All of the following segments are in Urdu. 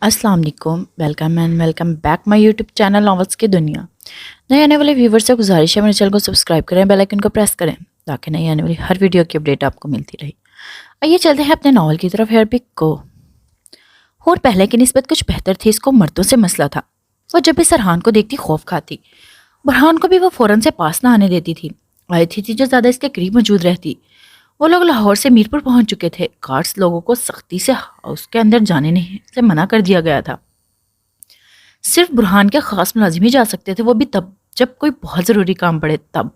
السلام علیکم، welcome and welcome back my YouTube channel novels کی دنیا۔ نئے آنے والے ویور سے گزارش ہے میرے چینل کو سبسکرائب کریں، بیل آئیکن کو پریس کریں تاکہ نئی آنے والی ہر ویڈیو کی اپڈیٹ آپ کو ملتی رہے۔ آئیے چلتے ہیں اپنے ناول کی طرف، ہیئر پک کو۔ اور پہلے کی نسبت کچھ بہتر تھی، اس کو مردوں سے مسئلہ تھا۔ وہ جب بھی سرحان کو دیکھتی خوف کھاتی، برہان کو بھی وہ فوراً سے پاس نہ آنے دیتی تھی۔ آئی تھی جو زیادہ اس کے قریب موجود رہتی۔ وہ لوگ لاہور سے میرپور پہنچ چکے تھے۔ گارڈز لوگوں کو سختی سے ہاؤس کے اندر جانے نہیں سے منع کر دیا گیا تھا۔ صرف برہان کے خاص ملازم ہی جا سکتے تھے، وہ بھی تب جب کوئی بہت ضروری کام پڑے تب۔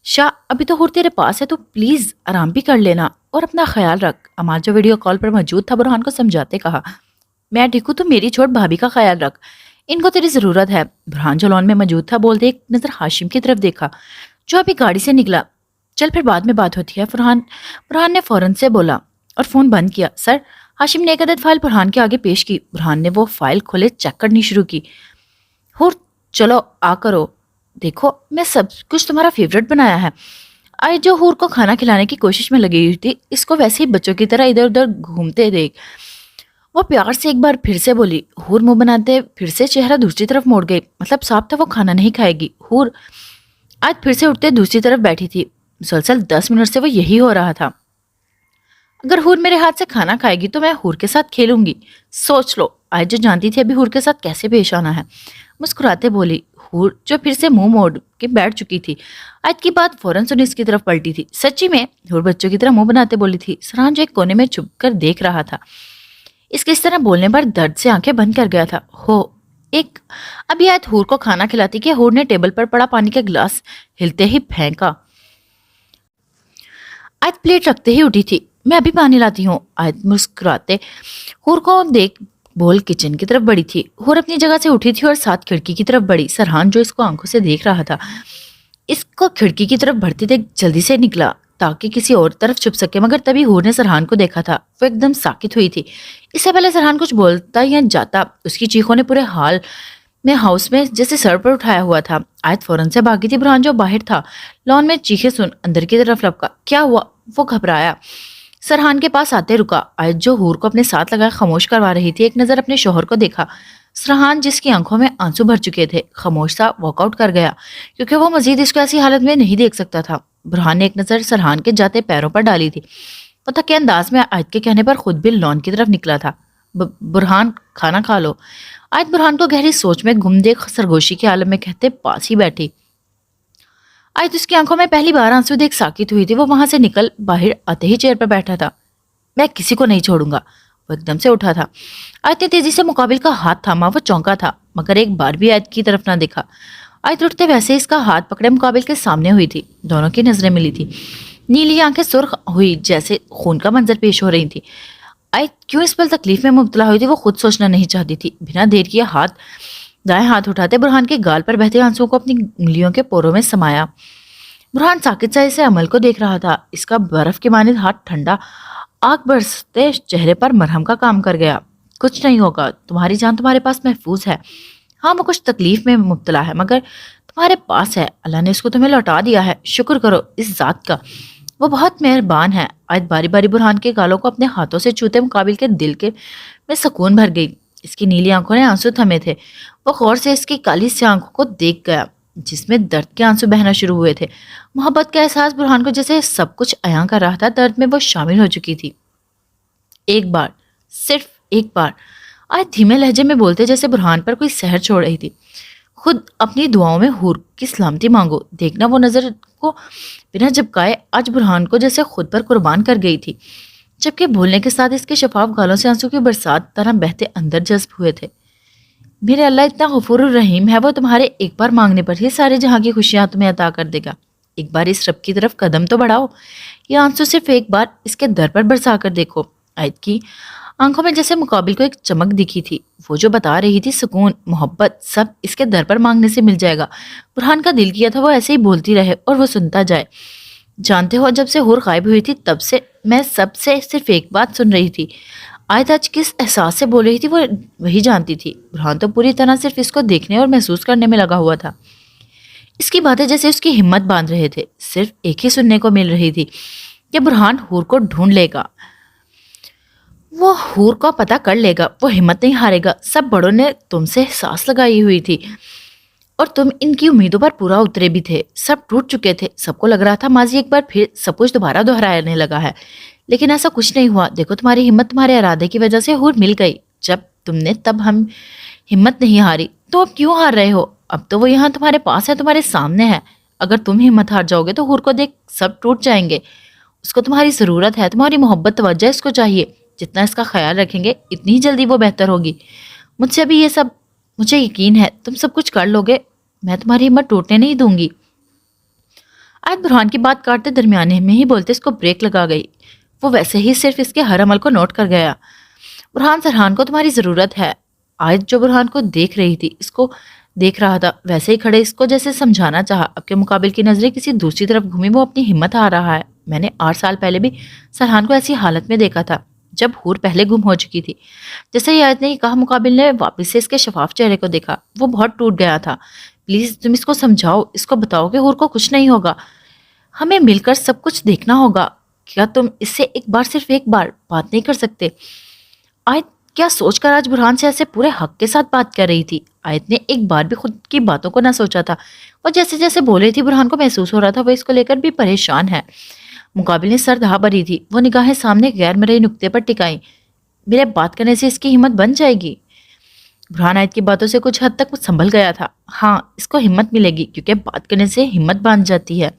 شاہ ابھی تو ہور تیرے پاس ہے، تو پلیز آرام بھی کر لینا اور اپنا خیال رکھ۔ امار جو ویڈیو کال پر موجود تھا برہان کو سمجھاتے کہا، میں ٹھیک ہوں، تو میری چھوڑ بھابھی کا خیال رکھ، ان کو تیری ضرورت ہے۔ برہان جو لون میں موجود تھا بولتے ایک نظر ہاشم کی طرف دیکھا جو ابھی گاڑی سے نکلا۔ چل پھر بعد میں بات ہوتی ہے، برہان نے فوراً سے بولا اور فون بند کیا۔ سر، ہاشم نے ایک عدد فائل برہان کے آگے پیش کی۔ برہان نے وہ فائل کھولے چیک کرنی شروع کی۔ ہور چلو آ کرو، دیکھو میں سب کچھ تمہارا فیورٹ بنایا ہے۔ آج جو ہور کو کھانا کھلانے کی کوشش میں لگی ہوئی تھی، اس کو ویسے ہی بچوں کی طرح ادھر ادھر گھومتے دیکھ وہ پیار سے ایک بار پھر سے بولی۔ ہور منہ بناتے پھر سے چہرہ دوسری طرف موڑ گئی، مطلب صاف تھا وہ کھانا نہیں کھائے گی۔ ہور آج پھر سے اٹھتے دوسری طرف بیٹھی تھی۔ مسلسل 10 منٹ سے وہ یہی ہو رہا تھا۔ اگر ہور میرے ہاتھ سے کھانا کھائے گی تو میں ہور کے ساتھ کھیلوں گی، سوچ لو۔ آج جو جانتی تھی ابھی ہور کے ساتھ کیسے پیش آنا ہے، مسکراتے بولی۔ ہور جو پھر سے منہ موڑ کے بیٹھ چکی تھی، آج کی بات فوراً سن اس کی طرف پلٹی تھی۔ سچی میں؟ ہور بچوں کی طرح منہ بناتے بولی تھی۔ سرحان جو ایک کونے میں چھپ کر دیکھ رہا تھا، اس کے اس طرح بولنے پر درد سے آنکھیں بند کر گیا تھا۔ ایک ابھی آیت ہور کو کھانا کھلاتی کہ ہور نے ٹیبل پر پڑا پانی کا گلاس ہلتے ہی پھینکا۔ آیت پلیٹ رکھتے ہی اٹھی تھی۔ میں ابھی پانی لاتی ہوں۔ آیت مسکراتے ہور کو دیکھ بول کچن کی طرف بڑھی تھی۔ ہور اپنی جگہ سے اٹھی تھی اور ساتھ کھڑکی کی طرف بڑھی۔ سرحان جو اس کو آنکھوں سے دیکھ رہا تھا، اس کو کھڑکی کی طرف بڑھتے دیکھ جلدی سے نکلا تاکہ کسی اور طرف چھپ سکے، مگر تبھی ہور نے سرحان کو دیکھا تھا۔ وہ ایک دم ساکت ہوئی تھی۔ اس سے پہلے سرحان کچھ بولتا یا جاتا، اس کی چیخوں نے پورے حال میں ہاؤس میں جیسے سر پر اٹھایا ہوا تھا۔ آیت فوراً سے بھاگی تھی۔ برہان جو باہر تھا لان میں چیخیں سن اندر کی طرف لپکا۔ کیا ہوا؟ وہ گھبرایا سرحان کے پاس آتے رکا۔ آیت جو ہور کو اپنے ساتھ لگائے خاموش کروا رہی تھی، ایک نظر اپنے شوہر کو دیکھا۔ سرحان جس کی آنکھوں میں آنسو بھر چکے تھے، خاموش سا واک آؤٹ کر گیا کیونکہ وہ مزید اس کو ایسی حالت میں نہیں دیکھ سکتا تھا۔ برہان نے ایک نظر سرحان کے جاتے پیروں پر ڈالی تھی۔ وہ تھکے انداز میں آیت کے کہنے پر خود بھی لان کی طرف نکلا تھا۔ برہان کھانا کھا لو۔ آیت برہان کو گہری سوچ میں گم دیکھ سرگوشی کے عالم میں کہتے پاس ہی بیٹھی۔ آیت اس کی آنکھوں میں پہلی بار آنسو دیکھ ساکت ہوئی تھی۔ وہ وہاں سے نکل باہر آتے ہی چیئر پر بیٹھا تھا۔ میں کسی کو نہیں چھوڑوں گا، وہ ایک دم سے اٹھا تھا۔ آیت نے تیزی سے مقابل کا ہاتھ تھاما۔ وہ چونکا تھا مگر ایک بار بھی آیت کی طرف نہ دیکھا۔ آیت اٹھتے ویسے اس کا ہاتھ پکڑے مقابل کے سامنے ہوئی تھی۔ دونوں کی نظریں ملی تھی۔ نیلی آنکھیں سرخ ہوئی جیسے خون کا منظر پیش ہو رہی تھی۔ آیت کیوں اس پل تکلیف میں مبتلا ہوئی تھی وہ خود سوچنا نہیں چاہتی تھی۔ بنا دیر کیے دائیں ہاتھ اٹھاتے برہان کے گال پر بہتے آنسو کو اپنی انگلیوں کے پوروں میں سمایا۔ برہان ساکت سا اسے عمل کو دیکھ رہا تھا۔ اس کا برف کے مانند ہاتھ ٹھنڈا آگ برستے چہرے پر مرہم کا کام کر گیا۔ کچھ نہیں ہوگا، تمہاری جان تمہارے پاس محفوظ ہے۔ ہاں وہ کچھ تکلیف میں مبتلا ہے مگر تمہارے پاس ہے، اللہ نے اس کو تمہیں لوٹا دیا ہے، شکر کرو اس ذات کا، وہ بہت مہربان ہے۔ آیت باری باری برہان کے گالوں کو اپنے ہاتھوں سے چھوتے مقابل کے دل کے میں سکون بھر گئی۔ اس کی نیلی آنکھوں نے آنسو تھمے تھے۔ وہ غور سے اس کی کالی سی آنکھوں کو دیکھ گیا جس میں درد کے آنسو بہنا شروع ہوئے تھے۔ محبت کا احساس برہان کو جیسے سب کچھ عیاں کر رہا تھا، درد میں وہ شامل ہو چکی تھی۔ ایک بار، صرف ایک بار، آیت دھیمے لہجے میں بولتے جیسے برہان پر کوئی سحر چھوڑ رہی تھی، خود اپنی دعاؤں میں ہور کی سلامتی مانگو۔ دیکھنا وہ نظر کو بنا جھپکائے آج برہان کو جیسے خود پر قربان کر گئی تھی، جبکہ بھولنے کے ساتھ اس کے شفاف گالوں سے آنسو کی برسات طرح بہتے اندر جذب ہوئے تھے۔ میرے اللہ اتنا غفور الرحیم ہے، وہ تمہارے ایک بار مانگنے پر ہی سارے جہاں کی خوشیاں تمہیں عطا کر دے گا۔ ایک بار اس رب کی طرف قدم تو بڑھاؤ، یہ آنسو صرف ایک بار اس کے در پر برسا کر دیکھو۔ آیت کی آنکھوں میں جیسے مقابل کو ایک چمک دکھی تھی، وہ جو بتا رہی تھی سکون، محبت، سب اس کے در پر مانگنے سے مل جائے گا۔ برہان کا دل کیا تھا وہ ایسے ہی بولتی رہے اور وہ سنتا جائے۔ جانتے ہو جب سے ہور غائب ہوئی تھی تب سے میں سب سے صرف ایک بات سن رہی تھی۔ آیت آج کس احساس سے بول رہی تھی وہ وہی جانتی تھی۔ برہان تو پوری طرح صرف اس کو دیکھنے اور محسوس کرنے میں لگا ہوا تھا۔ اس کی باتیں جیسے اس کی ہمت باندھ رہے تھے، صرف ایک ہی سننے کو مل رہی تھی کہ برہان ہور کو ڈھونڈ لے گا۔ وہ حور کو پتہ کر لے گا، وہ ہمت نہیں ہارے گا. سب بڑوں نے تم سے سانس لگائی ہوئی تھی اور تم ان کی امیدوں پر پورا اترے بھی تھے. سب ٹوٹ چکے تھے. سب کو لگ رہا تھا ماضی ایک بار پھر سب کچھ دوبارہ دہرانے لگا ہے، لیکن ایسا کچھ نہیں ہوا. دیکھو تمہاری ہمت تمہارے ارادے کی وجہ سے حور مل گئی. جب تم نے تب ہم ہمت نہیں ہاری تو اب کیوں ہار رہے ہو؟ اب تو وہ یہاں تمہارے پاس ہے، تمہارے سامنے ہے. اگر تم ہمت ہار جاؤ گے تو حور کو دیکھ سب ٹوٹ جائیں گے. اس کو تمہاری ضرورت ہے، تمہاری محبت توجہ اس کو چاہیے. جتنا اس کا خیال رکھیں گے اتنی ہی جلدی وہ بہتر ہوگی. مجھ سے بھی یہ سب مجھے یقین ہے تم سب کچھ کر لو گے. میں تمہاری ہمت ٹوٹنے نہیں دوں گی. آیت برہان کی بات کاٹتے درمیانے میں ہی بولتے اس کو بریک لگا گئی. وہ ویسے ہی صرف اس کے ہر عمل کو نوٹ کر گیا. برہان سرحان کو تمہاری ضرورت ہے. آیت جو برہان کو دیکھ رہی تھی اس کو دیکھ رہا تھا ویسے ہی کھڑے اس کو جیسے سمجھانا چاہا. اب کے مقابل کی نظریں کسی دوسری طرف گھومی. وہ اپنی ہمت ہار رہا ہے. میں نے 8 سال پہلے بھی سرحان کو ایسی حالت میں دیکھا تھا جب حور پہلے گم ہو چکی تھی. جیسے ہی آیت نے کہا مقابل نے واپس سے اس کے شفاف چہرے کو دیکھا. وہ بہت ٹوٹ گیا تھا. پلیز تم اس کو سمجھاؤ، اس کو بتاؤ کہ حور کو کچھ نہیں ہوگا. ہمیں مل کر سب کچھ دیکھنا ہوگا. کیا تم اس سے صرف ایک بار بات نہیں کر سکتے؟ آیت کیا سوچ کر آج برہان سے ایسے پورے حق کے ساتھ بات کر رہی تھی. آیت نے ایک بار بھی خود کی باتوں کو نہ سوچا تھا. اور جیسے جیسے بول رہی تھی برہان کو محسوس ہو رہا تھا وہ اس کو لے کر بھی پریشان ہے. مقابل نے سر دہا بھری تھی. وہ نگاہیں سامنے غیر مرئی نقطے پر ٹکائیں. میرے بات کرنے سے اس کی ہمت بن جائے گی. برہان آیت کی باتوں سے کچھ حد تک سنبھل گیا تھا. ہاں اس کو ہمت ملے گی کیونکہ بات کرنے سے ہمت باندھ جاتی ہے.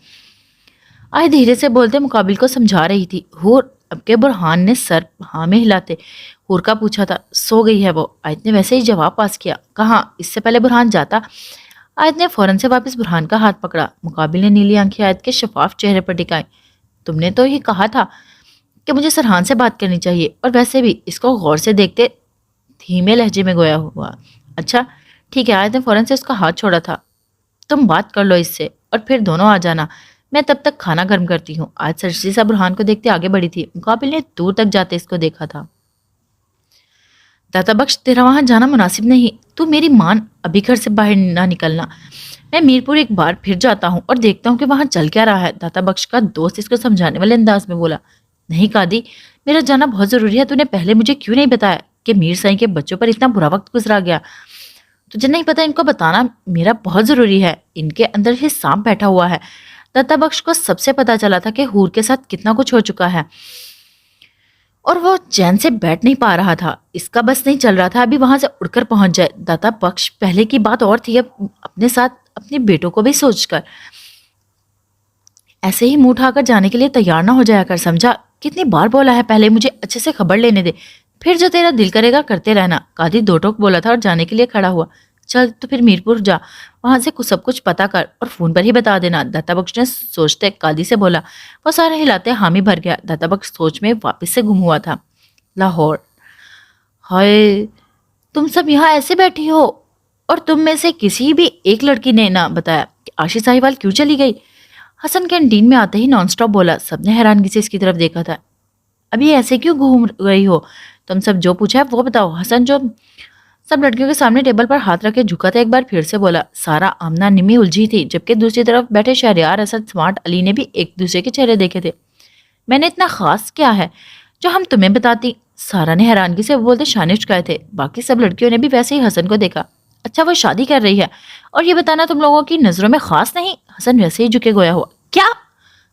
آیت دھیرے سے بولتے مقابل کو سمجھا رہی تھی. حور اب کے برہان نے سر ہاں میں ہلاتے حور کا پوچھا تھا. سو گئی ہے وہ. آیت نے ویسے ہی جواب پاس کیا. کہاں؟ اس سے پہلے برہان جاتا. آیت نے فوراً سے واپس برہان کا ہاتھ پکڑا. مقابل نے نیلی آنکھیں آیت کے شفاف چہرے پر ٹکائیں. تم نے تو یہ کہا تھا کہ مجھے سرحان سے بات کرنی چاہیے. اور ویسے بھی اس کو غور سے دیکھتے دھیمے لہجے میں گویا ہوا. اچھا ٹھیک ہے. آیت نے فوراً سے اس کا ہاتھ چھوڑا تھا. تم بات کر لو اس سے اور پھر دونوں آ جانا. میں تب تک کھانا گرم کرتی ہوں. آج سرسی سا برہان کو دیکھتے آگے بڑھی تھی. مقابل نے دور تک جاتے اس کو دیکھا تھا. داتا بخش تیرا وہاں جانا مناسب نہیں. تو میری مان ابھی گھر سے باہر نہ نکلنا. میں میرپور ایک بار پھر جاتا ہوں اور دیکھتا ہوں کہ وہاں چل کیا رہا ہے. داتا بخش کا دوست اس کو سمجھانے والے انداز میں بولا. نہیں قادی، میرا جانا بہت ضروری ہے. تو نے پہلے مجھے کیوں نہیں بتایا کہ میر سائیں کے بچوں پر اتنا برا وقت گزرا گیا؟ تجھے نہیں پتا ان کو بتانا میرا بہت ضروری ہے. ان کے اندر ہی سانپ بیٹھا ہوا ہے. داتا بخش کو سب سے پتا چلا تھا کہ حور کے ساتھ کتنا کچھ ہو چکا ہے اور وہ چین سے بیٹھ نہیں پا رہا تھا. اس کا بس نہیں چل رہا تھا ابھی وہاں سے اڑ کر پہنچ جائے. داتا بخش پہلے کی بات اور تھی. اب اپنے ساتھ اپنے بیٹوں کو بھی سوچ کر ایسے ہی منہ اٹھا کر جانے کے لیے تیار نہ ہو جایا کر. سمجھا؟ کتنی بار بولا ہے پہلے مجھے اچھے سے خبر لینے دے، پھر جو تیرا دل کرے گا کرتے رہنا. قادی دو ٹوک بولا تھا اور جانے کے لیے کھڑا ہوا. چل تو پھر میرپور جا، وہاں سے سب کچھ پتا کر اور فون پر ہی بتا دینا. داتا بخش نے سوچتے قادی سے بولا. وہ سارے ہلاتے حامی بھر گیا. داتا بخش سوچ میں واپس سے گم ہوا تھا. لاہور. ہائے تم سب یہاں ایسے بیٹھی ہو اور تم میں سے کسی بھی ایک لڑکی نے نہ بتایا کہ آشی ساہیوال کیوں چلی گئی؟ حسن کینٹین میں آتے ہی نان سٹاپ بولا. سب نے حیرانگی سے اس کی طرف دیکھا تھا. ابھی ایسے کیوں گھوم گئی ہو؟ تم سب جو پوچھا ہے وہ بتاؤ. حسن جو سب لڑکیوں کے سامنے ٹیبل پر ہاتھ رکھے جھکا تھا ایک بار پھر سے بولا. سارا آمنہ نمی الجھی تھی جبکہ دوسری طرف بیٹھے شہریار اسد سمارٹ علی نے بھی ایک دوسرے کے چہرے دیکھے تھے. میں نے اتنا خاص کیا ہے جو ہم تمہیں بتاتی؟ سارا نے حیرانگی سے بولتے شانے چکائے تھے. باقی سب لڑکیوں نے بھی ویسے ہی حسن کو دیکھا. اچھا وہ شادی کر رہی ہے اور یہ بتانا تم لوگوں کی نظروں میں خاص نہیں؟ حسن ویسے ہی جھکے گویا ہوا. کیا؟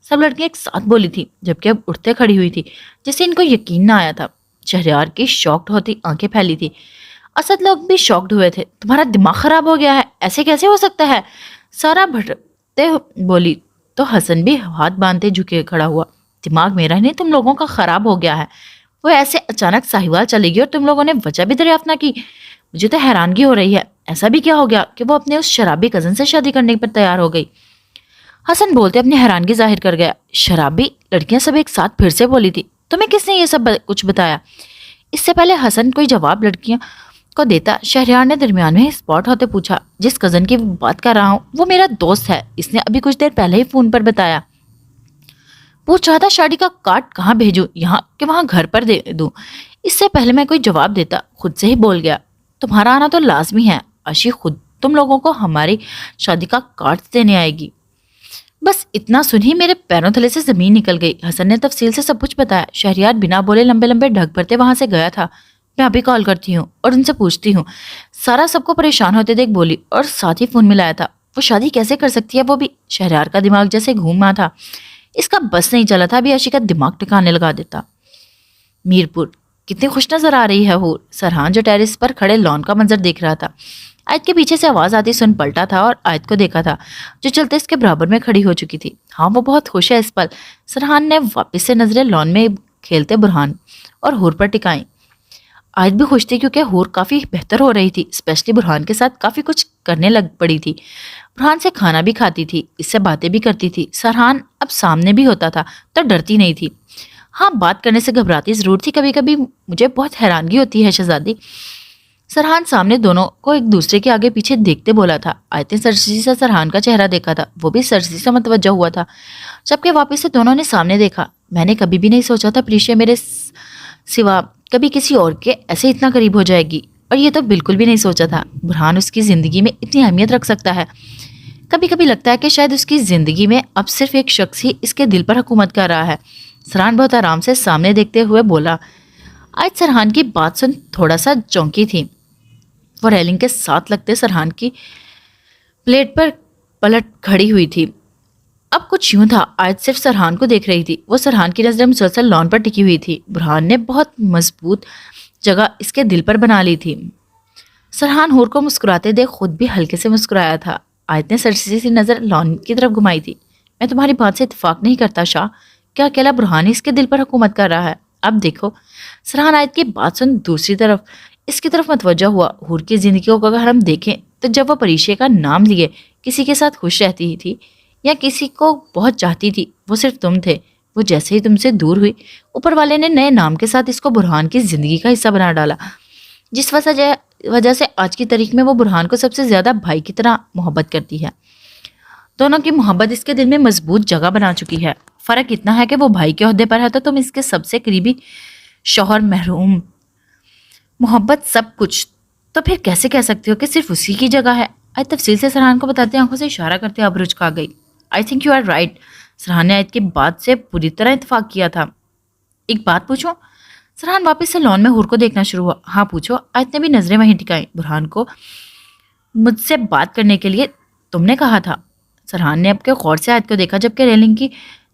سب لڑکیاں ایک ساتھ بولی تھی جبکہ اب اٹھتے کھڑی ہوئی تھی جسے ان کو یقین نہ آیا تھا. شہریار کی شاکڈ ہوتی آنکھیں پھیلی تھی. اسد لوگ بھی شاکڈ ہوئے تھے. تمہارا دماغ خراب ہو گیا ہے، ایسے کیسے ہو سکتا ہے؟ سارا بھٹکتے بولی تو حسن بھی ہاتھ باندھتے جھکے کھڑا ہوا. دماغ میرا نہیں تم لوگوں کا خراب ہو گیا ہے. وہ ایسے اچانک ساہیوال چلے گی اور تم لوگوں نے وجہ بھی دریافت نہ کی. مجھے تو حیرانگی ہو رہی ہے ایسا بھی کیا ہو گیا کہ وہ اپنے اس شرابی کزن سے شادی کرنے پر تیار ہو گئی؟ حسن بولتے اپنی حیرانگی ظاہر کر گیا. شرابی لڑکیاں سب ایک ساتھ پھر سے بولی تھی. تمہیں کس نے یہ سب کچھ بتایا؟ اس سے پہلے حسن کوئی جواب لڑکیاں کو دیتا شہریار نے درمیان میں اسپاٹ ہوتے پوچھا. جس کزن کی بات کر رہا ہوں وہ میرا دوست ہے. اس نے ابھی کچھ دیر پہلے ہی فون پر بتایا. پوچھ رہا تھا شادی کا کارڈ کہاں بھیجوں، یہاں کہ وہاں گھر پر دے دوں. اس سے پہلے میں کوئی جواب دیتا خود سے ہی بول گیا. تمہارا آنا تو لازمی ہے. آشی خود تم لوگوں کو ہماری شادی کا کارڈ دینے آئے گی. بس اتنا سن ہی میرے پیروں تلے سے زمین نکل گئی. حسن نے تفصیل سے سب کچھ بتایا. شہریار بنا بولے لمبے لمبے ڈھگ بھرتے وہاں سے گیا تھا. میں ابھی کال کرتی ہوں اور ان سے پوچھتی ہوں. سارا سب کو پریشان ہوتے دیکھ بولی اور ساتھ ہی فون ملایا تھا. وہ شادی کیسے کر سکتی ہے وہ بھی؟ شہریار کا دماغ جیسے گھوما تھا. اس کا بس نہیں چلا تھا ابھی عشی کا دماغ ٹکانے لگا دیتا. میرپور کتنی خوش نظر آ رہی ہے حور. سرحان جو ٹیرس پر کھڑے لان کا منظر دیکھ رہا تھا آیت کے پیچھے سے آواز آتی سن پلٹا تھا اور آیت کو دیکھا تھا جو چلتے اس کے برابر میں کھڑی ہو چکی تھی. ہاں وہ بہت خوش ہے اس پل. سرحان نے واپس سے نظریں لان میں کھیلتے برہان اور حور پر ٹکائیں. آیت بھی خوش تھی کیونکہ حور کافی بہتر ہو رہی تھی. اسپیشلی برہان کے ساتھ کافی کچھ کرنے لگ پڑی تھی. برہان سے کھانا بھی کھاتی تھی, اس سے باتیں بھی کرتی تھی. سرحان اب سامنے بھی ہوتا تھا تو ڈرتی نہیں تھی. ہاں بات کرنے سے گھبراتی ضرور تھی کبھی کبھی. مجھے بہت حیرانگی ہوتی ہے شہزادی. سرحان سامنے دونوں کو ایک دوسرے کے آگے پیچھے دیکھتے بولا تھا. آیت نے سرسری سے سرحان کا چہرہ دیکھا تھا. وہ بھی سرسری سے متوجہ ہوا تھا. جبکہ واپس سے دونوں نے سامنے دیکھا. میں نے کبھی بھی نہیں سوچا تھا پریشیا میرے سوا کبھی کسی اور کے ایسے اتنا قریب ہو جائے گی. اور یہ تو بالکل بھی نہیں سوچا تھا برہان اس کی زندگی میں اتنی اہمیت رکھ سکتا ہے. کبھی کبھی لگتا ہے کہ شاید اس کی زندگی میں اب صرف ایک شخص ہی اس کے دل پر حکومت کر رہا ہے. سرحان بہت آرام سے سامنے دیکھتے ہوئے بولا. آج سرحان کی بات سن تھوڑا سا چونکی تھی. وہ ریلنگ کے ساتھ لگتے سرحان کی پلیٹ پر پلٹ کھڑی ہوئی تھی. اب کچھ یوں تھا آیت صرف سرحان کو دیکھ رہی تھی. وہ سرحان کی نظریں مسلسل لان پر ٹکی ہوئی تھی. برہان نے بہت مضبوط جگہ اس کے دل پر بنا لی تھی. سرحان حور کو مسکراتے دیکھ خود بھی ہلکے سے مسکرایا تھا. آیت نے سرسری سی نظر لان کی طرف گھمائی تھی. میں تمہاری بات سے اتفاق نہیں کرتا شاہ. کیا اکیلا برہان ہی اس کے دل پر حکومت کر رہا ہے؟ اب دیکھو. سرحان آیت کی بات سن دوسری طرف اس کی طرف متوجہ ہوا. حور کی زندگی کو اگر ہم دیکھیں تو جب وہ پریشے کا نام لیے کسی کے ساتھ خوش رہتی ہی تھی یا کسی کو بہت چاہتی تھی وہ صرف تم تھے. وہ جیسے ہی تم سے دور ہوئی اوپر والے نے نئے نام کے ساتھ اس کو برہان کی زندگی کا حصہ بنا ڈالا. جس وجہ سے آج کی تاریخ میں وہ برہان کو سب سے زیادہ بھائی کی طرح محبت کرتی ہے. دونوں کی محبت اس کے دل میں مضبوط جگہ بنا چکی ہے. فرق اتنا ہے کہ وہ بھائی کے عہدے پر ہے تو تم اس کے سب سے قریبی شوہر. محروم محبت سب کچھ. تو پھر کیسے کہہ سکتے ہو کہ صرف اسی کی جگہ ہے؟ آیت تفصیل سے سرحان کو بتاتے آنکھوں سے اشارہ کرتے اب رجھ کھا گئی. I think you are right. Sarhan نے آیت کی بات سے پوری طرح اتفاق کیا تھا. ایک بات پوچھوں؟ سرحان واپس سے لان میں حور کو دیکھنا شروع ہوا. ہاں پوچھو. آیت نے بھی نظریں وہیں ٹکائیں. برہان کو مجھ سے بات کرنے کے لیے تم نے کہا تھا. سرحان نے اب کے غور سے آیت کو دیکھا جبکہ ریلنگ کی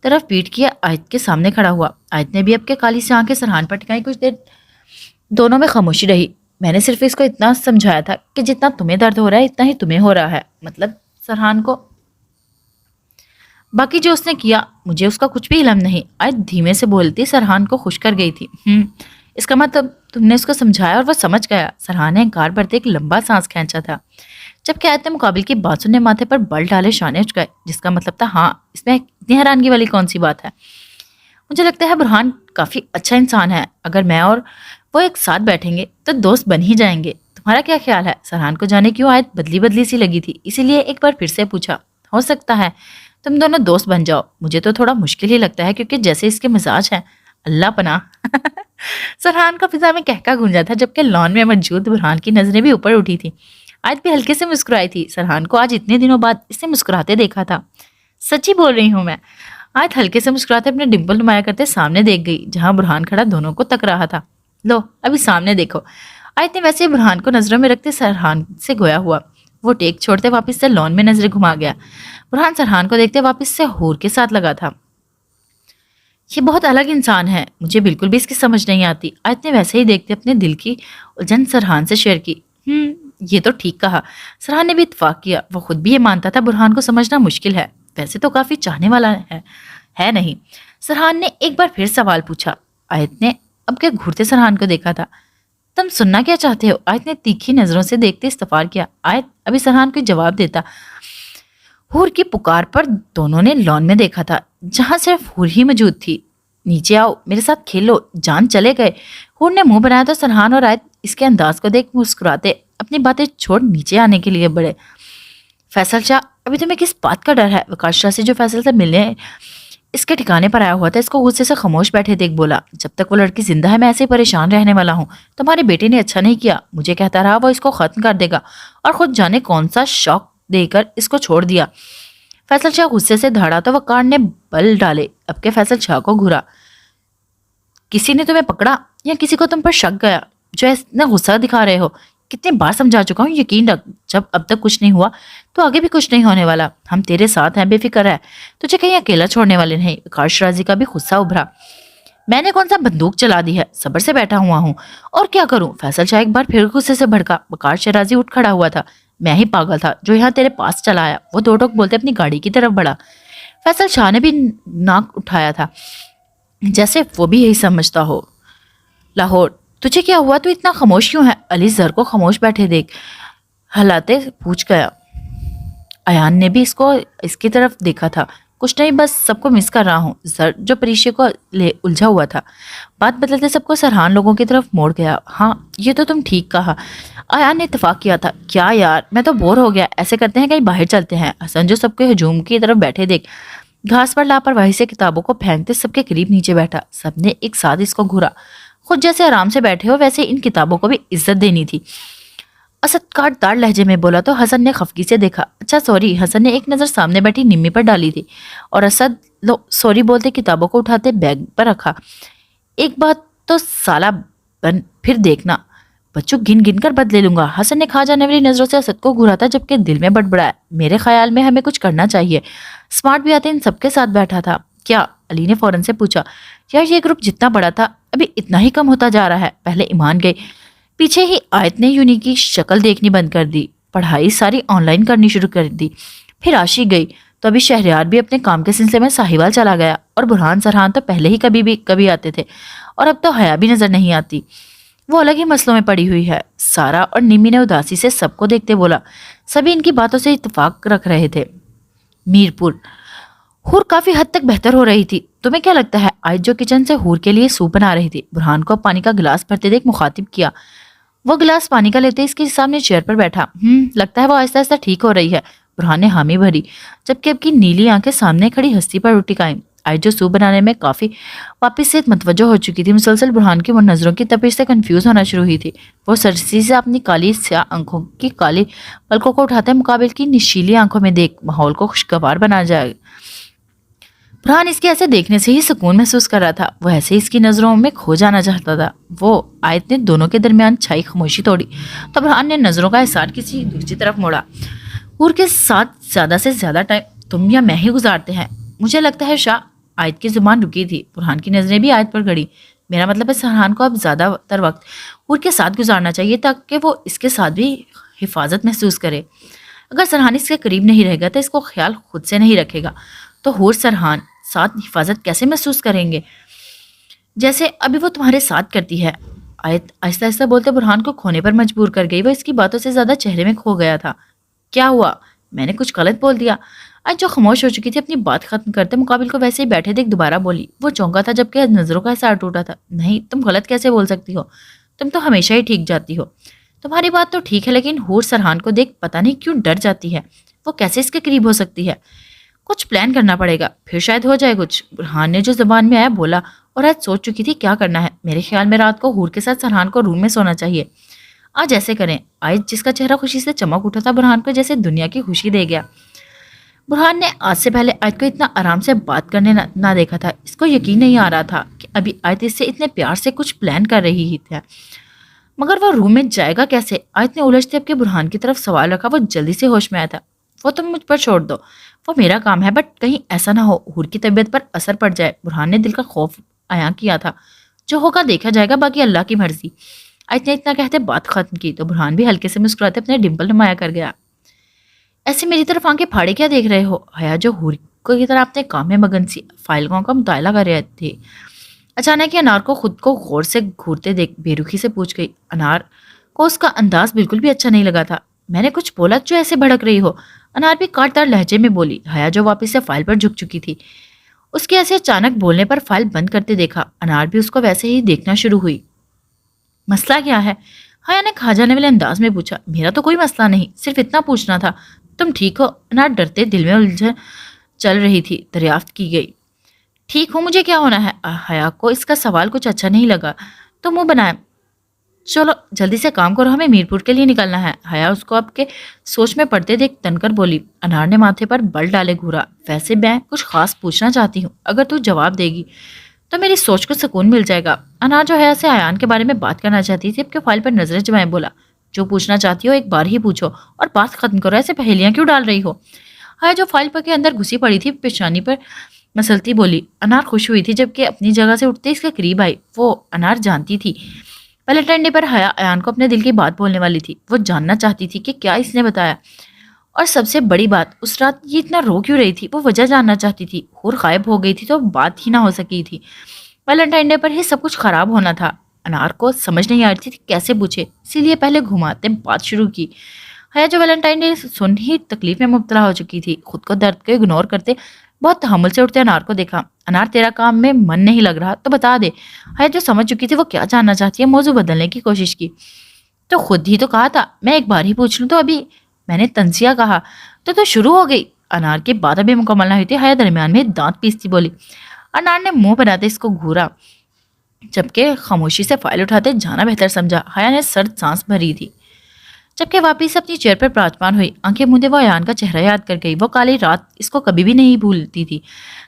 طرف پیٹ کیا آیت کے سامنے کھڑا ہوا. آیت نے بھی اب کے کالی سے آنکھیں سرحان پر ٹکائی. کچھ دیر دونوں میں خاموشی رہی. میں نے صرف اس کو اتنا سمجھایا تھا کہ جتنا تمہیں درد ہو رہا ہے اتنا ہی تمہیں ہو رہا ہے. مطلب سرحان کو باقی جو اس نے کیا مجھے اس کا کچھ بھی علم نہیں. آیت دھیمے سے بولتی سرحان کو خوش کر گئی تھی. اس کا مطلب تم نے اس کو سمجھایا اور وہ سمجھ گیا. سرحان نے انکار بھرتے ایک لمبا سانس کھینچا تھا جبکہ آیت نے مقابل کی بات سننے ماتھے پر بل ڈالے شانے اچکائے جس کا مطلب تھا ہاں اس میں اتنی حیرانگی والی کون سی بات ہے. مجھے لگتا ہے برہان کافی اچھا انسان ہے. اگر میں اور وہ ایک ساتھ بیٹھیں گے تو دوست بن ہی جائیں گے. تمہارا کیا خیال ہے؟ سرحان کو جانے کیوں آیت بدلی سی لگی تھی اسی لیے ایک بار پھر سے پوچھا. ہو سکتا ہے تم دونوں دوست بن جاؤ. مجھے تو تھوڑا مشکل ہی لگتا ہے کیونکہ جیسے اس کے مزاج ہیں. اللہ پناہ. سرحان کا فضا میں کہکا گونجا تھا جبکہ لان میں موجود برہان کی نظریں بھی اوپر اٹھی تھی. آیت بھی ہلکے سے مسکرائی تھی. سرحان کو آج اتنے دنوں بعد اس نے مسکراتے دیکھا تھا. سچی بول رہی ہوں میں. آیت ہلکے سے مسکراتے اپنے ڈمپل نمایاں کرتے سامنے دیکھ گئی جہاں برہان کھڑا دونوں کو تک رہا تھا. لو ابھی سامنے دیکھو. آیت نے ویسے برہان کو نظروں میں رکھتے سرحان سے گویا ہوا. وہ ٹیک چھوڑتے واپس سے لان میں نظریں گھما گیا. برہان سرحان کو دیکھتے واپس سے حور کے ساتھ لگا تھا. یہ بہت الگ انسان ہے. مجھے بالکل بھی اس کی سمجھ نہیں آتی. آیت نے ویسے ہی دیکھتے اپنے دل کی الجھن سرحان سے شیئر کی. یہ تو ٹھیک کہا. سرحان نے بھی اتفاق کیا. وہ خود بھی یہ مانتا تھا برہان کو سمجھنا مشکل ہے. ویسے تو کافی چاہنے والا ہے نہیں. سرحان نے ایک بار پھر سوال پوچھا. آیت نے اب کے گھورتے سرحان کو دیکھا تھا. تم سننا کیا چاہتے ہو؟ آیت نے تیکھی نظروں سے دیکھتے استفسار کیا. آیت ابھی سرحان کو جواب دیتا. حور کی پکار پر دونوں نے لان میں دیکھا تھا جہاں صرف حور ہی موجود تھی. نیچے آؤ میرے ساتھ کھیلو جان چلے گئے. حور نے منہ بنایا تو سرحان اور آیت اس کے انداز کو دیکھ مسکراتے اپنی باتیں چھوڑ نیچے آنے کے لیے بڑھے. فیصل شاہ ابھی تمہیں کس بات کا ڈر ہے؟ وکاس شاہ سے جو فیصل سے ملنے اس کے ٹھکانے پر آیا ہوا تھا اس کو غصے سے خاموش بیٹھے دیکھ بولا. جب تک وہ لڑکی زندہ ہے میں ایسے ہی پریشان رہنے والا ہوں. تمہارے بیٹے نے اچھا نہیں کیا. مجھے کہتا رہا وہ اس کو ختم کر دے گا اور خود جانے کون سا شوق دے کر اس کو چھوڑ دیا. فیصل شاہ غصے سے دھڑا تو وقار نے بل ڈالے. اب کے فیصل شاہ کو گھورا. کسی نے تمہیں پکڑا یا کسی کو تم پر شک گیا جو اتنا غصہ دکھا رہے ہو؟ کتنی بار سمجھا چکا ہوں، یقین رکھ جب اب تک کچھ نہیں ہوا تو آگے بھی کچھ نہیں ہونے والا. ہم تیرے ساتھ ہیں، بے فکر ہے، تجھے کہیں اکیلا چھوڑنے والے نہیں. وقار شرازی کا بھی غصہ ابھرا. میں نے کون سا بندوق چلا دی ہے، صبر سے بیٹھا ہوا ہوں اور کیا کروں. فیصل شاہ ایک بار پھر غصے سے بھڑکا. وقار شرازی اٹھ کھڑا ہوا تھا. میں ہی پاگل تھا جو یہاں تیرے پاس چلا آیا. وہ دو ٹوک بولتے اپنی گاڑی کی طرف بڑھا. فیصل شاہ نے بھی ناک اٹھایا تھا جیسے وہ بھی یہی سمجھتا ہو. لاہور، تجھے کیا ہوا؟ تو اتنا خاموش کیوں ہے؟ علی زر کو خاموش بیٹھے دیکھ ہلاتے پوچھ گیا. ایان نے بھی اس کی طرف دیکھا تھا. کچھ نہیں، بس سب کو مس کر رہا ہوں. زر جو پریشے کو لے الجھا ہوا تھا بات بدلتے سب کو سرحان لوگوں کی طرف موڑ گیا. ہاں یہ تو تم ٹھیک کہا. ایان نے اتفاق کیا تھا. کیا یار، میں تو بور ہو گیا. ایسے کرتے ہیں کہیں باہر چلتے ہیں. حسن جو سب کے ہجوم کی طرف بیٹھے دیکھ گھاس پر لاپرواہی سے کتابوں کو پھینکتے سب کے قریب نیچے بیٹھا. سب نے ایک ساتھ اس کو گھورا. خود جیسے آرام سے بیٹھے ہو ویسے ان کتابوں کو بھی عزت دینی تھی. اسد کاٹ دار لہجے میں بولا تو حسن نے خفگی سے دیکھا. اچھا سوری. حسن نے ایک نظر سامنے بیٹھی نمی پر ڈالی تھی اور اسد لو سوری بولتے کتابوں کو اٹھاتے بیگ پر رکھا. ایک بات تو سالہ بن پھر دیکھنا، بچوں گن گن کر بدلے لوں گا. حسن نے کھا جانے والی نظروں سے اسد کو گھورا تھا جبکہ دل میں بڑبڑایا. میرے خیال میں ہمیں کچھ کرنا چاہیے. اسمارٹ بھی آتے ان سب کے ساتھ بیٹھا تھا. کیا؟ علی نے فوراً سے پوچھا. یار یہ گروپ جتنا بڑا تھا ابھی اتنا ہی کم ہوتا جا رہا ہے. پہلے ایمان گئی، پیچھے ہی آیت نے یونی کی شکل دیکھنی بند کر دی. پڑھائی ساری آن لائن کرنی شروع کر دی. پھر عاشق گئی تو ابھی شہریار بھی اپنے کام کے سلسلے میں ساہیوال چلا گیا. اور برہان سرحان تو پہلے ہی کبھی آتے تھے اور اب تو حیا بھی نظر نہیں آتی. وہ الگ ہی مسئلوں میں پڑی ہوئی ہے. سارا اور نیمی نے اداسی سے سب کو دیکھتے بولا. سبھی ان کی باتوں سے اتفاق رکھ رہے تھے. میرپور ہور کافی حد تک بہتر ہو رہی تھی. تمہیں کیا لگتا ہے؟ آج جو کچن سے ہور کے لیے سوپ بنا رہی تھی. برہان کو پانی کا گلاس بھرتے دیکھ مخاطب کیا. وہ گلاس پانی کا لیتے اس کے سامنے چیئر پر بیٹھا. لگتا ہے وہ آہستہ آہستہ ٹھیک ہو رہی ہے. برہان نے حامی بھری جبکہ اب کی نیلی آنکھیں سامنے کھڑی ہستی پر اٹھ ٹکائیں. آج جو سوپ بنانے میں کافی واپس سے متوجہ ہو چکی تھی. مسلسل برہان کی وہ نظروں کی تپش سے کنفیوز ہونا شروع ہوئی تھی. وہ سرسی سے اپنی کالی سیاہ آنکھوں کی کالی پلکوں کو اٹھاتے مقابل کی نشیلی آنکھوں میں دیکھ ماحول کو خوشگوار بنا جائے. برہان اس کے ایسے دیکھنے سے ہی سکون محسوس کر رہا تھا. وہ ایسے اس کی نظروں میں کھو جانا چاہتا تھا. وہ آیت نے دونوں کے درمیان چھائی خاموشی توڑی تو برہان نے نظروں کا احسار کسی دوسری طرف موڑا. ہور کے ساتھ زیادہ سے زیادہ ٹائم تم یا میں ہی گزارتے ہیں. مجھے لگتا ہے شاہ. آیت کی زبان رکی تھی. برہان کی نظریں بھی آیت پر گڑی. میرا مطلب ہے سرحان کو اب زیادہ تر وقت ہور کے ساتھ گزارنا چاہیے تاکہ وہ اس کے ساتھ بھی حفاظت محسوس کرے. اگر سرحان اس کے قریب نہیں رہے گا تو اس کو خیال خود سے نہیں رکھے گا تو ہور سرحان ساتھ حفاظت کیسے محسوس کریں گے جیسے ابھی وہ تمہارے ساتھ کرتی ہے. آیت آہستہ آہستہ بولتے برہان کو کھونے پر مجبور کر گئی. وہ اس کی باتوں سے زیادہ چہرے میں کھو گیا تھا. کیا ہوا؟ میں نے کچھ غلط بول دیا؟ آج جو خاموش ہو چکی تھی اپنی بات ختم کرتے مقابل کو ویسے ہی بیٹھے دیکھ دوبارہ بولی. وہ چونکا تھا جبکہ نظروں کا احسار ٹوٹا تھا. نہیں، تم غلط کیسے بول سکتی ہو؟ تم تو ہمیشہ ہی ٹھیک جاتی ہو. تمہاری بات تو ٹھیک ہے لیکن ہور سرحان کو دیکھ پتہ نہیں کیوں ڈر جاتی ہے. وہ کیسے اس کے قریب ہو سکتی ہے؟ کچھ پلان کرنا پڑے گا پھر شاید ہو جائے کچھ. برہان نے جو زبان میں آیا بولا اور آج سوچ چکی تھی کیا کرنا ہے. میرے خیال میں رات کو ہور کے ساتھ سرحان کو روم میں سونا چاہیے. آج ایسے کریں. آج جس کا چہرہ خوشی سے چمک اٹھا تھا برہان کو جیسے دنیا کی خوشی دے گیا. برہان نے آج سے پہلے آیت کو اتنا آرام سے بات کرنے نہ دیکھا تھا. اس کو یقین نہیں آ رہا تھا کہ ابھی آیت اس سے اتنے پیار سے کچھ پلان کر رہی ہی تھا. مگر وہ روم میں جائے گا کیسے؟ آیت نے الجھتے اب کے برہان کی طرف سوال رکھا. وہ جلدی سے ہوش میں آیا تھا. وہ تم مجھ پر چھوڑ دو، وہ میرا کام ہے. بٹ کہیں ایسا نہ ہو ہور کی طبیعت پر اثر پڑ جائے. برہان نے دل کا خوف عیاں کیا تھا. جو ہوگا دیکھا جائے گا، باقی اللہ کی مرضی. آیت نے اتنا کہتے بات ختم کی تو برہان بھی ہلکے سے مسکراتے اپنے ڈمپل نمایاں کر گیا. ایسے میری طرف آنکھیں پھاڑے کیا دیکھ رہے ہو؟ حیا جو ہور کی طرح اپنے کام میں مگن سی فائلوں کا مطالعہ کر رہے تھے اچانک انار کو خود کو غور سے گھورتے دیکھ بے رخی سے پوچھ گئی. انار کو اس کا انداز بالکل بھی اچھا نہیں لگا تھا. میں نے کچھ بولا جو ایسے بھڑک رہی ہو؟ انار بھی کاٹدار لہجے میں بولی. حیا جو واپس سے فائل پر جھک چکی تھی اس کے ایسے اچانک بولنے پر فائل بند کرتے دیکھا. انار بھی اس کو ویسے ہی دیکھنا شروع ہوئی. مسئلہ کیا ہے؟ حیا نے کھا جانے والے انداز میں پوچھا. میرا تو کوئی مسئلہ نہیں، صرف اتنا پوچھنا تھا. تم ٹھیک ہو؟ انار ڈرتے دل میں الجھن چل رہی تھی. دریافت کی گئی. ٹھیک ہوں، مجھے کیا ہونا ہے؟ حیا کو اس کا سوال کچھ اچھا نہیں لگا تو منہ بنایا. چلو جلدی سے کام کرو، ہمیں میرپور کے لیے نکلنا ہے۔ حیا اس کو اب کے سوچ میں پڑتے دیکھ تن کر بولی۔ انار نے ماتھے پر بل ڈالے گھورا۔ ویسے میں کچھ خاص پوچھنا چاہتی ہوں، اگر تو جواب دے گی تو میری سوچ کو سکون مل جائے گا۔ انار جو حیا سے ایان کے بارے میں بات کرنا چاہتی تھی، اب کے فائل پر نظریں جمائے بولا، جو پوچھنا چاہتی ہو ایک بار ہی پوچھو اور بات ختم کرو، ایسے پہیلیاں کیوں ڈال رہی ہو؟ حیا جو فائل پر کے اندر گھسی پڑی تھی پیشانی پر مسلتی بولی۔ انار خوش ہوئی تھی جبکہ اپنی جگہ سے اٹھتے اس کے قریب آئی۔ وہ انار جانتی تھی ویلنٹائن ڈے پر حیا ایان کو اپنے دل کی بات بولنے والی تھی۔ وہ جاننا چاہتی تھی کہ کیا اس نے بتایا، اور سب سے بڑی بات اس رات یہ اتنا رو کیوں رہی تھی۔ وہ وجہ جاننا چاہتی تھی۔ اور غائب ہو گئی تھی تو بات ہی نہ ہو سکی تھی۔ ویلنٹائن ڈے پر ہی سب کچھ خراب ہونا تھا۔ انار کو سمجھ نہیں آ رہی تھی کیسے پوچھے، اسی لیے پہلے گھماتے بات شروع کی۔ حیا جو ویلنٹائن ڈے سن ہی تکلیف میں مبتلا ہو چکی تھی، خود کو درد کو اگنور کرتے بہت تحمل سے اٹھتے انار کو دیکھا۔ انار تیرا کام میں من نہیں لگ رہا تو بتا دے۔ حیا جو سمجھ چکی تھی وہ کیا جاننا چاہتی ہے، موضوع بدلنے کی کوشش کی۔ تو خود ہی تو کہا تھا میں ایک بار ہی پوچھ لوں، تو ابھی میں نے تنزیہ کہا تو شروع ہو گئی۔ انار کی بات ابھی مکمل نہ ہوئی تھی، حیا درمیان میں دانت پیستی بولی۔ انار نے منہ بناتے اس کو گھورا، جبکہ خاموشی سے فائل اٹھاتے جانا بہتر سمجھا۔ حیا نے سرد سانس بھری تھی جبکہ واپس اپنی چیئر پر پراجمان ہوئی۔ آنکھیں مودے وہ ایان کا چہرہ یاد کر گئی۔ وہ کالی رات اس کو کبھی بھی نہیں بھولتی تھی۔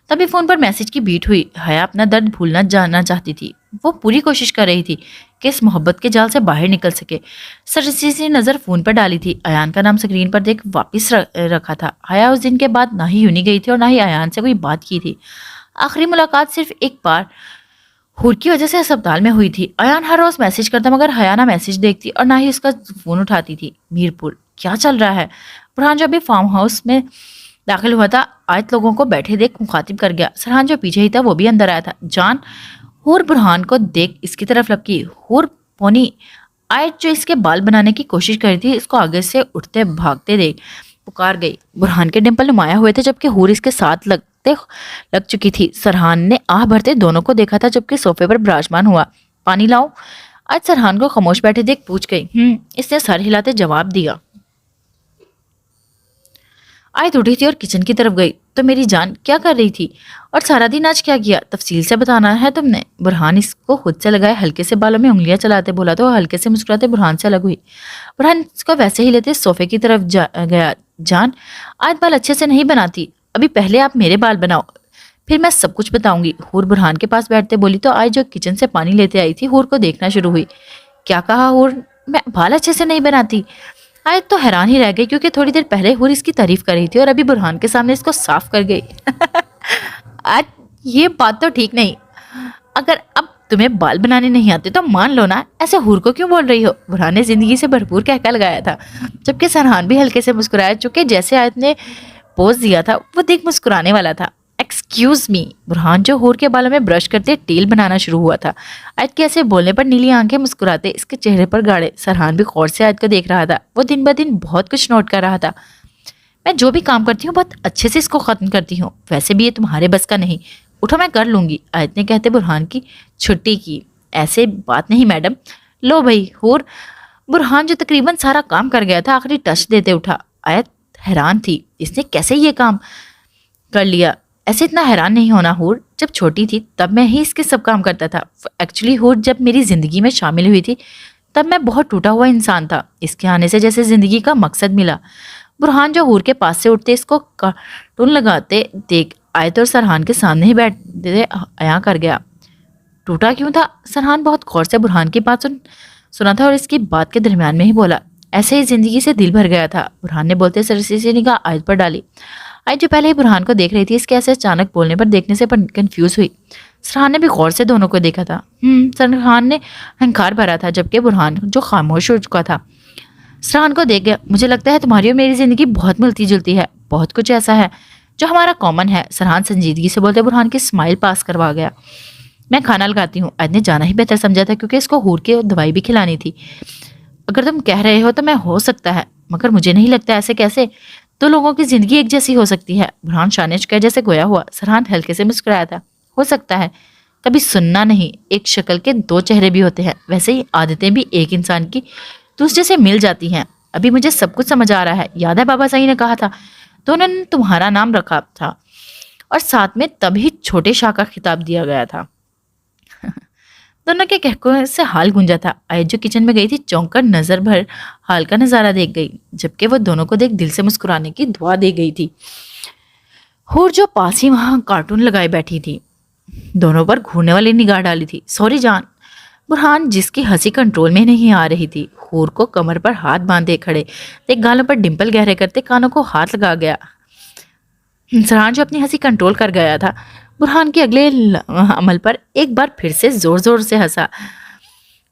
تبھی فون پر میسج کی بیٹ ہوئی۔ حیا اپنا درد بھولنا جاننا چاہتی تھی۔ وہ پوری کوشش کر رہی تھی کہ اس محبت کے جال سے باہر نکل سکے۔ سرسی سی نظر فون پر ڈالی تھی۔ ایان کا نام سکرین پر دیکھ واپس رکھا تھا۔ حیا اس دن کے بعد نہ ہی یونی گئی تھی اور نہ ہی ایان سے کوئی بات کی تھی۔ آخری ملاقات صرف ایک بار ہور کی وجہ سے اسپتال میں ہوئی تھی۔ ایان ہر روز میسج کرتا مگر حیا نہ میسج دیکھتی اور نہ ہی اس کا فون اٹھاتی تھی۔ میرپور کیا چل رہا ہے؟ برہان جو ابھی فارم ہاؤس میں داخل ہوا تھا، آیت لوگوں کو بیٹھے دیکھ مخاطب کر گیا۔ سرحان جو پیچھے ہی تھا وہ بھی اندر آیا تھا۔ جان ہور برہان کو دیکھ اس کی طرف لپکی۔ ہور پونی آیت جو اس کے بال بنانے کی کوشش کر رہی تھی، اس کو آگے سے اٹھتے بھاگتے دیکھ پکار گئی۔ برہان کے ڈمپل نمایاں ہوئے تھے جبکہ ہور اس کے ساتھ لگ چکی تھی۔ سرحان نے آہ بھرتے دونوں کو دیکھا تھا جبکہ صوفے پر براجمان ہوا۔ پانی لاؤں؟ آج سرحان کو خاموش بیٹھے دیکھ پوچھ گئی۔ اس نے سر ہلاتے جواب دیا۔ آیت اٹھی تھی اور کچن کی طرف گئی۔ تو میری جان کیا کر رہی تھی اور سارا دن آج کیا کیا؟ تفصیل سے بتانا ہے تم نے۔ برہان اس کو خود سے لگائے ہلکے سے بالوں میں انگلیاں چلاتے بولا تو وہ ہلکے سے مسکراتے برہان سے الگ ہوئی۔ برہان اس کو ویسے ہی لیتے صوفے کی طرف گیا۔ جان آج بال اچھے سے نہیں بناتی، ابھی پہلے آپ میرے بال بناؤ پھر میں سب کچھ بتاؤں گی۔ ہور برہان کے پاس بیٹھتے بولی تو آج جو کچن سے پانی لیتے آئی تھی ہور کو دیکھنا شروع ہوئی۔ کیا کہا ہور؟ میں بال اچھے سے نہیں بناتی؟ آیت تو حیران ہی رہ گئی کیونکہ تھوڑی دیر پہلے ہور اس کی تعریف کر رہی تھی اور ابھی برہان کے سامنے اس کو صاف کر گئی۔ آج یہ بات تو ٹھیک نہیں، اگر اب تمہیں بال بنانے نہیں آتے تو مان لو نا، ایسے ہور کو کیوں بول رہی ہو؟ برہان نے زندگی سے بھرپور کہکا لگایا تھا جبکہ سرحان بھی ہلکے سے مسکرایا، چونکہ جیسے آیت نے پوز دیا تھا وہ دیکھ مسکرانے والا تھا۔ ایکسکیوز می، برہان جو ہور کے بالوں میں برش کرتے ٹیل بنانا شروع ہوا تھا۔ آیت کے ایسے بولنے پر نیلی آنکھیں مسکراتے اس کے چہرے پر گاڑے۔ سرحان بھی غور سے آیت کو دیکھ رہا تھا۔ وہ دن بدن بہت کچھ نوٹ کر رہا تھا۔ میں جو بھی کام کرتی ہوں بہت اچھے سے اس کو ختم کرتی ہوں، ویسے بھی یہ تمہارے بس کا نہیں، اٹھو میں کر لوں گی۔ آیت نے کہتے برہان کی چھٹی کی۔ ایسے بات نہیں میڈم، لو بھائی ہور۔ برہان جو تقریباً سارا کام کر گیا تھا آخری ٹچ دیتے اٹھا۔ آیت حیران تھی، اس نے کیسے یہ کام کر لیا؟ ایسے اتنا حیران نہیں ہونا ہور، جب چھوٹی تھی تب میں ہی اس کے سب کام کرتا تھا۔ ایکچولی ہور جب میری زندگی میں شامل ہوئی تھی تب میں بہت ٹوٹا ہوا انسان تھا، اس کے آنے سے جیسے زندگی کا مقصد ملا۔ برہان جو ہور کے پاس سے اٹھتے اس کو کارٹون لگاتے دیکھ آیت اور سرحان کے سامنے ہی بیٹھتے عیاں کر گیا۔ ٹوٹا کیوں تھا؟ سرحان بہت غور سے برہان کی بات سنا تھا اور اس کی بات کے درمیان میں ہی بولا۔ ایسے ہی زندگی سے دل بھر گیا تھا، برہان نے بولتے سرسی سے نگاہ آیت پر ڈالی۔ آیت جو پہلے ہی برہان کو دیکھ رہی تھی، اس کے ایسے اچانک بولنے پر دیکھنے سے کنفیوز ہوئی۔ سرحان نے بھی غور سے دونوں کو دیکھا تھا۔ سرحان نے ہنکار بھرا تھا جبکہ برہان جو خاموش ہو چکا تھا سرحان کو دیکھ گیا۔ مجھے لگتا ہے تمہاری اور میری زندگی بہت ملتی جلتی ہے، بہت کچھ ایسا ہے جو ہمارا کامن ہے۔ سرحان سنجیدگی سے بولتے برہان کی اسمائل پاس کروا گیا۔ میں کھانا لگاتی ہوں۔ آیت نے جانا ہی بہتر سمجھا تھا کیونکہ اس کو ہور کی دوائی بھی کھلانی تھی۔ اگر تم کہہ رہے ہو تو میں ہو سکتا ہے، مگر مجھے نہیں لگتا ایسے کیسے دو لوگوں کی زندگی ایک جیسی ہو سکتی ہے۔ برہان شانش کا جیسے گویا ہوا۔ سرحان ہلکے سے مسکرایا تھا۔ ہو سکتا ہے، کبھی سننا نہیں، ایک شکل کے دو چہرے بھی ہوتے ہیں، ویسے ہی عادتیں بھی ایک انسان کی دوسرے سے مل جاتی ہیں۔ ابھی مجھے سب کچھ سمجھ آ رہا ہے۔ یاد ہے بابا صحیح نے کہا تھا تو انہوں نے تمہارا نام رکھا تھا اور ساتھ میں تبھی چھوٹے شاہ کا خطاب دیا گیا تھا۔ دونوں کے کہکوں سے حال گونجا تھا. آیت جو کچن میں گئی تھی چونک کر نظر بھر حال کا نظارہ دیکھ گئی، جبکہ وہ دونوں کو دیکھ دل سے مسکرانے کی دعا دے گئی تھی. ہور جو پاس ہی وہاں کارٹون لگائے بیٹھی تھی، دونوں پر گھورنے والی نگاہ ڈالی تھی. سوری جان. برہان جس کی ہنسی کنٹرول میں نہیں آ رہی تھی، ہور کو کمر پر ہاتھ باندھے کھڑے دیکھ گالوں پر ڈمپل گہرے کرتے کانوں کو ہاتھ لگا گیا. سرحان جو اپنی ہنسی کنٹرول کر گیا تھا، برہان کے اگلے عمل پر ایک بار پھر سے زور زور سے ہنسا.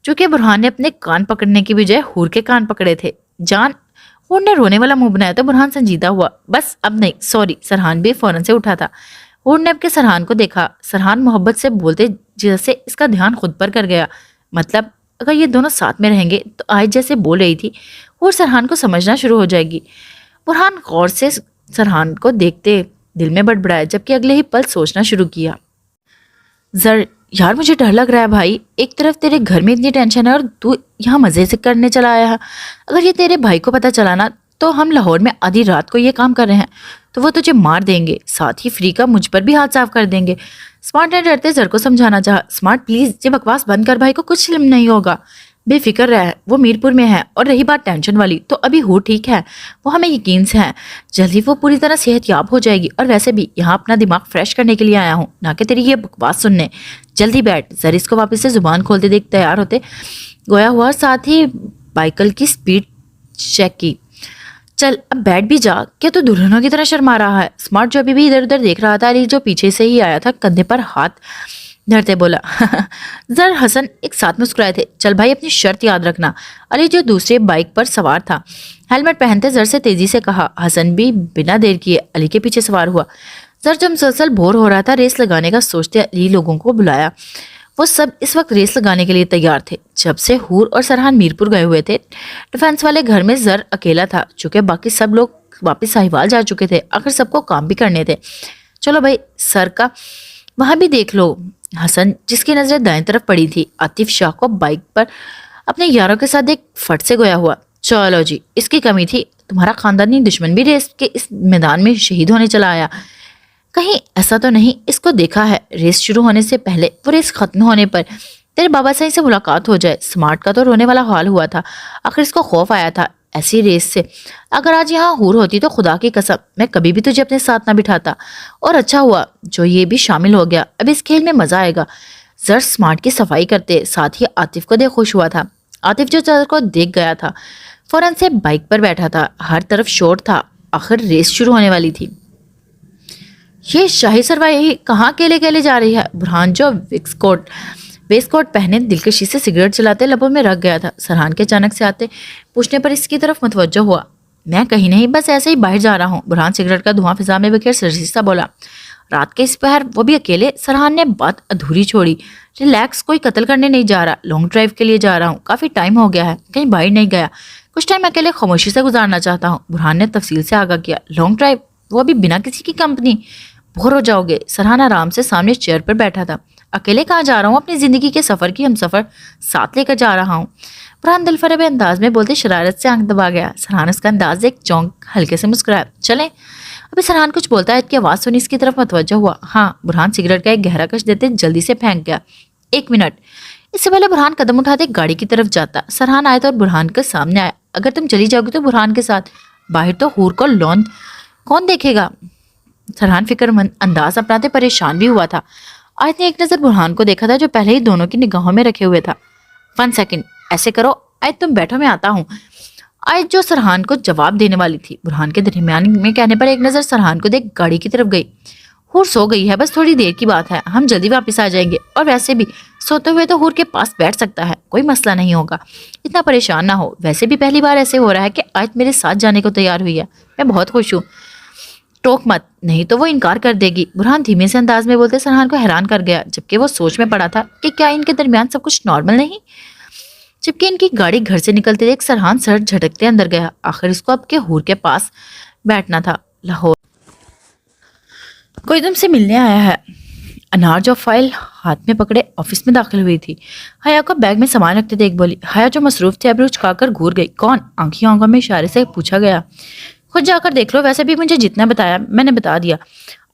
چونکہ برہان نے اپنے کان پکڑنے کی بجائے ہور کے کان پکڑے تھے. جان. ہور نے رونے والا منہ بنایا تو برہان سنجیدہ ہوا. بس اب نہیں، سوری. سرحان بھی فوراً سے اٹھا تھا. ہور نے اب کے سرحان کو دیکھا. سرحان محبت سے بولتے جیسے اس کا دھیان خود پر کر گیا. مطلب اگر یہ دونوں ساتھ میں رہیں گے تو آج جیسے بول رہی تھی ہور سرحان کو سمجھنا شروع ہو جائے گی. برہان غور سے سرحان کو دیکھتے دل میں بڑبڑایا، جبکہ اگلے ہی پل سوچنا شروع کیا. یار مجھے ڈر لگ رہا ہے بھائی. ایک طرف تیرے گھر میں اتنی ٹینشن ہے اور تو یہاں مزے سے کرنے چلا آیا ہے. اگر یہ تیرے بھائی کو پتہ چلا نا تو ہم لاہور میں آدھی رات کو یہ کام کر رہے ہیں تو وہ تجھے مار دیں گے، ساتھ ہی فری کا مجھ پر بھی ہاتھ صاف کر دیں گے. اسمارٹ نے ڈرتے زر کو سمجھانا چاہا. اسمارٹ پلیز یہ بکواس بند کر، بھائی کو کچھ علم نہیں ہوگا، بے فکر رہ، وہ میرپور میں ہے. اور رہی بات ٹینشن والی تو ابھی ہو ٹھیک ہے، وہ ہمیں یقین سے ہے، جلدی وہ پوری طرح صحت یاب ہو جائے گی. اور ویسے بھی یہاں اپنا دماغ فریش کرنے کے لیے آیا ہوں، نہ کہ تیری یہ بکواس سننے. جلدی بیٹھ. زر اس کو واپس سے زبان کھولتے دیکھ تیار ہوتے گویا ہوا، ساتھ ہی بائیکل کی سپیڈ چیک کی. چل اب بیٹھ بھی جا. کیا تو دلہنوں کی طرح شرما رہا ہے؟ اسمارٹ جو ابھی بھی ادھر ادھر دیکھ رہا تھا، علی جو پیچھے سے ہی آیا تھا کندھے پر ہاتھ دھرتے بولا. زر حسن ایک ساتھ مسکرائے تھے. چل بھائی اپنی شرط یاد رکھنا. علی جو دوسرے بائک پر سوار تھا ہیلمٹ پہنتے زر سے تیزی سے کہا. حسن بھی بنا دیر کیے علی کے پیچھے سوار ہوا. زر جو مسلسل بور ہو رہا تھا ریس لگانے کا سوچتے علی لوگوں کو بلایا. وہ سب اس وقت ریس لگانے کے لیے تیار تھے. جب سے ہور اور سرحان میرپور گئے ہوئے تھے ڈیفینس والے گھر میں زر اکیلا تھا، چونکہ باقی سب لوگ واپس ساہیوال جا چکے تھے. آخر سب کو کام بھی کرنے تھے. چلو بھائی سر کا وہاں بھی دیکھ لو. حسن جس کی نظریں دائیں طرف پڑی تھی عاطف شاہ کو بائک پر اپنے یاروں کے ساتھ ایک فٹ سے گویا ہوا. چلو جی اس کی کمی تھی، تمہارا خاندانی دشمن بھی ریس کے اس میدان میں شہید ہونے چلا آیا. کہیں ایسا تو نہیں اس کو دیکھا ہے ریس شروع ہونے سے پہلے وہ ریس ختم ہونے پر تیرے بابا صاحب سے ملاقات ہو جائے. اسمارٹ کا تو رونے والا حال ہوا تھا. آخر اس کو خوف آیا تھا ایسی ریس سے. اگر آج یہاں ہور ہوتی تو خدا کی قسم میں کبھی بھی تجھے اپنے ساتھ نہ بٹھاتا. اور اچھا ہوا جو یہ بھی شامل ہو گیا، اب اس کھیل میں مزہ آئے گا. زر اسمارٹ کی صفائی کرتے ساتھ ہی عاطف کو دیکھ خوش ہوا تھا. عاطف جو زر کو دیکھ گیا تھا فوراً سے بائک پر بیٹھا تھا. ہر طرف شور تھا، آخر ریس شروع ہونے والی تھی. یہ شاہی سروائی کہاں اکیلے اکیلے جا رہی ہے؟ برہان جو ویسٹ کوٹ پہنے دلکشی سے سگریٹ چلاتے لبوں میں رکھ گیا تھا. سرحان کے اچانک سے آتے پوچھنے پر اس کی طرف متوجہ ہوا. میں کہیں نہیں، بس ایسے ہی باہر جا رہا ہوں. برہان سگریٹ کا دھواں فضا میں بکھیر سرسیسا بولا. رات کے اس پہر وہ بھی اکیلے؟ سرحان نے بات ادھوری چھوڑی. ریلیکس، کوئی قتل کرنے نہیں جا رہا، لانگ ڈرائیو کے لیے جا رہا ہوں. کافی ٹائم ہو گیا ہے کہیں باہر نہیں گیا، کچھ ٹائم اکیلے خاموشی سے گزارنا چاہتا ہوں. برہان نے تفصیل سے آگاہ کیا. لانگ ڈرائیو، وہ بھی بنا کسی کی کمپنی؟ بور ہو جاؤ گے. سرحان آرام سے سامنے چیئر پر بیٹھا تھا. اکیلے کہاں جا رہا ہوں؟ اپنی زندگی کے سفر کی ہم سفر ساتھ لے کر جا رہا ہوں. برہان دل فرب انداز میں بولتے شرارت سے آنکھ دبا گیا. سرحان اس کا انداز ایک چونک ہلکے سے مسکرایا. چلیں. ابھی سرحان کچھ بولتا ہے کی آواز سنی اس کی طرف متوجہ ہوا. ہاں. برہان سگریٹ کا ایک گہرا کش دیتے جلدی سے پھینک گیا. 1 منٹ. اس سے پہلے برہان قدم اٹھاتے گاڑی کی طرف جاتا. سرحان آیا تو اور برہان کے سامنے آیا. اگر تم چلی جاؤ گی تو برہان کے ساتھ باہر تو ہور کو لون کون دیکھے گا؟ سرحان فکر مند انداز اپناتے پریشان بھی ہوا تھا. آیت نے ایک نظر برہان کو دیکھا تھا جو پہلے ہی دونوں کی نگاہوں میں رکھے ہوئے تھا. 1 سیکنڈ ایسے کرو آیت، تم بیٹھو میں آتا ہوں. آیت جو سرحان کو جواب دینے والی تھی برہان کے درمیان میں کہنے پر ایک نظر سرحان کو دیکھ گاڑی کی طرف گئی. ہور سو گئی ہے، بس تھوڑی دیر کی بات ہے، ہم جلدی واپس آ جائیں گے. اور ویسے بھی سوتے ہوئے تو ہور کے پاس بیٹھ سکتا ہے، کوئی مسئلہ نہیں ہوگا. اتنا پریشان نہ ہو. ویسے بھی پہلی بار ایسے ہو رہا ہے کہ آیت میرے ساتھ جانے کو تیار ہوئی ہے. میں بہت خوش ہوں. ٹوک مت، نہیں تو وہ انکار کر دے گی. برہان دھیمے سے انداز میں بولتے سرحان کو حیران کر گیا، جبکہ وہ سوچ میں پڑا تھا کہ کیا ان کے درمیان سب کچھ نارمل نہیں. جبکہ ان کی گاڑی گھر سے نکلتے دیکھ سرحان سر جھٹکتے اندر گیا. آخر اس کو اب کے ہور کے پاس بیٹھنا تھا. لاہور کوئی تم سے ملنے آیا ہے. انار جو فائل ہاتھ میں پکڑے آفس میں داخل ہوئی تھی حیا کو بیگ میں سامان رکھتے دیکھ بولی. حیا جو مصروف تھی ابرو چکا کر گور گئی. کون؟ آنکھوں میں اشارے سے پوچھا گیا. خود جا کر دیکھ لو، ویسے بھی مجھے جتنا بتایا میں نے بتا دیا.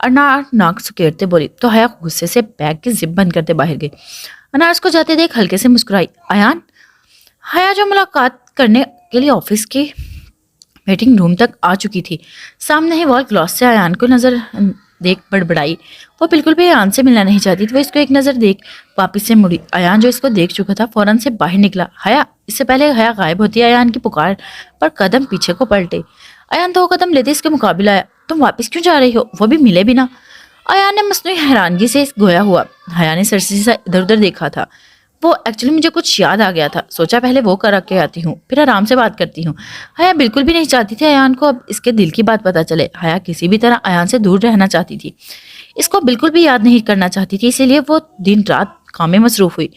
انار ناک سکیڑتے بولی تو حیا غصے سے بیگ کی زپ بند کرتے باہر گئی. انار اس کو جاتے دیکھ ہلکے سے مسکرائی. ایان. حیا جو ملاقات کرنے کے لیے آفس کی میٹنگ روم تک آ چکی تھی سامنے ہی وال کلاس سے ایان کو نظر دیکھ بڑبڑائی. وہ بالکل بھی ایان سے ملنا نہیں چاہتی تھی. وہ اس کو ایک نظر دیکھ واپس سے مڑی. ایان جو اس کو دیکھ چکا تھا فوراً سے باہر نکلا. حیا. اس سے پہلے حیا غائب ہوتی ایان کی پکار پر قدم پیچھے کو پلٹے. ایان 2 قدم لیتے اس کے مقابلہ آیا. تم واپس کیوں جا رہی ہو؟ وہ بھی ملے بھی نہ. ایان نے مصنوعی حیرانگی سے گویا ہوا. حیا نے سرسری سے ادھر ادھر دیکھا تھا. وہ ایکچولی مجھے کچھ یاد آ گیا تھا. سوچا پہلے وہ کر کے آتی ہوں پھر آرام سے بات کرتی ہوں. حیا بالکل بھی نہیں چاہتی تھی ایان کو اب اس کے دل کی بات پتہ چلے. حیا کسی بھی طرح ایان سے دور رہنا چاہتی تھی. اس کو بالکل بھی یاد نہیں کرنا چاہتی تھی. اسی لیے وہ دن رات کام میں مصروف ہوئی.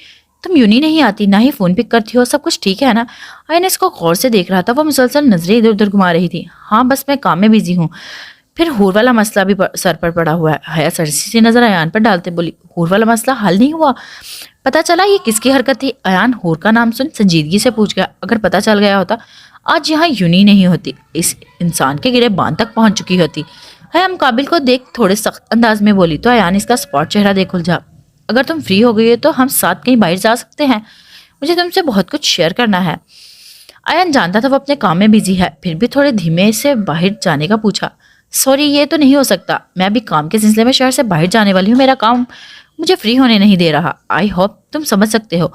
تم یوں نہیں آتی نہ ہی فون پک کرتی ہو. سب کچھ ٹھیک ہے نا؟ ایان اس کو غور سے دیکھ رہا تھا. وہ مسلسل نظریں ادھر ادھر گھما رہی تھی. ہاں بس میں کام میں بزی ہوں. پھر ہور والا مسئلہ بھی سر پر پڑا ہوا ہے. حیا سرسی سے نظر ایان پر ڈالتے بولی. ہور والا مسئلہ حل نہیں ہوا؟ پتا چلا یہ کس کی حرکت تھی؟ ایان ہور کا نام سن سنجیدگی سے پوچھ گیا. اگر پتا چل گیا ہوتا آج یہاں یونی نہیں ہوتی. اس انسان کے گرے باندھ تک پہنچ چکی ہوتی. حیا مقابل کو دیکھ تھوڑے سخت انداز میں بولی تو ایان اس کا سپاٹ چہرہ دیکھ الجھا. اگر تم فری ہو گئی ہو تو ہم ساتھ کہیں باہر جا سکتے ہیں. مجھے تم سے بہت کچھ شیئر کرنا ہے. ایان جانتا تھا وہ اپنے کام میں بزی ہے پھر بھی تھوڑے دھیمے سے باہر جانے کا پوچھا. سوری یہ تو نہیں ہو سکتا. میں ابھی کام کے سلسلے میں شہر سے باہر جانے والی ہوں. میرا کام مجھے فری ہونے نہیں دے رہا. آئی ہوپ تم سمجھ سکتے ہو.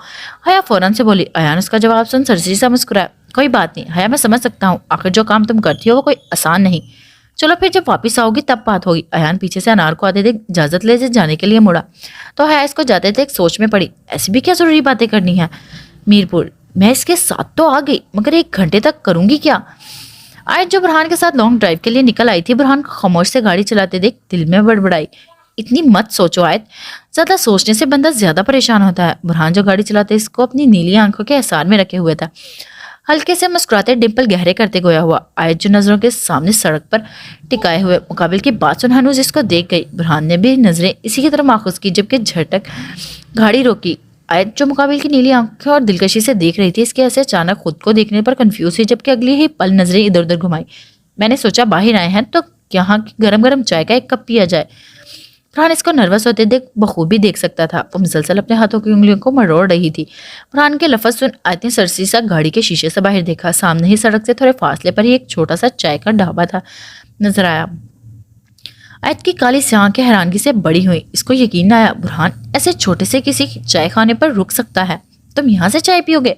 حیا فوراً سے بولی. ایان اس کا جواب سن سرسری سا مسکرایا. کوئی بات نہیں حیا میں سمجھ سکتا ہوں. آخر جو کام تم کرتی ہو وہ کوئی آسان نہیں. چلو پھر جب واپس آؤ گی تب بات ہوگی. ایان پیچھے سے انار کو آتے دیکھ اجازت لے جانے کے لیے مڑا تو حیا اس کو جاتے دیکھ سوچ میں پڑی. ایسی بھی کیا ضروری باتیں کرنی ہیں میرپور. میں اس کے ساتھ تو آ گئی مگر 1 گھنٹے تک کروں گی کیا؟ آیت جو برہان کے ساتھ لانگ ڈرائیو کے لیے نکل آئی تھی برہان کو خاموش سے گاڑی چلاتے دیکھ دل میں بڑبڑائی. اتنی مت سوچو آیت. زیادہ سوچنے سے بندہ زیادہ پریشان ہوتا ہے. برہان جو گاڑی چلاتے اس کو اپنی نیلی آنکھوں کے احسار میں رکھے ہوئے تھا. ہلکے سے مسکراتے ڈمپل گہرے کرتے گویا ہوا. آیت جو نظروں کے سامنے سڑک پر ٹکائے ہوئے مقابل کی بات سن ہنوز اس کو دیکھ گئی. برہان نے بھی نظریں اسی کی طرف ماخوذ کی جبکہ جھٹک گاڑی روکی. آیت جو مقابل کی نیلی آنکھیں اور دلکشی سے دیکھ رہی تھی اس کے ایسے اچانک خود کو دیکھنے پر کنفیوز ہوئی جبکہ اگلی ہی پل نظریں ادھر ادھر گھمائی. میں نے سوچا باہر آئے ہیں تو یہاں کی گرم گرم چائے کا 1 کپ پیا جائے. برہان اس کو نروس ہوتے دیکھ بخوبی دیکھ سکتا تھا. وہ مسلسل اپنے ہاتھوں کی انگلیوں کو مروڑ رہی تھی. برہان کے لفظ سن آیت نے سرسی سا گاڑی کے شیشے سے باہر دیکھا. سامنے ہی سڑک سے تھوڑے فاصلے پر ہی ایک چھوٹا سا چائے کا ڈھابا تھا نظر آیا. آیت کی کالی سی آنکھیں حیرانگی سے بڑی ہوئی. اس کو یقین نہ آیا برہان ایسے چھوٹے سے کسی چائے خانے پر رک سکتا ہے. تم یہاں سے چائے پیو گے؟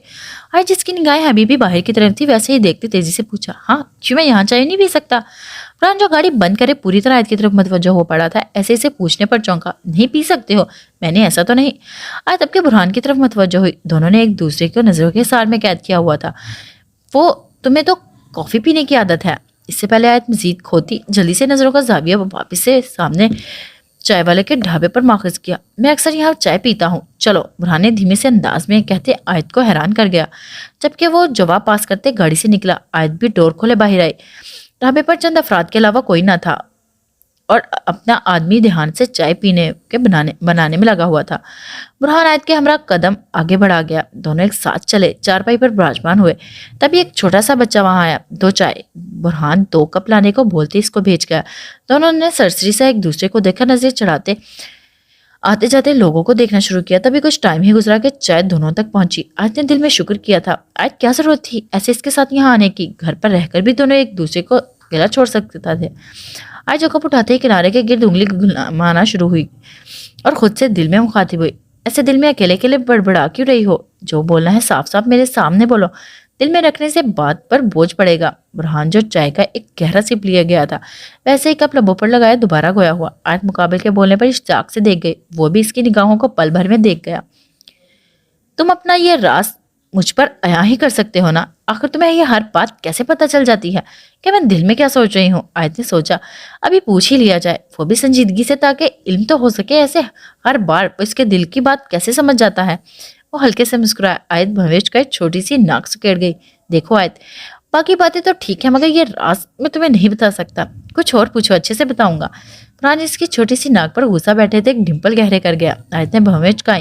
آیت جس کی نگاہیں ابھی بھی باہر کی طرف تھی ویسے ہی دیکھتے تیزی سے پوچھا. ہاں کیوں میں یہاں چائے نہیں پی سکتا؟ برہان جو گاڑی بند کرے پوری طرح آیت کی طرف متوجہ ہو پڑا تھا. ایسے اسے پوچھنے پر چونکا. نہیں پی سکتے ہو؟ میں نے ایسا تو نہیں. آیت اب کے برہان کی طرف متوجہ ہوئی. دونوں نے ایک دوسرے کو نظروں کے سار میں قید کیا ہوا تھا. وہ تمہیں تو کافی پینے کی عادت ہے. اس سے پہلے آیت مزید کھوتی جلدی سے نظروں کا زاویہ واپس سے سامنے چائے والے کے ڈھابے پر ماخذ کیا. میں اکثر یہاں چائے پیتا ہوں. چلو. برہان نے دھیمے سے انداز میں کہتے آیت کو حیران کر گیا. جبکہ وہ جواب پاس کرتے گاڑی سے نکلا. آیت بھی ڈور کھولے باہر آئی. ڈھابے پر چند افراد کے علاوہ کوئی نہ تھا اور اپنا آدمی دھیان سے چائے پینے کے بنانے میں لگا ہوا تھا. برہان آیت کے ہمراہ قدم آگے بڑھا گیا. دونوں ایک ساتھ چلے. چارپائی پر براجمان ہوئے. تبھی ایک چھوٹا سا بچہ وہاں آیا. 2 چائے. برہان 2 کپ لانے کو بولتے اس کو بھیج گیا. دونوں نے سرسری سے ایک دوسرے کو دیکھا نظر چڑھاتے آتے جاتے لوگوں کو دیکھنا شروع کیا. تبھی کچھ ٹائم ہی گزرا کہ چائے دونوں تک پہنچی. آیت نے دل میں شکر کیا تھا. آیت کیا ضرورت تھی ایسے اس کے ساتھ یہاں آنے کی؟ گھر پر رہ کر بھی دونوں ایک دوسرے کو اکیلا چھوڑ سکتے تھے. آیت جو کپ اٹھاتے ہی کنارے کے گرد انگلی گھمانا شروع ہوئی اور خود سے دل میں مخاطب ہوئی. ایسے دل میں اکیلے اکیلے بڑبڑا کیوں رہی ہو؟ جو بولنا ہے صاف صاف میرے سامنے بولو. دل میں رکھنے سے بات پر بوجھ پڑے گا. برہان جو چائے کا ایک گہرا سپ لیا گیا تھا ویسے ہی کپ لبوں پر لگایا دوبارہ گویا ہوا. آیت مقابل کے بولنے پر اشتیاق سے دیکھ گئی. وہ بھی اس کی نگاہوں کو پل بھر میں دیکھ گیا. تم اپنا یہ راز مجھ پر عیاں ہی کر سکتے ہو نا؟ آخر تمہیں یہ ہر بات کیسے پتہ چل جاتی ہے کہ میں دل میں کیا سوچ رہی ہوں؟ آیت نے سوچا ابھی پوچھ ہی لیا جائے. وہ بھی سنجیدگی سے تاکہ علم تو ہو سکے. ایسے ہر بار اس کے دل کی بات کیسے سمجھ جاتا ہے؟ وہ ہلکے سے مسکرایا. آیت بھویش کا چھوٹی سی ناک سکیڑ گئی. دیکھو آیت باقی باتیں تو ٹھیک ہے مگر یہ راز میں تمہیں نہیں بتا سکتا. کچھ اور پوچھو اچھے سے بتاؤں گا. برہان اس کی چھوٹی سی ناک پر غصہ بیٹھے تھے. ایک ڈمپل گہرے کر گیا. آیت نے بھویش کا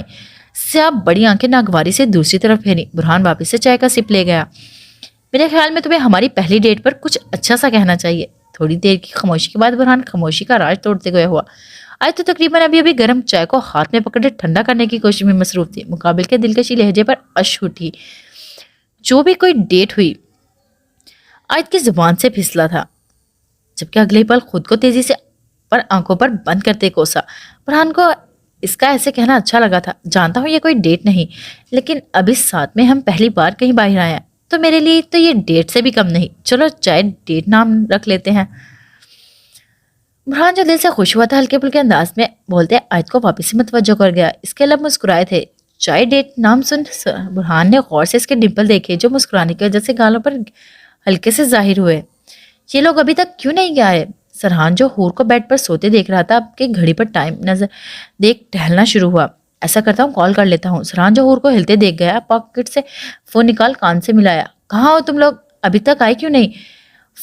سیاہ بڑی آنکھیں ناگواری سے دوسری طرف پھیری. برہان واپس سے چائے کا سپ لے گیا. میرے خیال میں تمہیں ہماری پہلی ڈیٹ پر کچھ اچھا سا کہنا چاہیے. تھوڑی دیر کی خاموشی کے بعد برہان خاموشی کا راز توڑتے گئے ہوا. آج تو تقریباً ابھی ابھی گرم چائے کو ہاتھ میں پکڑے ٹھنڈا کرنے کی کوشش میں مصروف تھی۔ مقابل کے دلکشی لہجے پر اشک اٹھی۔ جو بھی کوئی ڈیٹ ہوئی آیت کی زبان سے پھسلا تھا، جبکہ اگلے پل خود کو تیزی سے پر آنکھوں پر بند کرتے کوسا۔ برہان کو اس کا ایسے کہنا اچھا لگا تھا۔ جانتا ہوں یہ کوئی ڈیٹ نہیں، لیکن اب اس ساتھ میں ہم پہلی بار کہیں باہر آئے ہیں، تو میرے لیے تو یہ ڈیٹ سے بھی کم نہیں۔ چلو چائے ڈیٹ نام رکھ لیتے ہیں۔ برہان جو دل سے خوش ہوا تھا، ہلکے پھلکے انداز میں بولتے آیت کو واپس سے متوجہ کر گیا۔ اس کے لب مسکرائے تھے۔ چائے ڈیٹ نام سن برہان نے غور سے اس کے ڈمپل دیکھے جو مسکرانے کی وجہ سے گالوں پر ہلکے سے ظاہر ہوئے۔ یہ لوگ ابھی تک کیوں نہیں گئے؟ سرحان جو حور کو بیڈ پر سوتے دیکھ رہا تھا، اب کے گھڑی پر ٹائم نظر دیکھ ٹہلنا شروع ہوا۔ ایسا کرتا ہوں کال کر لیتا ہوں۔ سرحان جو حور کو ہلتے دیکھ گیا، پاکٹ سے فون نکال کان سے ملایا۔ کہاں ہو تم لوگ؟ ابھی تک آئے کیوں نہیں؟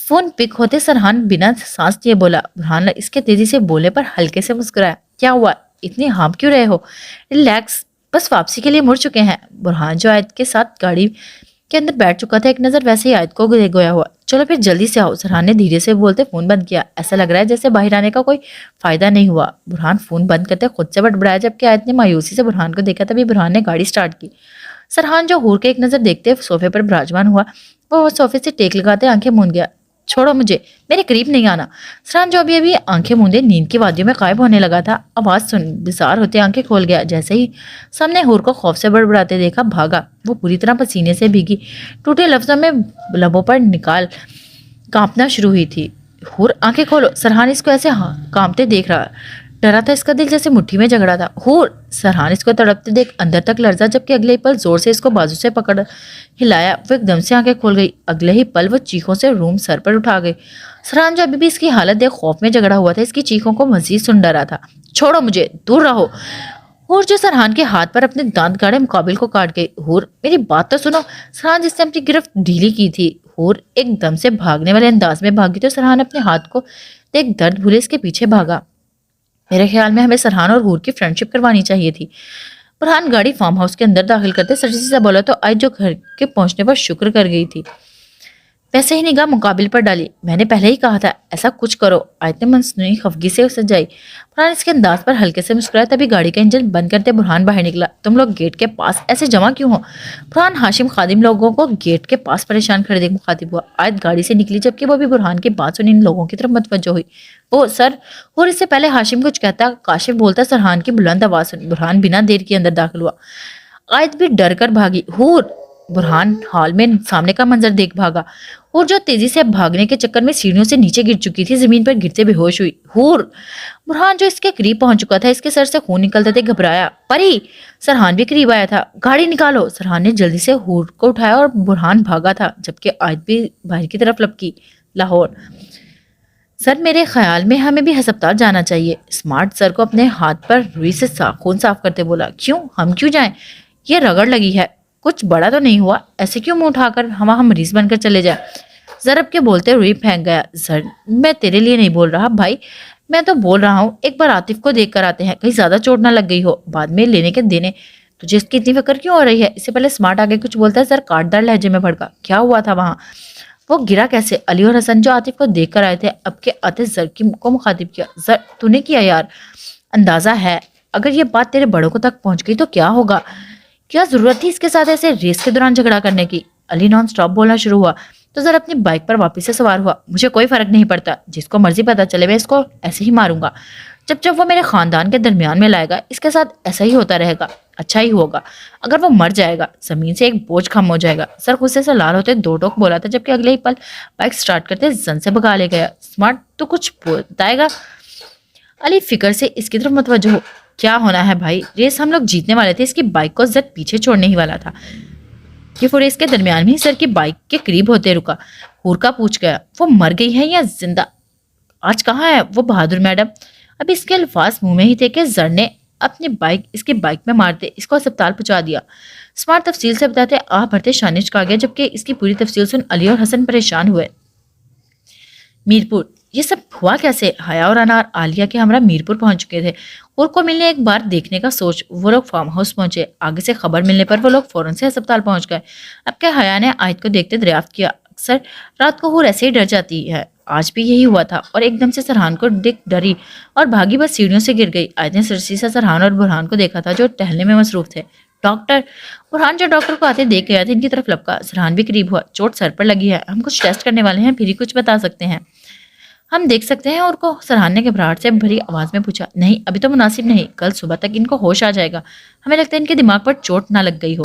فون پک ہوتے سرحان بنا سانس لیے بولا۔ برہان اس کے تیزی سے بولے پر ہلکے سے مسکرایا۔ کیا ہوا؟ اتنی ہانپ کیوں رہے ہو؟ ریلیکس، بس واپسی کے لیے مڑ چکے ہیں۔ برہان جو آیت کے ساتھ گاڑی کے اندر بیٹھ چکا تھا، ایک نظر ویسے ہی آیت کو گویا ہوا۔ چلو پھر جلدی سے آؤ۔ سرحان نے دھیرے سے بولتے فون بند کیا۔ ایسا لگ رہا ہے جیسے باہر آنے کا کوئی فائدہ نہیں ہوا۔ برہان فون بند کرتے خود سے بڑبڑایا، جبکہ آیت نے مایوسی سے برہان کو دیکھا، تبھی برہان نے گاڑی سٹارٹ کی۔ سرحان جو حور کے ایک نظر دیکھتے صوفے پر براجمان ہوا، وہ صوفے سے ٹیک لگاتے آنکھیں موند گیا۔ چھوڑو مجھے، میرے قریب نہیں آنا۔ سرحان جو ابھی آنکھیں موندے نیند کی وادیوں میں غائب ہونے لگا تھا، آواز سن بیزار ہوتے آنکھیں کھول گیا۔ جیسے ہی سامنے حور کو خوف سے بڑبڑاتے دیکھا، بھاگا۔ وہ پوری طرح پسینے سے بھیگی، ٹوٹے لفظوں میں لبوں پر نکال کانپنا شروع ہوئی تھی۔ حور آنکھیں کھولو۔ سرحان اس کو ایسے کانپتے دیکھ رہا، ڈرا تھا، اس کا دل جیسے مٹھی میں جھگڑا تھا۔ حور! سرحان اس کو تڑپتے دیکھ اندر تک لرزا، جبکہ اگلے پل زور سے اس کو بازو سے پکڑ ہلایا۔ وہ ایک دم سے آنکھیں کھول گئی۔ اگلے ہی پل وہ چیخوں سے روم سر پر اٹھا گئی۔ سرحان جو ابھی بھی اس کی حالت دیکھ خوف میں جھگڑا ہوا تھا، اس کی چیخوں کو مزید سن ڈرا تھا۔ چھوڑو مجھے، دور رہو۔ حور جو سرحان کے ہاتھ پر اپنے دانت گاڑے مقابل کو کاٹ گئی۔ حور میری بات تو سنو۔ سرحان جس نے اپنی گرفت ڈھیلی کی تھی، حور ایک دم سے بھاگنے والے انداز میں بھاگی تو سرحان اپنے ہاتھ کو دیکھ درد بھولے اس کے پیچھے بھاگا۔ میرے خیال میں ہمیں سرحان اور حور کی فرینڈشپ کروانی چاہیے تھی۔ برہان گاڑی فارم ہاؤس کے اندر داخل کرتے سرجسی سے بولا تو آیت جو گھر کے پہنچنے پر شکر کر گئی تھی، ویسے ہی نگاہ مقابل پر ڈالی۔ میں نے پہلے ہی کہا تھا ایسا کچھ کرو۔ آیت نے مصنوعی خفگی سے سجائی۔ برہان اس کے انداز پر ہلکے سے مسکرایا، تبھی گاڑی کا انجن بند کرتے برہان باہر نکلا۔ تم لوگ گیٹ کے پاس ایسے جمع کیوں ہو؟ برہان ہاشم خادم لوگوں کو گیٹ کے پاس پریشان کھڑے دیکھ مخاطب ہوا۔ آیت گاڑی سے نکلی، جبکہ وہ بھی برہان کی بات سن ان لوگوں کی طرف متوجہ ہوئی۔ وہ سر! اور اس سے پہلے ہاشم کچھ کہتا، کاشف بولتا سرحان کی بلند آواز سن برہان بنا دیر کے اندر داخل ہوا۔ آیت بھی ڈر کر بھاگی۔ حور! برہان ہال میں سامنے کا منظر دیکھ بھاگا۔ حور جو تیزی سے بھاگنے کے چکر میں سیڑھیوں سے نیچے گر چکی تھی، زمین پر گرتے بے ہوش ہوئی۔ حور! برہان جو اس کے قریب پہنچ چکا تھا، اس کے سر سے خون نکلتے تھے، گھبرایا۔ پری! سرحان بھی قریب آیا تھا۔ گاڑی نکالو۔ سرحان نے جلدی سے حور کو اٹھایا اور برہان بھاگا تھا، جبکہ آیت بھی باہر کی طرف لپکی۔ لاہور! سر میرے خیال میں ہمیں بھی ہسپتال جانا چاہیے۔ اسمارٹ سر کو اپنے ہاتھ پر روئی سے خون صاف کرتے بولا۔ کیوں؟ ہم کیوں جائیں؟ یہ رگڑ لگی ہے، کچھ بڑا تو نہیں ہوا، ایسے کیوں منہ اٹھا کر ہم مریض بن کر چلے جائیں؟ ضرب کے بولتے روئی پھینک گیا۔ سر میں تیرے لیے نہیں بول رہا بھائی، میں تو بول رہا ہوں ایک بار عاطف کو دیکھ کر آتے ہیں، کہیں زیادہ چوٹ نہ لگ گئی ہو، بعد میں لینے کے دینے۔ تجھے اس کی اتنی فکر کیوں ہو رہی ہے؟ اس سے پہلے اسمارٹ آگے کچھ بولتا ہے، سر کاٹدار لہجے میں بھڑکا۔ کیا ہوا تھا وہاں؟ وہ گرا کیسے؟ علی اور حسن جو عاطف کو دیکھ کر آئے تھے، اب کے آتے زر کو مخاطب کیا۔ زر تو نے کیا یار؟ اندازہ ہے اگر یہ بات تیرے بڑوں کو تک پہنچ گئی تو کیا ہوگا؟ کیا ضرورت تھی اس کے ساتھ ایسے ریس کے دوران جھگڑا کرنے کی؟ علی نان سٹاپ بولنا شروع ہوا تو ذرا اپنی بائک پر واپس سے سوار ہوا۔ مجھے کوئی فرق نہیں پڑتا، جس کو مرضی پتا چلے میں اس کو ایسے ہی ماروں گا۔ جب وہ میرے خاندان کے درمیان میں لائے گا، اس کے ساتھ ایسا ہی ہوتا رہے گا۔ اچھا ہی ہوگا اگر وہ مر جائے گا، زمین سے ایک بوجھ کم ہو جائے گا۔ سر غصے سے لال ہوتے دو ٹوک بولا تھا، جبکہ اگلے ہی پل بائک سٹارٹ کرتے زن سے بھگا لے گیا۔ اسمارٹ تو کچھ بتائے گا؟ علی فکر سے اس کی طرف متوجہ ہو۔ کیا ہونا ہے بھائی؟ ریس ہم لوگ جیتنے والے تھے، اس کی بائک کو زد پیچھے چھوڑنے ہی والا تھا۔ یہ فوریس کے درمیان میں سر کی بائک کے قریب ہوتے رکا۔ حور کا پوچھ گیا، وہ مر گئی ہے یا زندہ؟ آج کہاں ہے وہ بہادر میڈم؟ اب اس کے الفاظ منہ میں ہی تھے کہ زر نے اپنی بائک اس کی بائک میں مارتے اس کو ہسپتال پہنچا دیا۔ اسمارٹ تفصیل سے بتاتے آہ بھرتے شانش کا گیا، جبکہ اس کی پوری تفصیل سن علی اور حسن پریشان ہوئے۔ میرپور! یہ سب ہوا کیسے؟ حیا اور انار عالیہ کے ہمراہ میرپور پہنچ چکے تھے۔ اور کو ملنے ایک بار دیکھنے کا سوچ وہ لوگ فارم ہاؤس پہنچے۔ آگے سے خبر ملنے پر وہ لوگ فوراً سے ہسپتال پہنچ گئے۔ اب کہ حیا نے آیت کو دیکھتے دریافت کیا، اکثر رات کو ہور ایسے ہی ڈر جاتی ہے، آج بھی یہی ہوا تھا، اور ایک دم سے سرحان کو دیکھ ڈری اور بھاگی، بس سیڑھیوں سے گر گئی۔ آیت نے سرسیسا سرحان اور برہان کو دیکھا تھا جو ٹہلنے میں مصروف تھے۔ ڈاکٹر! برہان جو ڈاکٹر کو آتے دیکھ گیا تھا ان کی طرف لپکا۔ سرحان بھی قریب ہوا۔ چوٹ سر پر لگی ہے، ہم کچھ ٹیسٹ کرنے والے ہیں، پھر ہی کچھ بتا سکتے ہیں۔ ہم دیکھ سکتے ہیں اور کو؟ سرحان نے گھبراہٹ سے بھری آواز میں پوچھا۔ نہیں، ابھی تو مناسب نہیں، کل صبح تک ان کو ہوش آ جائے گا۔ ہمیں لگتا ہے ان کے دماغ پر چوٹ نہ لگ گئی ہو،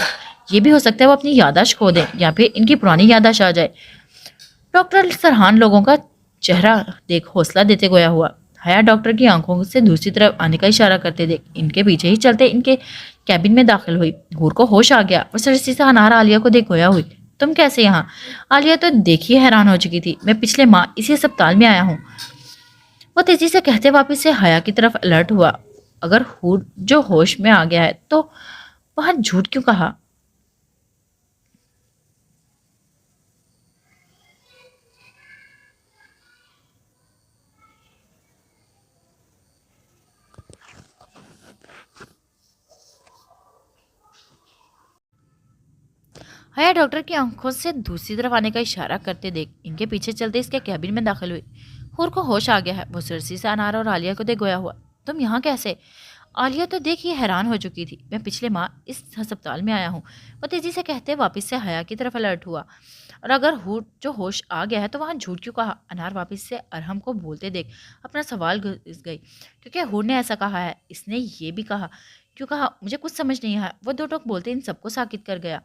یہ بھی ہو سکتا ہے وہ اپنی یادداشت کھو دیں یا پھر ان کی پرانی یادداشت آ جائے۔ ڈاکٹر سرحان لوگوں کا چہرہ دیکھ حوصلہ دیتے گویا ہوا۔ حیا ڈاکٹر کی آنکھوں سے دوسری طرف آنے کا اشارہ کرتے دیکھ ان کے پیچھے ہی چلتے ان کے کیبن میں داخل ہوئی۔ حور کو ہوش آ گیا اور سرسی سے انار عالیہ کو دیکھ گویا ہوئی۔ تم کیسے یہاں؟ عالیہ تو دیکھیے حیران ہو چکی تھی۔ میں پچھلے ماہ اسی اسپتال میں آیا ہوں، وہ تیزی سے کہتے واپس سے حیا کی طرف الرٹ ہوا۔ اگر حور جو ہوش میں آ گیا ہے تو وہاں جھوٹ کیوں کہا؟ حیا ڈاکٹر کی آنکھوں سے دوسری طرف آنے کا اشارہ کرتے دیکھ ان کے پیچھے چلتے اس کے کیبن میں داخل ہوئی۔ حور کو ہوش آ گیا ہے، وہ سرسی سے انار اور عالیہ کو دیکھ گویا ہوا۔ تم یہاں کیسے؟ عالیہ تو دیکھ یہ حیران ہو چکی تھی۔ میں پچھلے ماہ اس ہسپتال میں آیا ہوں، وہ تیزی سے کہتے واپس سے حیا کی طرف الرٹ ہوا۔ اور اگر حور جو ہوش آ گیا ہے تو وہاں جھوٹ کیوں کہا؟ انار واپس سے ارحم کو بولتے دیکھ اپنا سوال گھس گئی۔ کیونکہ حور نے ایسا کہا ہے، اس نے یہ بھی کہا۔ کیوں کہا؟ مجھے کچھ سمجھ نہیں آیا۔ وہ دو ٹوک بولتے ان سب کو ساکت کر گیا۔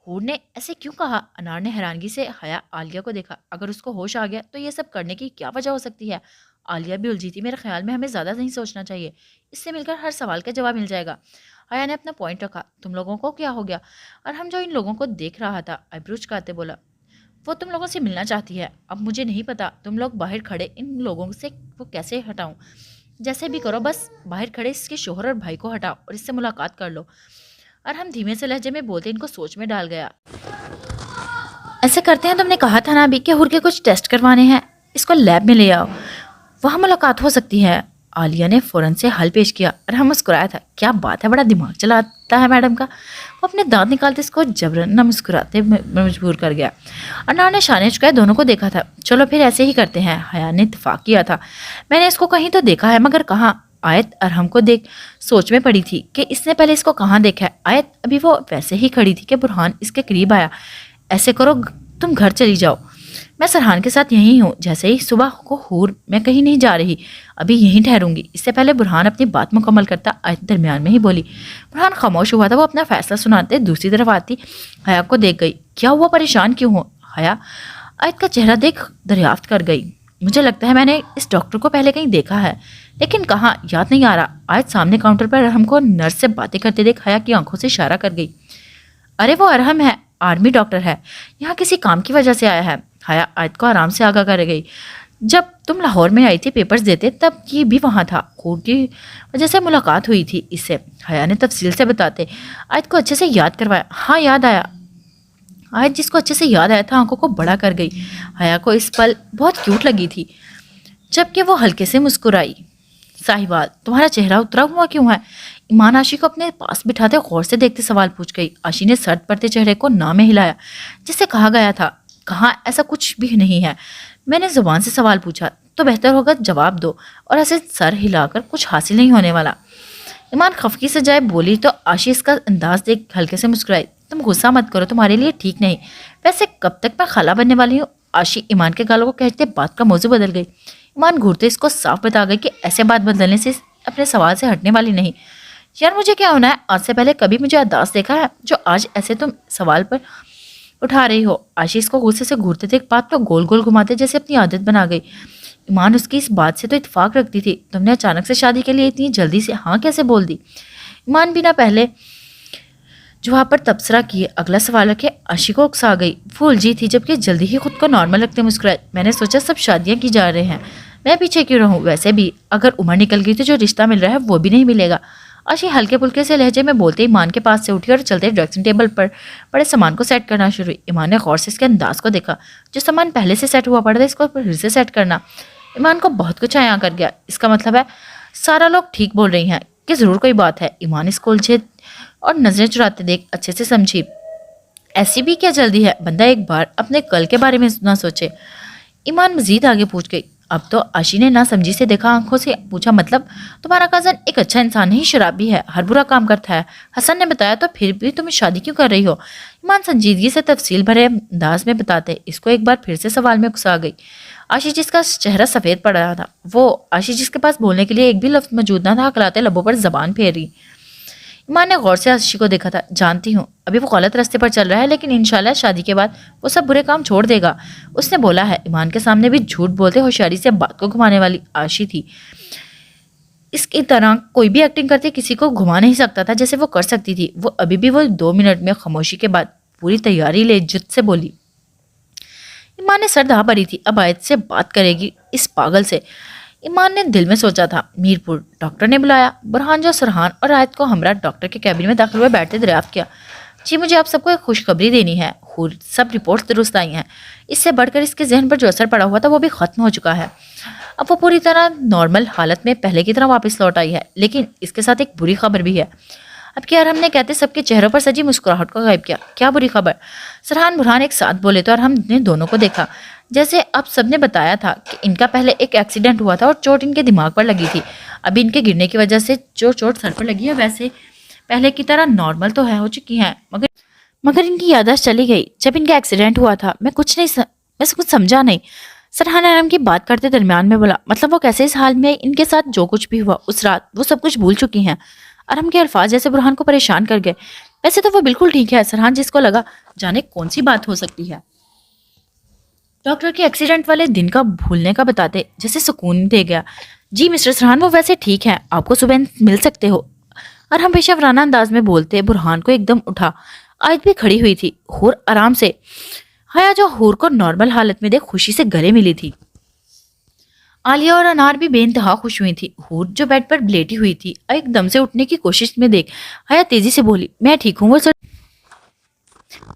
حور نے ایسے کیوں کہا؟ انار نے حیرانگی سے حیا عالیہ کو دیکھا۔ اگر اس کو ہوش آ گیا تو یہ سب کرنے کی کیا وجہ ہو سکتی ہے؟ عالیہ بھی الجھی تھی۔ میرے خیال میں ہمیں زیادہ نہیں سوچنا چاہیے، اس سے مل کر ہر سوال کا جواب مل جائے گا۔ حیا نے اپنا پوائنٹ رکھا۔ تم لوگوں کو کیا ہو گیا؟ اور ہم جو ان لوگوں کو دیکھ رہا تھا، آئیبرو چکاتے بولا۔ وہ تم لوگوں سے ملنا چاہتی ہے۔ اب مجھے نہیں پتا تم لوگ باہر کھڑے ان لوگوں سے وہ کیسے ہٹاؤں؟ جیسے بھی کرو، بس باہر کھڑے اس کے شوہر اور بھائی کو ہٹاؤ اور اس سے ملاقات کر لو۔ اور ہم دھیمے سے لہجے میں بولتے ان کو سوچ میں ڈال گیا۔ ایسے کرتے ہیں، تم نے کہا تھا نا ابھی کہ حور کے کچھ ٹیسٹ کروانے ہیں، اس کو لیب میں لے آؤ، وہاں ملاقات ہو سکتی ہے۔ عالیہ نے فوراً سے حل پیش کیا اور ہم مسکرایا تھا۔ کیا بات ہے، بڑا دماغ چلاتا ہے میڈم کا۔ وہ اپنے دانت نکالتے اس کو جبرن نہ مسکراتے مجبور کر گیا۔ انار نے شانے چکائے دونوں کو دیکھا تھا۔ چلو پھر ایسے ہی کرتے ہیں، حیا نے اتفاق کیا تھا۔ میں نے اس کو کہیں تو دیکھا ہے، مگر کہاں؟ آیت ارحم کو دیکھ سوچ میں پڑی تھی کہ اس نے پہلے اس کو کہاں دیکھا ہے۔ آیت ابھی وہ ویسے ہی کھڑی تھی کہ برہان اس کے قریب آیا۔ ایسے کرو تم گھر چلی جاؤ، میں سرحان کے ساتھ یہیں ہوں، جیسے ہی صبح کو حور میں کہیں نہیں جا رہی، ابھی یہیں ٹھہروں گی۔ اس سے پہلے برہان اپنی بات مکمل کرتا آیت درمیان میں ہی بولی۔ برہان خاموش ہوا تھا، وہ اپنا فیصلہ سناتے دوسری طرف آتی حیا کو دیکھ گئی۔ کیا ہوا، پریشان کیوں ہو؟ حیا آیت کا چہرہ دیکھ دریافت کر گئی۔ مجھے لگتا ہے میں نے اس ڈاکٹر کو پہلے کہیں دیکھا ہے، لیکن کہاں، یاد نہیں آ رہا۔ آیت سامنے کاؤنٹر پر ارحم کو نرس سے باتیں کرتے دیکھ حیا کی آنکھوں سے اشارہ کر گئی۔ ارے وہ ارحم ہے، آرمی ڈاکٹر ہے، یہاں کسی کام کی وجہ سے آیا ہے۔ حیا آیت کو آرام سے آگاہ کر گئی۔ جب تم لاہور میں آئی تھی پیپرز دیتے، تب یہ بھی وہاں تھا، حور کی وجہ سے ملاقات ہوئی تھی اس سے۔ حیا نے تفصیل سے بتاتے آیت کو اچھے سے یاد کروایا۔ ہاں یاد آیا۔ آیت جس کو اچھے سے یاد آیا تھا آنکھوں کو بڑا کر گئی۔ حیا کو اس پل بہت کیوٹ لگی تھی، جبکہ وہ ہلکے سے مسکرائی۔ صاحبال، تمہارا چہرہ اترا ہوا کیوں ہے؟ ایمان آشی کو اپنے پاس بٹھاتے غور سے دیکھتے سوال پوچھ گئی۔ آشی نے سرد پڑتے چہرے کو نہ میں ہلایا جسے کہا گیا تھا۔ کہاں، ایسا کچھ بھی نہیں ہے، میں نے زبان سے سوال پوچھا تو بہتر ہوگا جواب دو، اور ایسے سر ہلا کر کچھ حاصل نہیں ہونے والا۔ ایمان خفگی سے جائے بولی تو آشی اس کا انداز دیکھ ہلکے سے مسکرائی۔ تم غصہ مت کرو، تمہارے لیے ٹھیک نہیں، ویسے کب تک میں خالہ بننے والی ہوں؟ آشی ایمان کے گالوں کو کہتے بات کا موضوع بدل گئی۔ ایمان گھورتے اس کو صاف بتا گئی کہ ایسے بات بدلنے سے اپنے سوال سے ہٹنے والی نہیں۔ یار مجھے کیا ہونا ہے، آج سے پہلے کبھی مجھے اداس دیکھا ہے جو آج ایسے تم سوال پر اٹھا رہی ہو؟ آشی اس کو غصے سے گھورتے تھے، بات کو گول گول گھماتے جیسے اپنی عادت بنا گئی۔ ایمان اس کی اس بات سے تو اتفاق رکھتی تھی، تم نے اچانک سے شادی کے لیے اتنی جلدی سے ہاں کیسے بول دی؟ ایمان بنا پہلے جواب پر تبصرہ کیے اگلا سوال رکھے آشی کو اکسا گئی۔ وہ الجھی تھی جبکہ جلدی ہی خود کو نارمل رکھتے مسکرائے۔ میں نے سوچا سب شادیاں کی جا رہے ہیں، میں پیچھے کیوں رہوں؟ ویسے بھی اگر عمر نکل گئی تو جو رشتہ مل رہا ہے وہ بھی نہیں ملے گا۔ آشی ہلکے پھلکے سے لہجے میں بولتے ایمان کے پاس سے اٹھی اور چلتے ڈریسنگ ٹیبل پر پڑے سامان کو سیٹ کرنا شروع ہوئی۔ ایمان نے غور سے اس کے انداز کو دیکھا، جو سامان پہلے سے سیٹ ہوا پڑا تھا اس کو پھر سے سیٹ کرنا ایمان کو بہت کچھ عیاں کر گیا۔ اس کا مطلب ہے سارا لوگ ٹھیک بول رہی ہیں کہ ضرور کوئی بات ہے۔ ایمان اس کو الجھے اور نظریں چراتے دیکھ اچھے سے سمجھی۔ ایسی بھی کیا جلدی ہے، بندہ ایک بار اپنے کل کے بارے میں نہ سوچے۔ ایمان مزید آگے پوچھ گئی۔ اب تو آشی نے نہ سمجھی سے دیکھا، آنکھوں سے پوچھا مطلب تمہارا کزن ایک اچھا انسان نہیں، شرابی ہے، ہر برا کام کرتا ہے۔ حسن نے بتایا تو پھر بھی تم شادی کیوں کر رہی ہو؟ ایمان سنجیدگی سے تفصیل بھرے انداز میں بتاتے اس کو ایک بار پھر سے سوال میں گھسا گئی۔ آشی جس کا چہرہ سفید پڑ رہا تھا، وہ آشی جس کے پاس بولنے کے لیے ایک بھی لفظ موجود نہ تھا، ہکلاتے لبوں پر زبان پھیری۔ ایمان نے غور سے آشی کو دیکھا تھا۔ جانتی ہوں ابھی وہ غلط راستے پر چل رہا ہے، لیکن انشاءاللہ شادی کے بعد وہ سب برے کام چھوڑ دے گا، اس نے بولا ہے۔ ایمان کے سامنے بھی جھوٹ بولتے ہوشیاری سے بات کو گھمانے والی آشی تھی۔ اس کی طرح کوئی بھی ایکٹنگ کرتے کسی کو گھما نہیں سکتا تھا جیسے وہ کر سکتی تھی۔ وہ ابھی بھی وہ 2 منٹ میں خاموشی کے بعد پوری تیاری لے جت سے بولی۔ ایمان نے سر دہا بھری تھی، اب آیت سے بات کرے گی اس پاگل سے۔ ایمان نے دل میں سوچا تھا۔ میرپور ڈاکٹر نے بلایا۔ برہان جو سرحان اور آیت کو ہمراہ ڈاکٹر کے کیبن میں داخل ہوئے بیٹھتے دریافت کیا۔ جی مجھے آپ سب کو ایک خوشخبری دینی ہے، سب رپورٹس درست آئی ہیں۔ اس سے بڑھ کر اس کے ذہن پر جو اثر پڑا ہوا تھا وہ بھی ختم ہو چکا ہے۔ اب وہ پوری طرح نارمل حالت میں پہلے کی طرح واپس لوٹ آئی ہے، لیکن اس کے ساتھ ایک بری خبر بھی ہے۔ اب کیا ارحم نے کہتے سب کے چہروں پر سجی مسکراہٹ کو غائب کیا۔ کیا بری خبر؟ سرحان برہان ایک ساتھ بولے تو ارحم نے دونوں کو دیکھا۔ جیسے اب سب نے بتایا تھا کہ ان کا پہلے ایک ایکسیڈنٹ ہوا تھا اور چوٹ ان کے دماغ پر لگی تھی۔ ابھی ان کے گرنے کی وجہ سے جو چوٹ سر پر لگی ہے ویسے پہلے کی طرح نارمل تو ہے ہو چکی ہیں، مگر ان کی یادداشت چلی گئی۔ جب ان کا ایکسیڈنٹ ہوا تھا میں کچھ سمجھا نہیں۔ سرحان ارحم کی بات کرتے درمیان میں بولا، مطلب وہ کیسے اس حال میں ان کے ساتھ جو کچھ بھی ہوا اس رات وہ سب کچھ بھول چکی ہیں؟ ارحم کے الفاظ جیسے برہان کو پریشان کر گئے۔ ویسے تو وہ بالکل ٹھیک ہے، سرحان جس کو لگا جانے کون سی بات ہو سکتی ہے۔ ڈاکٹر کے ایکسیڈنٹ والے دن کا بھولنے کا بتاتے جیسے سکون دے گیا۔ جی مسٹر سرحان وہ ویسے ٹھیک ہے، آپ کو صبح مل سکتے ہو۔ ارحم پیشہ ورانہ انداز میں بولتے برہان کو ایک دم اٹھا۔ آیت بھی کھڑی ہوئی تھی، حور آرام سے۔ حیا جو حور کو نارمل حالت میں دیکھ خوشی سے گلے ملی تھی۔ عالیہ اور انار بھی بے انتہا خوش ہوئی تھی۔ حور جو بیڈ پر لیٹی ہوئی تھی ایک دم سے اٹھنے کی کوشش میں دیکھ حیا تیزی سے بولی، میں ٹھیک ہوں۔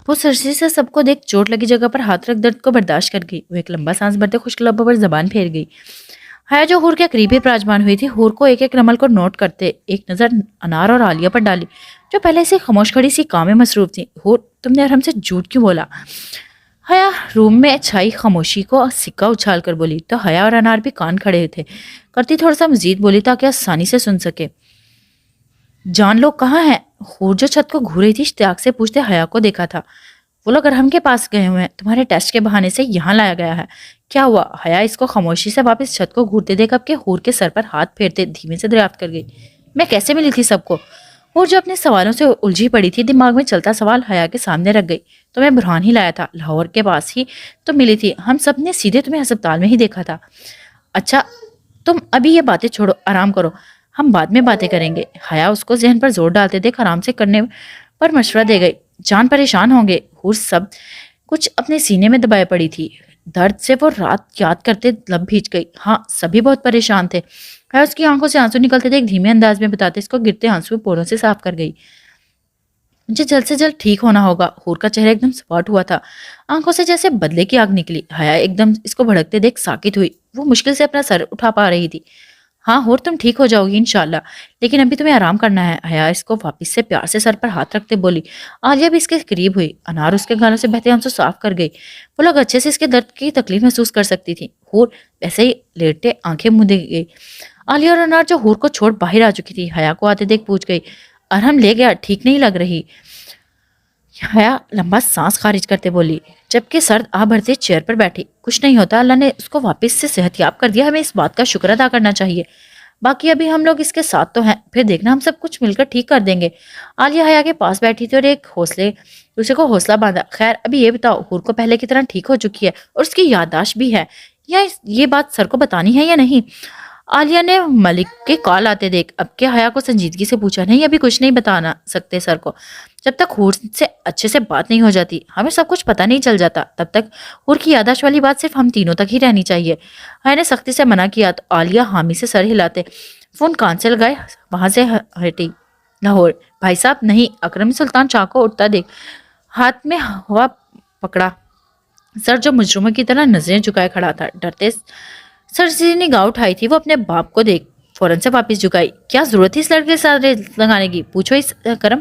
وہ سرسی سے سب کو دیکھ چوٹ لگی جگہ پر ہاتھ رکھ درد کو برداشت کر گئی۔ وہ ایک لمبا سانس بھرتے خشک لبوں پر زبان پھیر گئی۔ حیا جو حور کے قریب ہی پراجمان ہوئی تھی، حور کو ایک ایک رمل کو نوٹ کرتے ایک نظر انار اور عالیہ پر ڈالی جو پہلے سے خاموش کھڑی سی کام میں مصروف تھی۔ حور تم نے ارحم سے جھوٹ کیوں بولا؟ حیا روم میں چھائی خاموشی کو سکہ اچھال کر بولی تو حیا اور انار بھی کان کھڑے تھے کرتی تھوڑا سا مزید بولی تاکہ آسانی سے سن سکے۔ جان لوگ کہاں ہیں؟ حور جو چھت کو گھور رہی تھی اشتیاق سے پوچھتے حیا کو دیکھا تھا۔ وہ لوگ ارحم کے پاس گئے ہوئے ہیں، تمہارے ٹیسٹ کے بہانے سے یہاں لایا گیا ہے۔ کیا ہوا؟ حیا اس کو خاموشی سے واپس چھت کو گھورتے دیکھ اب کے حور کے سر پر ہاتھ پھیرتے دھیمے سے دریافت کر گئی۔ میں کیسے ملی تھی سب کو؟ حور جو اپنے سوالوں سے الجھی پڑی تھی دماغ میں چلتا سوال حیا کے سامنے رکھ گئی۔ تمہیں برہان ہی لایا تھا، لاہور کے پاس ہی تو ملی تھی، ہم سب نے سیدھے تمہیں ہسپتال میں ہی دیکھا تھا۔ اچھا تم ابھی یہ باتیں چھوڑو، آرام کرو، ہم بعد میں باتیں کریں گے۔ حیا اس کو ذہن پر زور ڈالتے دیکھ آرام سے کرنے پر مشورہ دے گئی۔ جان پریشان ہوں گے۔ حور سب کچھ اپنے سینے میں دبائے پڑی تھی، درد سے وہ رات یاد کرتے لب بھیج گئی۔ ہاں سبھی بہت پریشان تھے۔ حیا اس کی آنکھوں سے آنسو نکلتے تھے ایک دھیمے انداز میں بتاتے اس کو گرتے آنسو پوروں سے صاف کر گئی۔ مجھے جلد سے جلد ٹھیک ہونا ہوگا۔ حور کا چہرہ ایک دم سپاٹ ہوا تھا، آنکھوں سے جیسے بدلے کی آگ نکلی۔ حیا ایک دم اس کو بھڑکتے دیکھ ساکت ہوئی، وہ مشکل سے اپنا سر اٹھا پا رہی تھی۔ ہاں حور تم ٹھیک ہو جاؤ گی انشاءاللہ، لیکن ابھی تمہیں آرام کرنا ہے۔ حیا اس کو واپس سے پیار سے سر پر ہاتھ رکھتے بولی۔ عالیہ بھی اس کے قریب ہوئی۔ انار اس کے گالوں سے بہتے آنسو صاف کر گئی۔ وہ لوگ اچھے سے اس کے درد کی تکلیف محسوس کر سکتی تھی۔ حور ویسے ہی لیٹتے آنکھیں مودے گئی۔ عالیہ اور انار جو حور کو چھوڑ باہر آ چکی تھی حیا کو آتے دیکھ پوچھ گئی، ارحم لے گیا؟ ٹھیک نہیں لگ رہی۔ حیا لمبا سانس خارج کرتے بولی جبکہ سرد آہ بھرتے چیئر پر بیٹھی، کچھ نہیں ہوتا، اللہ نے اس کو واپس سے صحت یاب کر دیا، ہمیں اس بات کا شکر ادا کرنا چاہیے۔ باقی ابھی ہم لوگ اس کے ساتھ تو ہیں، پھر دیکھنا ہم سب کچھ مل کر ٹھیک کر دیں گے۔ عالیہ حیا کے پاس بیٹھی تھی اور ایک دوسرے کو حوصلہ باندھا۔ خیر ابھی یہ بتاؤ حور کو پہلے کی طرح ٹھیک ہو چکی ہے اور اس کی یادداشت بھی ہے، یا یہ بات سر کو بتانی ہے یا نہیں؟ عالیہ نے ملک کے کال آتے دیکھ اب کے حیا کو سنجیدگی سے پوچھا، نہیں ابھی کچھ نہیں بتانا سکتے سر کو، جب تک حور سے اچھے سے بات نہیں ہو جاتی ہمیں سب کچھ پتہ نہیں چل جاتا، تب تک حور کی یادداشت والی بات صرف ہم تینوں تک ہی رہنی چاہیے۔ حیا نے سختی سے منع کیا تو عالیہ حامی سے سر ہلاتے فون کان سے لگائے وہاں سے ہٹی۔ لاہور بھائی صاحب نہیں۔ اکرم سلطان شاہ کو اٹھتا دیکھ ہاتھ میں ہوا پکڑا، سر جو مجرموں کی طرح نظریں جھکائے کھڑا تھا، ڈرتے سر سے نگاہ اٹھائی تھی وہ اپنے باپ کو دیکھ فوراً سے واپس جھکائی۔ کیا ضرورت تھی اس لڑکے کے ساتھ ریس لگانے کی؟ پوچھو اس کرم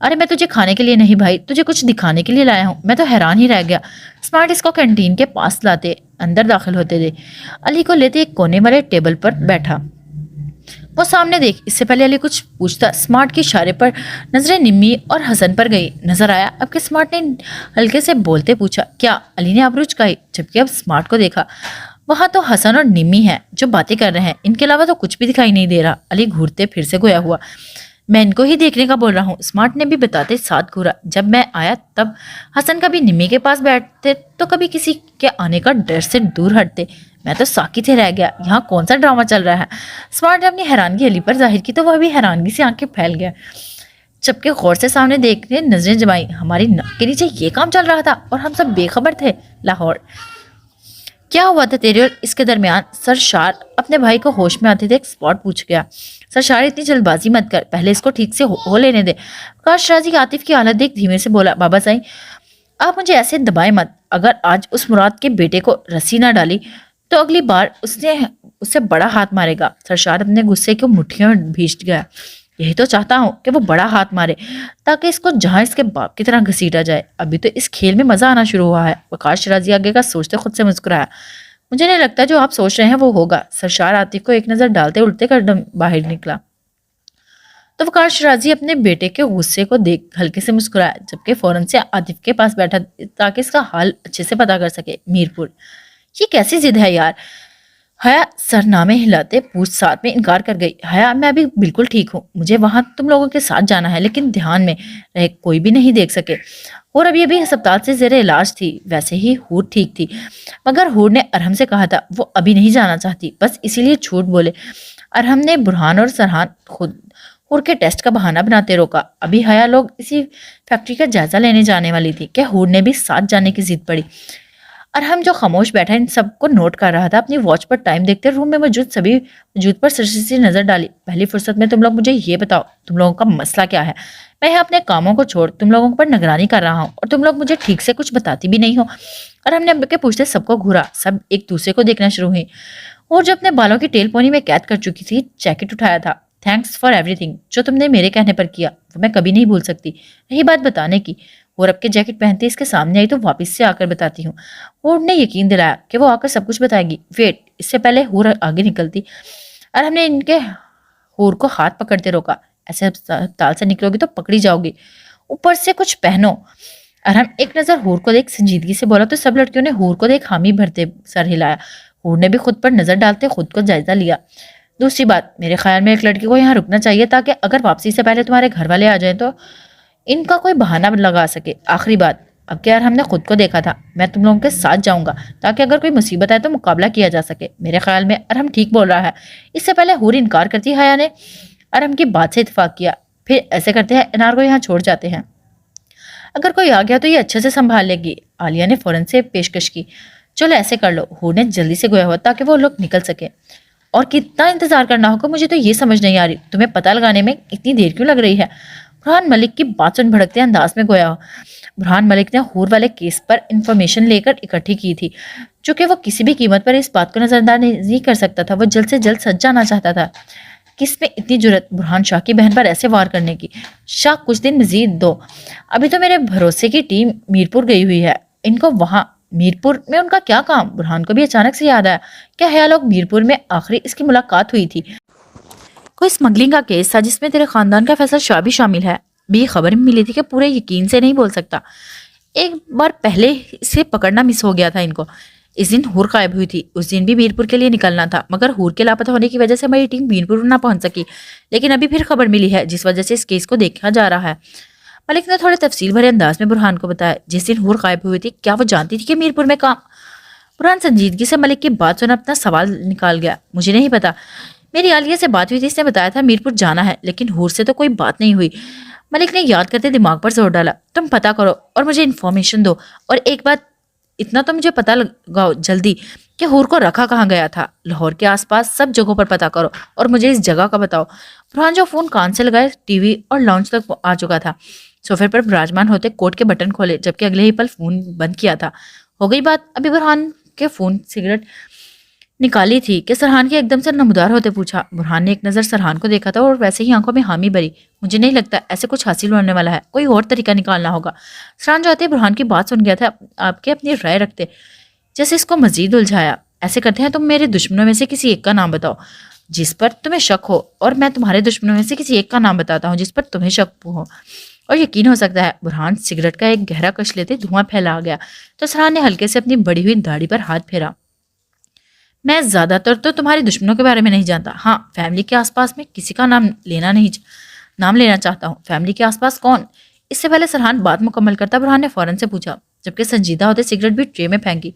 ارے میں تجھے کھانے کے لیے نہیں بھائی، تجھے کچھ دکھانے کے لیے لایا ہوں۔ میں تو حیران ہی رہ گیا۔ اسمارٹ اس کو کینٹین کے پاس لاتے اندر داخل ہوتے تھے، علی کو لیتے ایک کونے والے ٹیبل پر بیٹھا۔ وہ سامنے دیکھ، اس سے پہلے علی کچھ پوچھتا اسمارٹ کے اشارے پر نظریں نمی اور حسن پر گئی۔ نظر آیا اب کہ اسمارٹ نے ہلکے سے بولتے پوچھا کیا؟ علی نے ابرو چکائی، جبکہ اب اسمارٹ کو دیکھا۔ وہاں تو حسن اور نمی ہیں جو باتیں کر رہے ہیں، ان کے علاوہ تو کچھ بھی دکھائی نہیں دے رہا۔ علی گھورتے پھر سے گویا ہوا، میں ان کو ہی دیکھنے کا بول رہا ہوں۔ اسمارٹ نے بھی بتاتے ساتھ گھورا، جب میں آیا تب حسن کبھی نمی کے پاس بیٹھتے تو کبھی کسی کے آنے کا ڈر سے دور ہٹتے۔ میں تو ساکت ہی رہ گیا، یہاں کون سا ڈرامہ چل رہا ہے؟ اسمارٹ نے اپنی حیرانگی علی پر ظاہر کی تو وہ بھی حیرانگی سے آنکھیں پھیل گیا، جبکہ غور سے سامنے دیکھنے نظریں جمائی۔ ہماری ناک کے نیچے یہ کام چل رہا تھا اور ہم سب بے خبر تھے۔ لاہور کیا ہوا تھا تیرے اور اس کے درمیان؟ سرشار اپنے بھائی کو ہوش میں آتے تھے ایک اسپاٹ پوچھ گیا۔ سرشار اتنی جلد بازی مت کر، پہلے اس کو ٹھیک سے ہو لینے دے۔ کاش رازی عاطف کی حالت دیکھ دھیمے سے بولا، بابا سائیں آپ مجھے ایسے دبائے مت، اگر آج اس مراد کے بیٹے کو رسی نہ ڈالی تو اگلی بار اس سے بڑا ہاتھ مارے گا۔ سرشار اپنے غصے کو مٹھیوں میں بھیج گیا، یہی تو چاہتا ہوں کہ وہ بڑا ہاتھ مارے تاکہ اس کو جہاں اس کے باپ کی طرح گھسیٹا جائے۔ ابھی تو اس کھیل میں مزہ آنا شروع ہوا ہے۔ وقار شرازی آگے کا سوچتے خود سے مسکرایا، مجھے نہیں لگتا جو آپ سوچ رہے ہیں وہ ہوگا۔ سرشار عاطف کو ایک نظر ڈالتے الٹے قدم باہر نکلا تو وقار شرازی اپنے بیٹے کے غصے کو دیکھ ہلکے سے مسکرایا، جبکہ فوراً سے عاطف کے پاس بیٹھا تاکہ اس کا حال اچھے سے پتا کر سکے۔ میرپور یہ کیسی ضد ہے یار؟ حیا سرنامے ہلاتے پوچھ ساتھ میں انکار کر گئی۔ حیا میں ابھی بالکل ٹھیک ہوں، مجھے وہاں تم لوگوں کے ساتھ جانا ہے، لیکن دھیان میں رہے کوئی بھی نہیں دیکھ سکے۔ اور ابھی ابھی ہسپتال سے زیر علاج تھی۔ ویسے ہی حور ٹھیک تھی، مگر حور نے ارحم سے کہا تھا وہ ابھی نہیں جانا چاہتی، بس اسی لیے جھوٹ بولے۔ ارحم نے برہان اور سرحان خود حور کے ٹیسٹ کا بہانہ بناتے روکا۔ ابھی حیا لوگ اسی فیکٹری کا جائزہ لینے جانے والی تھی کہ حور نے بھی ساتھ جانے کی ضد پڑی۔ ارحم جو خاموش بیٹھا ان سب کو نوٹ کر رہا تھا، اپنی واچ پر ٹائم دیکھتے روم میں موجود سبھی موجود پر سرسری نظر ڈالی۔ پہلی فرصت میں تم لوگ مجھے یہ بتاؤ تم لوگوں کا مسئلہ کیا ہے؟ میں یہاں اپنے کاموں کو چھوڑ تم لوگوں پر نگرانی کر رہا ہوں اور تم لوگ مجھے ٹھیک سے کچھ بتاتی بھی نہیں ہو۔ ارحم نے اب کے پوچھتے سب کو گھورا، سب ایک دوسرے کو دیکھنا شروع ہوئی۔ اور جو اپنے بالوں کی ٹیل پونی میں قید کر چکی تھی جیکٹ اٹھایا تھا۔ تھینکس فار ایوری تھنگ، جو تم نے میرے کہنے پر کیا وہ میں کبھی نہیں بھول سکتی۔ رہی بات بتانے کی، اور اب کے جیکٹ پہنتے اس کے سامنے آئی تو واپس سے آ کر بتاتی ہوں۔ ہور نے یقین دلایا کہ وہ آ کر سب کچھ بتائے گی۔ ویٹ، اس سے پہلے ہور آگے نکلتی، ارحم نے ان کے ہور کو ہاتھ پکڑتے روکا، ایسے ہسپتال سے نکلو گی تو پکڑی جاؤ گی، اوپر سے کچھ پہنو۔ ارحم ایک نظر ہور کو دیکھ سنجیدگی سے بولا تو سب لڑکیوں نے ہور کو دیکھ حامی بھرتے سر ہلایا۔ ہور نے بھی خود پر نظر ڈالتے خود کو جائزہ لیا۔ دوسری بات، میرے خیال میں ایک لڑکی کو یہاں رکنا چاہیے تاکہ اگر واپسی سے پہلے تمہارے گھر والے آ جائیں تو ان کا کوئی بہانہ لگا سکے۔ آخری بات، اب کہ ارحم نے خود کو دیکھا تھا، میں تم لوگوں کے ساتھ جاؤں گا تاکہ اگر کوئی مصیبت آئے تو مقابلہ کیا جا سکے۔ میرے خیال میں ارحم ٹھیک بول رہا ہے۔ اس سے پہلے حور انکار کرتی، حیا نے ارحم کی بات سے اتفاق کیا۔ پھر ایسے کرتے ہیں انار کو یہاں چھوڑ جاتے ہیں، اگر کوئی آ گیا تو یہ اچھے سے سنبھال لے گی۔ عالیہ نے فوراً سے پیشکش کی، چلو ایسے کر لو۔ حور نے جلدی سے گویا ہوا تاکہ وہ لوگ نکل سکے۔ اور کتنا انتظار کرنا ہوگا مجھے تو یہ سمجھ نہیں آ رہی، تمہیں پتہ لگانے میں اتنی دیر کیوں لگ رہی ہے؟ برہان ملک کی بات سن بھڑکتے انداز میں گویا۔ برہان ملک نے حور والے کیس پر انفارمیشن لے کر اکٹھی کی تھی، چونکہ وہ کسی بھی قیمت پر اس بات کو نظر انداز نہیں کر سکتا تھا۔ وہ جلد سے جلد سچ جانا چاہتا تھا۔ کس میں اتنی جرت برہان شاہ کی بہن پر ایسے وار کرنے کی؟ شاہ کچھ دن مزید دو، ابھی تو میرے بھروسے کی ٹیم میرپور گئی ہوئی ہے، ان کو وہاں میرپور میں ان کا کیا کام؟ برہان کو بھی اچانک سے یاد آیا کہ حیا لوگ میرپور میں آخری اس کی ملاقات ہوئی تھی، کوئی اسمگلنگ کا کیس تھا جس میں تیرے خاندان کا فیصل شاہ بھی شامل ہے۔ بھی خبر ملی تھی کہ پورے یقین سے نہیں بول سکتا، ایک بار پہلے اسے پکڑنا مس ہو گیا تھا ان کو۔ اس دن حور غائب ہوئی تھی، اس دن بھی میرپور کے لیے نکلنا تھا، مگر حور کے لاپتہ ہونے کی وجہ سے ہماری ٹیم میرپور نہ پہنچ سکی۔ لیکن ابھی پھر خبر ملی ہے جس وجہ سے اس کیس کو دیکھا جا رہا ہے۔ ملک نے تھوڑے تفصیل بھرے انداز میں برہان کو بتایا، جس دن حور غائب ہوئی تھی کیا وہ جانتی تھی کہ میرپور میں کام؟ برہان سنجیدگی سے ملک کی بات سن اپنا سوال نکال گیا، مجھے نہیں پتا، میری عالیہ سے بات ہوئی تھی، اس نے بتایا تھا میرپور جانا ہے، لیکن حور سے تو کوئی بات نہیں ہوئی۔ ملک نے یاد کرتے دماغ پر زور ڈالا، تم پتا کرو اور مجھے انفارمیشن دو، اور ایک بات اتنا تو مجھے پتا لگاؤ جلدی کہ حور کو رکھا کہاں گیا تھا۔ لاہور کے آس پاس سب جگہوں پر پتا کرو اور مجھے اس جگہ کا بتاؤ۔ برہان جو فون کان سے لگائے ٹی وی اور لاؤنج تک آ چکا تھا، سوفے پر براجمان ہوتے کوٹ کے بٹن کھولے، جبکہ اگلے ہی پل فون بند کیا تھا۔ ہو گئی بات؟ ابھی برہان کے فون سگریٹ نکالی تھی کہ سرحان کے ایک دم سے نمودار ہوتے پوچھا۔ برہان نے ایک نظر سرحان کو دیکھا تھا اور ویسے ہی آنکھوں میں حامی بھری۔ مجھے نہیں لگتا ایسے کچھ حاصل ہونے والا ہے، کوئی اور طریقہ نکالنا ہوگا۔ سرحان جو آتے برہان کی بات سن گیا تھا، آپ کے اپنی رائے رکھتے جیسے اس کو مزید الجھایا۔ ایسے کرتے ہیں، تم میرے دشمنوں میں سے کسی ایک کا نام بتاؤ جس پر تمہیں شک ہو، اور میں تمہارے دشمنوں میں سے کسی ایک کا نام بتاتا ہوں جس پر تمہیں شک ہو اور یقین ہو سکتا ہے۔ برہان سگریٹ کا ایک گہرا کش لیتے دھواں پھیلا گیا تو سرحان نے ہلکے سے اپنی بڑی ہوئی داڑھی پر ہاتھ پھیرا۔ میں زیادہ تر تو تمہارے دشمنوں کے بارے میں نہیں جانتا، ہاں فیملی کے آس پاس میں کسی کا نام لینا چاہتا ہوں۔ فیملی کے آس پاس کون؟ اس سے پہلے سرحان بات مکمل کرتا برہان نے فوراً سے پوچھا، جبکہ سنجیدہ ہوتے سگریٹ بھی ٹرے میں پھینکی۔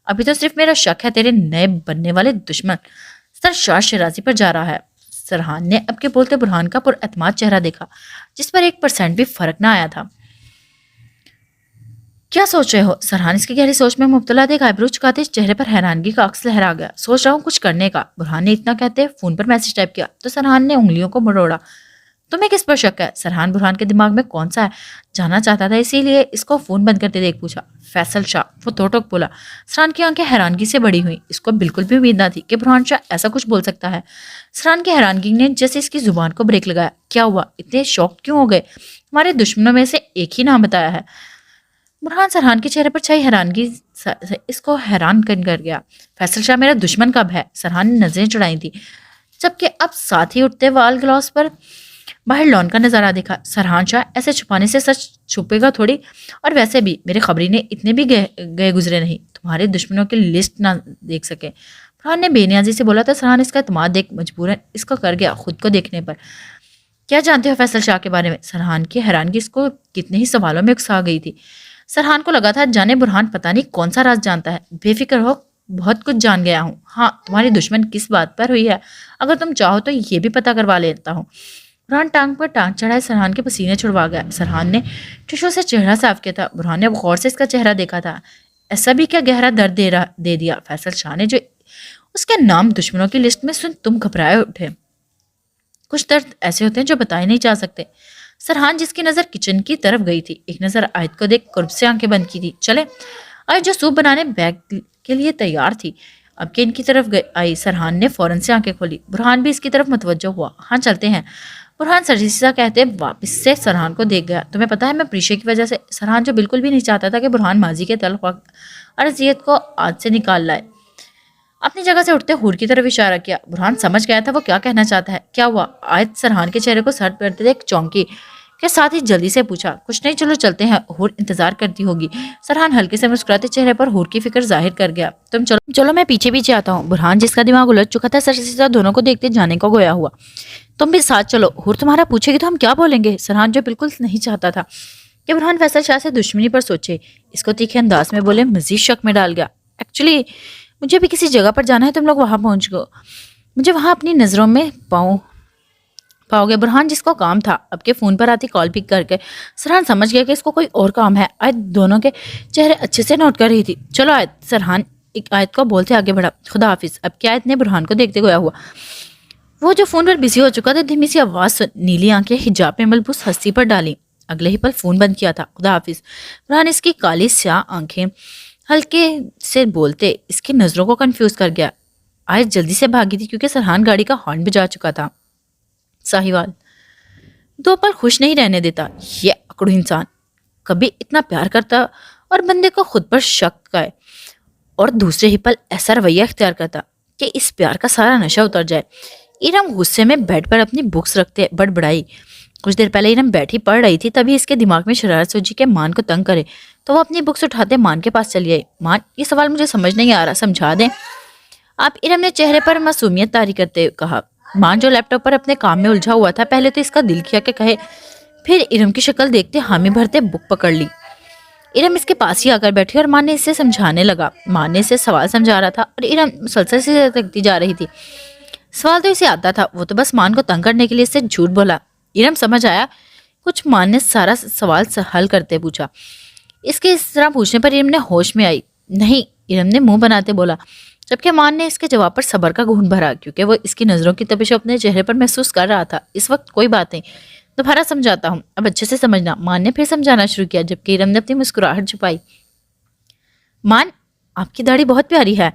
ابھی تو صرف میرا شک ہے تیرے نئے بننے والے دشمن سرشار شیرازی پر جا رہا ہے۔ سرحان نے اب کے بولتے برہان کا پر اعتماد چہرہ دیکھا جس پر 1% بھی فرق نہ آیا تھا۔ کیا سوچ رہے ہو؟ سرحان اس کی گہری سوچ میں مبتلا دیکھ آئیبرو چکاتے چہرے پر حیرانگی کا عکس لہرا گیا۔ سوچ رہا ہوں کچھ کرنے کا۔ برہان نے اتنا کہتے فون پر میسج ٹائپ کیا تو سرحان نے انگلیوں کو مروڑا۔ تمہیں کس پر شک ہے؟ سرحان برہان کے دماغ میں کون سا ہے جاننا چاہتا تھا، اسی لیے اس کو فون بند کرتے دیکھ پوچھا۔ فیصل شاہ، وہ توٹک بولا۔ سرحان کی آنکھیں حیرانگی سے بڑی ہوئی، اس کو بالکل بھی امید نہ تھی کہ برہان شاہ ایسا کچھ بول سکتا ہے۔ سرحان کی حیرانگی نے جیسے اس کی زبان کو بریک لگایا۔ کیا ہوا؟ اتنے شوق کیوں ہو گئے؟ ہمارے دشمنوں میں سے ایک ہی نام بتایا ہے۔ برہان سرحان کے چہرے پر چھائی حیرانگی اس کو حیران کر گیا۔ فیصل شاہ میرا دشمن کب ہے؟ سرحان نے نظریں چڑھائی تھی، جبکہ اب ساتھ ہی اٹھتے وال گلاس پر باہر لون کا نظارہ دیکھا۔ سرحان شاہ، ایسے چھپانے سے سچ چھپے گا تھوڑی، اور ویسے بھی میرے خبری نے اتنے بھی گئے گزرے نہیں تمہارے دشمنوں کی لسٹ نہ دیکھ سکے۔ برہان نے بے نیازی سے بولا تھا۔ سرحان اس کا اعتماد دیکھ مجبوراً اس کا کر گیا خود کو دیکھنے پر۔ کیا جانتے ہو فیصل شاہ کے بارے میں؟ سرحان کی حیرانگی اس کو کتنے ہی سوالوں میں اکسا گئی تھی۔ سرحان کو لگا تھا جانے برہان پتہ نہیں کون سا راز جانتا ہے۔ بے فکر ہو، بہت کچھ جان گیا ہوں۔ ہاں، تمہاری دشمن کس بات پر ہوئی ہے؟ اگر تم چاہو تو یہ بھی پتہ کروا لیتا ہوں۔ برہان ٹانگ پر ٹانگ چڑھائے سرحان کے پسینے چھڑوا گیا۔ سرحان نے ٹشو سے چہرہ صاف کیا تھا۔ برہان نے غور سے اس کا چہرہ دیکھا تھا۔ ایسا بھی کیا گہرا درد دے دیا فیصل شاہ نے جو اس کے نام دشمنوں کی لسٹ میں سن تم گھبرائے اٹھے؟ کچھ درد ایسے ہوتے ہیں جو بتائے نہیں جا سکتے۔ سرحان جس کی نظر کچن کی طرف گئی تھی، ایک نظر آیت کو دیکھ قرب سے آنکھیں بند کی تھی۔ چلے؟ آیت جو سوپ بنانے بیگ کے لیے تیار تھی اب کہ ان کی طرف آئی، سرحان نے فوراً سے آنکھیں کھولی۔ برہان بھی اس کی طرف متوجہ ہوا۔ ہاں چلتے ہیں، برہان سرجیسا کہتے واپس سے سرحان کو دیکھ گیا۔ تمہیں پتا ہے میں پریشے کی وجہ سے، سرحان جو بالکل بھی نہیں چاہتا تھا کہ برہان ماضی کے تلخ ارضیت کو آج سے نکال لائے، اپنی جگہ سے اٹھتے حور کی طرف اشارہ کیا۔ برہان سمجھ گیا تھا وہ کیا کہنا چاہتا ہے۔ کیا ہوا؟ آیت سرحان کے چہرے کو سرد کرتے دیکھ چونکی کے ساتھ ہی جلدی سے پوچھا۔ کچھ نہیں، چلو چلتے ہیں، حور انتظار کرتی ہوگی۔ سرحان ہلکے سے مسکراتے چہرے پر حور کی فکر ظاہر کر گیا۔ تم چلو میں پیچھے پیچھے آتا ہوں۔ برہان جس کا دماغ الجھ چکا تھا سرجیسا دونوں کو دیکھتے جانے کو گویا ہوا۔ تم بھی ساتھ چلو، حور تمہارا پوچھے گی تو ہم کیا بولیں گے؟ سرحان جو بالکل نہیں چاہتا تھا کہ برہان فیصل شاہ سے دشمنی پر سوچے، اس کو تیکھے انداز میں بولے مزید شک میں ڈال گیا۔ ایکچولی مجھے بھی کسی جگہ پر جانا ہے، تم لوگ وہاں پہنچ گو، مجھے وہاں اپنی نظروں میں پاؤ گے۔ برہان جس کو کام تھا اب کے فون پر آتی کال پک کر کے سرحان سمجھ گیا کہ اس کو کوئی اور کام ہے۔ آیت دونوں کے چہرے اچھے سے نوٹ کر رہی تھی۔ چلو آیت، سرحان ایک آیت کو بولتے آگے بڑھا۔ خدا حافظ۔ اب کی آیت نے برہان کو دیکھتے گویا ہوا، وہ جو فون پر بزی ہو چکا تھا دھیمی سی آواز سن، نیلی آنکھیں حجاب میں ملبوس ہستی پر ڈالی، اگلے ہی پل فون بند کیا تھا۔ خدا حافظ۔ برہان اس کی کالی سیاہ آنکھیں ہلکے سے بولتے اس کی نظروں کو کنفیوز کر گیا۔ آیت جلدی سے بھاگی تھی کیونکہ سرحان گاڑی کا ہارن بجا چکا تھا۔ ساہیوال دو پل خوش نہیں رہنے دیتا، یہ اکڑو انسان کبھی اتنا پیار کرتا اور بندے کو خود پر شک آئے، اور دوسرے ہی پل ایسا رویہ اختیار کرتا کہ اس پیار کا سارا نشہ اتر جائے۔ ارم غصے میں بیڈ پر اپنی بکس رکھتے بڑبڑائی۔ کچھ دیر پہلے ارم بیٹھی پڑھ رہی تھی، تبھی اس کے دماغ میں شرارت سوچی کہ مان کو تنگ کرے تو وہ اپنی بکس اٹھاتے مان کے پاس چلی آئی۔ مان، یہ سوال مجھے سمجھ نہیں آ رہا، سمجھا دیں آپ؟ ارم نے چہرے پر معصومیت طاری کرتے کہا۔ مان جو لیپ ٹاپ پر اپنے کام میں الجھا ہوا تھا، پہلے تو اس کا دل کیا کہ کہے، پھر ارم کی شکل دیکھتے حامی بھرتے بک پکڑ لی۔ ارم اس کے پاس ہی آ کر بیٹھی اور مان نے اسے سمجھانے لگا۔ مان نے اسے سوال سمجھا رہا تھا اور ارم مسلسل سے تکتی جا رہی تھی۔ سوال تو اسے آتا تھا، وہ تو بس مان کو تنگ کرنے کے لیے اسے جھوٹ بولا۔ ارم سمجھ آیا کچھ؟ مان نے سارا سوال حل کرتے پوچھا۔ اس کے اس طرح پوچھنے پر ارم نے ہوش میں آئی۔ نہیں، ارم نے منہ بناتے بولا، جبکہ مان نے اس کے جواب پر صبر کا گھون بھرا کیونکہ وہ اس کی نظروں کی تپش اپنے چہرے پر محسوس کر رہا تھا۔ اس وقت کوئی بات نہیں، دوبارہ سمجھاتا ہوں، اب اچھے سے سمجھنا۔ مان نے پھر سمجھانا شروع کیا جبکہ ارم نے اپنی مسکراہٹ چھپائی۔ مان، آپ کی داڑھی بہت پیاری ہے۔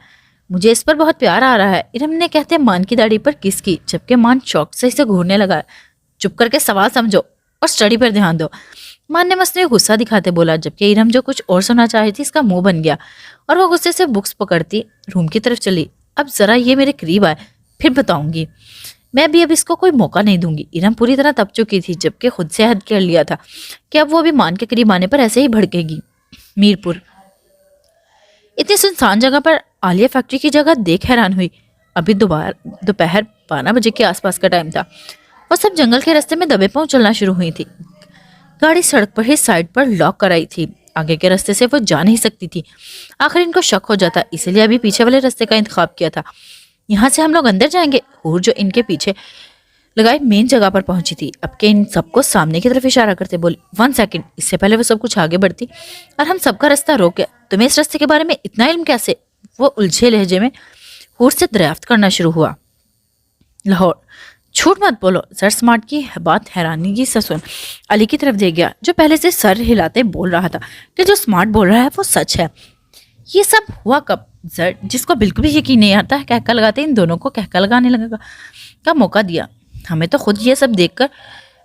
مجھے اس پر بہت پیار آ رہا ہے، ارم نے کہتے مان کی داڑھی پر کس کی، جبکہ مان شوق سے اسے گھورنے لگا۔ چپ کر کے سوال سمجھو اور اسٹڈی پر دھیان دو، مان نے مصنوعی غصہ دکھاتے بولا، جبکہ ارم جو کچھ اور سننا چاہی تھی اس کا منہ بن گیا اور وہ غصے سے بکس پکڑتی روم کی طرف چلی۔ اب ذرا یہ میرے قریب آئے پھر بتاؤں گی، میں بھی اب اس کو کوئی موقع نہیں دوں گی۔ ارم پوری طرح تپ چکی تھی، جبکہ خود سے عہد کر لیا تھا کہ اب وہ بھی مان کے قریب آنے پر ایسے ہی بھڑکے گی۔ میرپور اتنی سنسان جگہ پر عالیہ فیکٹری کی جگہ دیکھ حیران ہوئی۔ ابھی دوپہر 12 بجے کے آس پاس کا ٹائم تھا۔ وہ سب جنگل کے راستے میں دبے پاؤں چلنا شروع ہوئی تھی۔ گاڑی سڑک پر ہی سائڈ پر لاک کرائی تھی، آگے کے راستے سے وہ جا نہیں سکتی تھی۔ آخر ان کو شک ہو جاتا، اسی لیے ابھی پیچھے والے راستے کا انتخاب کیا تھا۔ یہاں سے ہم لوگ اندر جائیں گے، حور جو ان کے پیچھے لگائے مین جگہ پر پہنچی تھی، اب کہ ان سب کو سامنے کی طرف اشارہ کرتے بولی، 1 سیکنڈ۔ اس سے پہلے وہ سب کچھ آگے بڑھتی اور ہم سب کا راستہ روک گیا۔ تمہیں اس راستے کے بارے میں اتنا علم کیسے؟ وہ الجھے لہجے میں حور سے دریافت کرنا شروع ہوا۔ لاہور، جھوٹ مت بولو۔ سر سمارٹ کی بات حیرانگی سے سن علی کی طرف دے گیا، جو پہلے سے سر ہلاتے بول رہا تھا کہ جو سمارٹ بول رہا ہے وہ سچ ہے۔ یہ سب ہوا کب؟ سر جس کو بالکل بھی یقین نہیں آتا، کہکا لگاتے ان دونوں کو کہکا لگانے لگا کا موقع دیا۔ ہمیں تو خود یہ سب دیکھ کر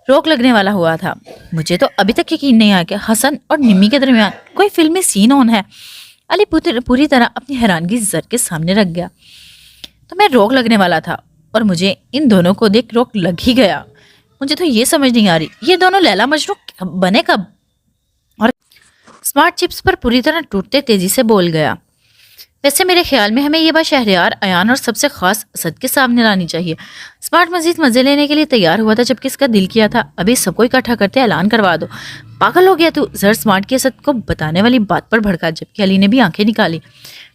روک لگنے والا ہوا تھا۔ مجھے تو ابھی تک یقین نہیں آیا کہ حسن اور نمی کے درمیان کوئی فلمی سین آن ہے۔ علی پوری طرح اپنی حیرانگی زر کے سامنے رکھ گیا۔ تو میں روک لگنے والا تھا اور مجھے ان دونوں کو دیکھ روک لگ ہی گیا۔ مجھے تو یہ سمجھ نہیں آ رہی یہ دونوں لیلا مجنوں بنے کب؟ اور سمارٹ چپس پر پوری طرح ٹوٹتے تیزی سے بول گیا، ویسے میرے خیال میں ہمیں یہ بات شہریار، ایان اور سب سے خاص اسد کے سامنے لانی چاہیے۔ سمارٹ مزید مزے لینے کے لیے تیار ہوا تھا، جبکہ اس کا دل کیا تھا ابھی سب کو اکٹھا کرتے اعلان کروا دو۔ پاگل ہو گیا تو؟ زر سمارٹ کی اسد کو بتانے والی بات پر بھڑکا، جبکہ علی نے بھی آنکھیں نکالی،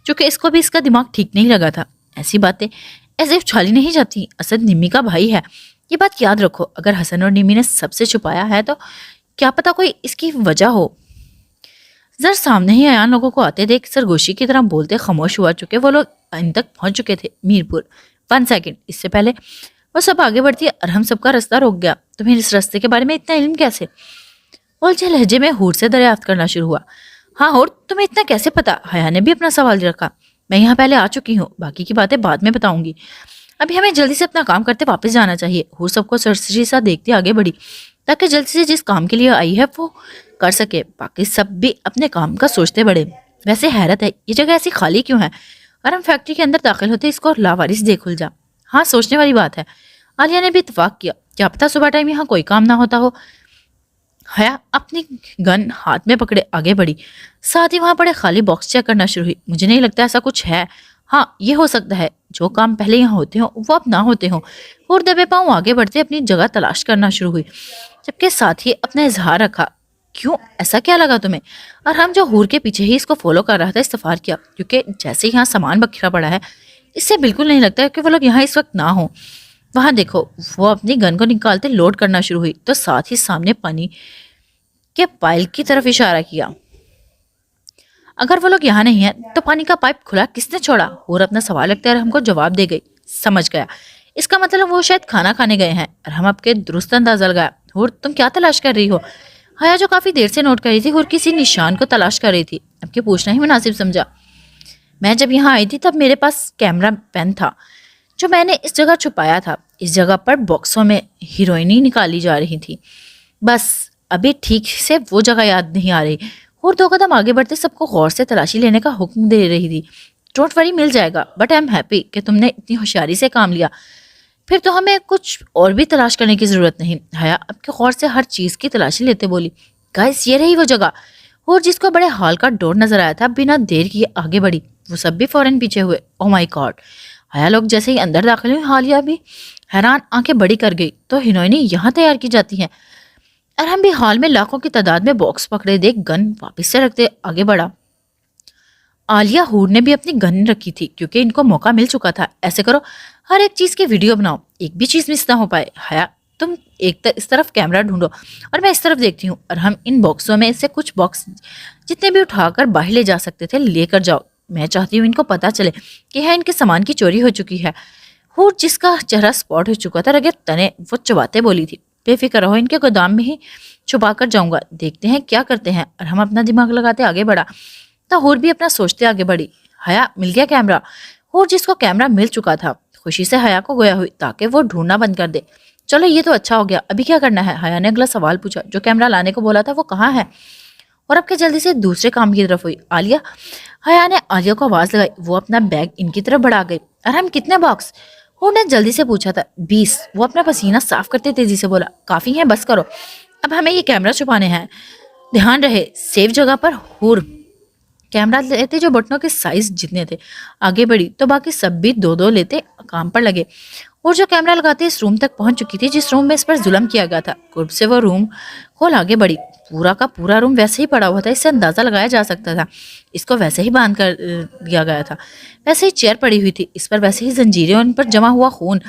چونکہ اس کو بھی اس کا دماغ ٹھیک نہیں لگا تھا۔ ایسی باتیں ایسے اچھالی نہیں جاتی، اسد نمی کا بھائی ہے، یہ بات یاد رکھو۔ اگر حسن اور نمی نے سب سے چھپایا ہے تو کیا پتا کوئی اس کی وجہ ہو۔ زر سامنے ہی ایان لوگوں کو آتے دیکھ سرگوشی کی طرح بولتے خاموش ہوا، چکے وہ لوگ ان تک پہنچ چکے تھے۔ میرپور، 1 سیکنڈ۔ اس سے پہلے وہ سب آگے بڑھتی اور ہم سب کا راستہ روک گیا۔ تمہیں اس راستے کے بارے میں اتنا علم کیسے؟ الجھے لہجے میں حور سے دریافت کرنا شروع ہوا۔ ہاں حور، تمہیں اتنا کیسے پتا؟ حیا نے بھی اپنا سوال رکھا۔ میں یہاں پہلے آ چکی ہوں، باقی کی باتیں بعد میں بتاؤں گی، ابھی ہمیں جلدی سے اپنا کام کرتے واپس جانا چاہیے۔ حور سب کو سرسری سا دیکھتے آگے بڑھی تاکہ جلدی سے جس کام کے لیے آئی ہے وہ کر سکے۔ باقی سب بھی اپنے کام کا سوچتے بڑھے۔ ویسے حیرت ہے یہ جگہ ایسی خالی کیوں ہے؟ اور ہم فیکٹری کے اندر داخل ہوتے اس کو لاوارث دیکھ کھل جا۔ ہاں سوچنے والی بات ہے۔ عالیہ نے بھی اتفاق کیا، کیا پتا صبح ٹائم یہاں کوئی کام نہ ہوتا ہو۔ حیا اپنی گن ہاتھ میں پکڑے آگے بڑھی، ساتھ ہی وہاں پڑے خالی باکس چیک کرنا شروع ہوئی۔ مجھے نہیں لگتا ایسا کچھ ہے، ہاں یہ ہو سکتا ہے جو کام پہلے یہاں ہوتے ہوں وہ اب نہ ہوتے ہوں۔ اور دبے پاؤں آگے بڑھتے اپنی جگہ تلاش کرنا شروع ہوئی، جبکہ ساتھ ہی اپنا اظہار رکھا۔ کیوں ایسا کیا لگا تمہیں؟ اور ہم جو حور کے پیچھے ہی اس کو فالو کر رہا تھا استفار کیا، کیونکہ جیسے یہاں سامان بکھرا پڑا ہے اس سے بالکل نہیں لگتا کہ وہ لوگ یہاں اس وقت نہ ہوں۔ وہاں دیکھو، وہ اپنی گن کو نکالتے لوڈ کرنا شروع ہوئی تو ساتھ ہی سامنے پانی کے پائل کی طرف اشارہ کیا۔ اگر وہ لوگ یہاں نہیں ہیں تو پانی کا پائپ کھلا کس نے چھوڑا؟ اور اپنا سوال رکھتے اور ہم کو جواب دے گئی۔ سمجھ گیا، اس کا مطلب وہ شاید کھانا کھانے گئے ہیں اور ہم اب کے درست اندازہ لگایا۔ اور تم کیا تلاش کر رہی ہو؟ حیا جو کافی دیر سے نوٹ کر رہی تھی اور کسی نشان کو تلاش کر رہی تھی، اب کے پوچھنا ہی مناسب سمجھا۔ میں جب یہاں آئی تھی تب میرے پاس کیمرہ پین تھا جو میں نے اس جگہ چھپایا تھا۔ اس جگہ پر باکسوں میں ہیروئنی نکالی جا رہی تھی، بس ابھی ٹھیک سے وہ جگہ یاد نہیں آ رہی۔ اور 2 قدم آگے بڑھتے سب کو غور سے تلاشی لینے کا حکم دے رہی تھی۔ ڈونٹ وری، مل جائے گا، بٹ آئی ایم ہیپی کہ تم نے اتنی ہوشیاری سے کام لیا، پھر تو ہمیں کچھ اور بھی تلاش کرنے کی ضرورت نہیں۔ حیا اب کے غور سے ہر چیز کی تلاشی لیتے بولی، گائز یہ رہی وہ جگہ۔ اور جس کو بڑے ہال کا ڈور نظر آیا تھا بنا دیر کیے آگے بڑھی، وہ سب بھی فوراً پیچھے ہوئے۔ او مائی گاڈ! حیا لوگ جیسے ہی اندر داخل ہوئی، حالیہ بھی حیران آنکھیں بڑی کر گئی، تو ہیروئنی یہاں تیار کی جاتی ہیں؟ اور ہم بھی ہال میں لاکھوں کی تعداد میں باکس پکڑے دیکھ گن واپس سے رکھتے آگے بڑھا۔ عالیہ حور نے بھی اپنی گن رکھی تھی کیونکہ ان کو موقع مل چکا تھا۔ ایسے کرو، ہر ایک چیز کی ویڈیو بناؤ، ایک بھی چیز مس نہ ہو پائے۔ حیا تم اس طرف کیمرہ ڈھونڈو اور میں اس طرف دیکھتی ہوں، اور ہم ان باکسوں میں سے کچھ باکس جتنے بھی اٹھا کر باہر لے جا سکتے تھے لے کر جاؤ۔ میں چاہتی ہوں ان کو پتا چلے کہ یہاں ان کے سامان کی چوری ہو چکی ہے۔ حور جس کا چہرہ سپاٹ ہو چکا تھا رگے تنے وہ چباتے بولی تھی، بے فکر رہو، ان کے گودام میں ہی چھپا کر جاؤں گا، دیکھتے ہیں کیا کرتے ہیں۔ اور ہم اپنا دماغ لگاتے آگے بڑھا تو حور بھی اپنا سوچتے آگے بڑھی۔ حیا مل گیا کیمرہ؟ اور جس کو کیمرہ مل چکا تھا خوشی سے حیا کو گویا ہوئی تاکہ وہ ڈھونڈنا بند کر دے۔ چلو یہ تو اچھا ہو گیا، ابھی کیا کرنا ہے؟ حیا نے اگلا سوال پوچھا۔ جو کیمرہ لانے کو بولا تھا وہ کہاں ہے؟ اور اب کے جلدی سے دوسرے کام کی طرف ہوئی۔ عالیہ، حیا نے عالیہ کو آواز لگائی۔ وہ اپنا بیگ ان کی طرف بڑھا گئی۔ ارحم کتنے باکس؟ اور نے جلدی سے پوچھا تھا۔ 20۔ وہ اپنا پسینہ صاف کرتے تیزی سے بولا۔ کافی ہیں، بس کرو، اب ہمیں یہ کیمرہ چھپانے ہیں، دھیان رہے سیف جگہ پر۔ ہور کیمرہ لیتے جو بٹنوں کے سائز جتنے تھے آگے بڑھی تو باقی سب بھی دو دو لیتے کام پر لگے، اور جو کیمرہ لگاتے اس روم تک پہنچ چکی تھی جس روم میں اس پر ظلم کیا گیا تھا۔ قرب سے وہ روم کھول آگے بڑھی۔ پورا کا پورا روم ویسے ہی پڑا ہوا تھا، اس سے اندازہ لگایا جا سکتا تھا اس کو ویسے ہی باندھ کر دیا گیا تھا، ویسے ہی چیئر پڑی ہوئی تھی، اس پر ویسے ہی زنجیریں، ان پر جمع ہوا خون۔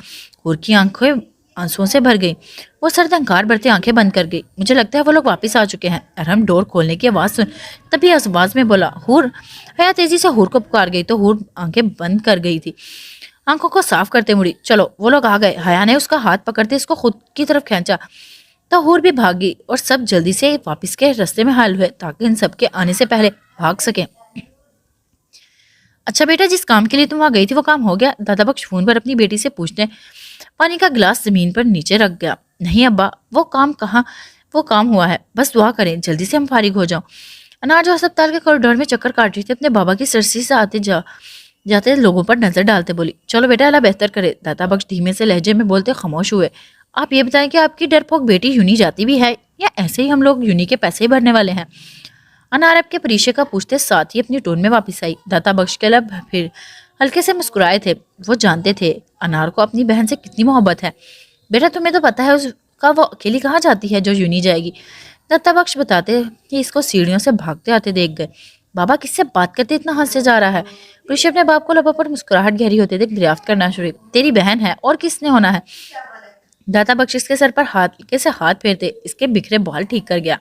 ہور کی آنکھیں آنسوؤں سے بھر گئی، وہ سردنکار بھرتے آنکھیں بند کر گئی۔ مجھے لگتا ہے وہ لوگ واپس آ چکے ہیں۔ ارحم ڈور کھولنے کی آواز سن تبھی اس آواز میں بولا ہور۔ حیا تیزی سے ہور کو پکار گئی تو ہور آنکھیں بند کر گئی تھی، آنکھوں کو صاف کرتے مڑی۔ چلو وہ لوگ آ گئے۔ حیا نے اس کا ہاتھ پکڑتے اس کو خود کی طرف کھینچا تو ہور بھی بھاگ گئی، اور سب جلدی سے واپس کے رستے میں حائل ہوئے تاکہ ان سب کے آنے سے پہلے بھاگ سکیں۔ اچھا بیٹا، جس کام کے لیے تم وہاں گئی تھی وہ کام ہو گیا؟ دادا بخش فون پر اپنی بیٹی سے پوچھنے پانی کا گلاس زمین پر نیچے رکھ گیا۔ نہیں ابا، وہ کام کہاں، وہ کام ہوا ہے، بس دعا کریں جلدی سے ہم فارغ ہو جاؤں۔ انار جو ہسپتال کے کوریڈور میں چکر کاٹ رہی تھی اپنے بابا کی سرسی سے آتے جاتے لوگوں پر نظر ڈالتے بولی۔ چلو بیٹا، اللہ بہتر کرے۔ دادا بخش دھیمے سے لہجے میں بولتے خاموش ہوئے۔ آپ یہ بتائیں کہ آپ کی ڈرپوک بیٹی یونی جاتی بھی ہے یا ایسے ہی ہم لوگ یونی کے پیسے ہی بھرنے والے ہیں؟ انار اب کے پریشے کا پوچھتے ساتھ ہی اپنی ٹون میں واپس آئی۔ دادا بخش کے لب پھر ہلکے سے مسکرائے تھے، وہ جانتے تھے انار کو اپنی بہن سے کتنی محبت ہے۔ بیٹا تمہیں تو پتا ہے اس کا وہ اکیلی کہاں جاتی ہے جو یونی جائے گی؟ دادا بخش بتاتے کہ اس کو سیڑھیوں سے بھاگتے آتے دیکھ گئے۔ بابا کس سے بات کرتے اتنا ہنس سے جا رہا ہے؟ پریشے اپنے باپ کو لبوں پر مسکراہٹ گہری ہوتے دیکھ دریافت کرنا شروع۔ تیری بہن ہے اور کس نے ہونا ہے؟ دادا بخش اس کے سر پر ہلکے سے ہاتھ پھیرتے اس کے بکھرے بال ٹھیک کر گیا۔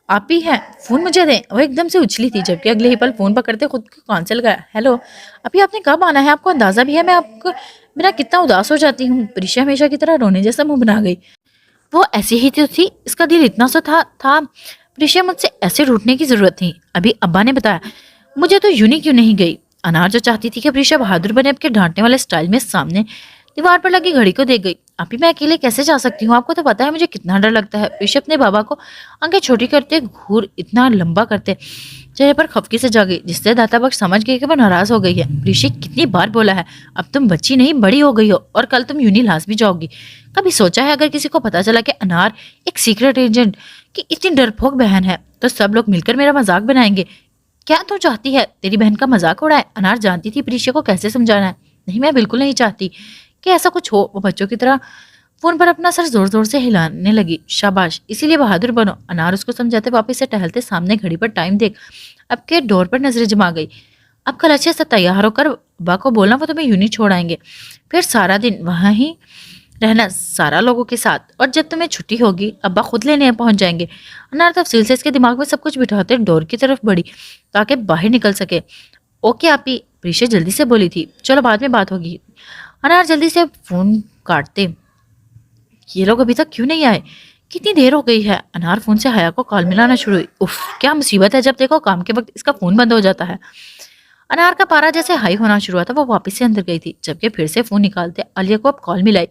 آپ ہی ہیں، فون مجھے دیں۔ وہ ایک دم سے اچھلی تھی جبکہ اگلے ہی پل فون پکڑتے خود کو کان سے لگایا۔ ہیلو، ابھی آپ نے کب آنا ہے؟ آپ کو اندازہ بھی ہے میں آپ کو بنا کتنا اداس ہو جاتی ہوں؟ پریشا ہمیشہ کی طرح رونے جیسا منہ بنا گئی۔ وہ ایسی ہی تو تھی، اس کا دل اتنا سا تھا پریشا مجھ سے ایسے روٹنے کی ضرورت تھی، ابھی ابا نے بتایا۔ مجھے تو یونی کیوں نہیں گئی؟ انار جو چاہتی تھی کہ پریشا بہادر بنے اب کے ڈانٹنے والے سٹائل میں سامنے دیوار پر لگی گھڑی کو دیکھ گئی۔ ابھی میں اکیلے کیسے جا سکتی ہوں؟ آپ کو تو پتا ہے مجھے کتنا ڈر لگتا ہے۔ پریشا اپنے بابا کو آنکھیں چھوٹی کرتے گھور اتنا لمبا کرتے چہرے پر خفگی سے جا گئی جس سے داتا بخش سمجھ گئی کہ وہ ناراض ہو گئی ہے۔ پریشا کتنی بار بولا ہے اب تم بچی نہیں بڑی ہو گئی ہو اور کل تم یونی لازمی جاؤ گی۔ کبھی سوچا ہے اگر کسی کو پتا چلا کہ انار ایک سیکرٹ ایجنٹ کی اتنی ڈرپوک بہن ہے تو سب لوگ مل کر میرا مذاق بنائیں گے؟ کیا تو چاہتی ہے تیری بہن کا مذاق اڑائے؟ انار جانتی تھی پریشا کو کیسے سمجھانا ہے۔ نہیں، میں بالکل نہیں چاہتی کہ ایسا کچھ ہو۔ وہ بچوں کی طرح فون پر اپنا سر زور زور سے ہلانے لگی۔ شاباش، اسی لیے بہادر بنو۔ انار اس کو سمجھاتے واپس سے ٹہلتے سامنے گھڑی پر ٹائم دیکھ اب کے ڈور پر نظریں جما گئی۔ اب کل اچھے سے تیار ہو کر ابا کو بولنا وہ تمہیں یونی چھوڑ آئیں گے، پھر سارا دن وہاں ہی رہنا سارا لوگوں کے ساتھ، اور جب تمہیں چھٹی ہوگی ابا خود لینے پہنچ جائیں گے۔ انار تفصیل سے اس کے دماغ میں سب کچھ بٹھاتے ڈور کی طرف بڑھی تاکہ باہر نکل سکے۔ اوکے آپی، پریشا جلدی سے بولی تھی۔ چلو بعد میں بات ہوگی۔ انار جلدی سے فون کاٹتے یہ لوگ ابھی تک کیوں نہیں آئے؟ کتنی دیر ہو گئی ہے؟ انار فون سے حیا کو کال ملانا شروع ہوئی۔ اف، کیا مصیبت ہے، جب دیکھو کام کے وقت اس کا فون بند ہو جاتا ہے۔ انار کا پارا جیسے ہائی ہونا شروع ہوا تھا، وہ واپس سے اندر گئی تھی جبکہ پھر سے فون نکالتے عالیہ کو اب کال ملائی۔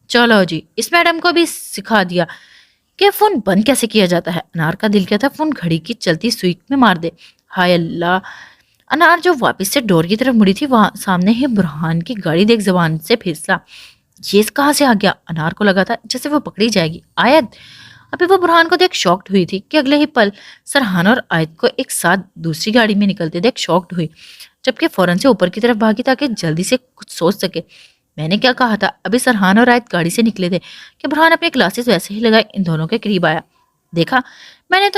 چلو جی، اس میڈم کو بھی سکھا دیا کہ فون بند کیسے کیا جاتا ہے۔ انار کا دل کہتا فون گھڑی کی چلتی سوئی میں مار دے۔ ہائے اللہ! انار جو واپس سے ڈور کی طرف مڑی تھی وہاں سامنے ہی برہان کی گاڑی دیکھ زبان سے پھسلا۔ یہ کہاں سے آ گیا؟ انار کو لگا تھا جیسے وہ پکڑی جائے گی۔ آیت ابھی وہ برہان کو دیکھ شاکڈ ہوئی تھی کہ اگلے ہی پل سرحان اور آیت کو ایک ساتھ دوسری گاڑی میں نکلتے دیکھ شاکڈ ہوئی، جبکہ فوراً سے اوپر کی طرف بھاگی تاکہ جلدی سے کچھ سوچ سکے۔ میں نے کیا کہا تھا؟ ابھی سرحان اور آیت گاڑی سے نکلے تھے کہ برہان اپنے گلاسز ویسے ہی لگائے ان دونوں کے قریب آیا۔ دیکھا، میں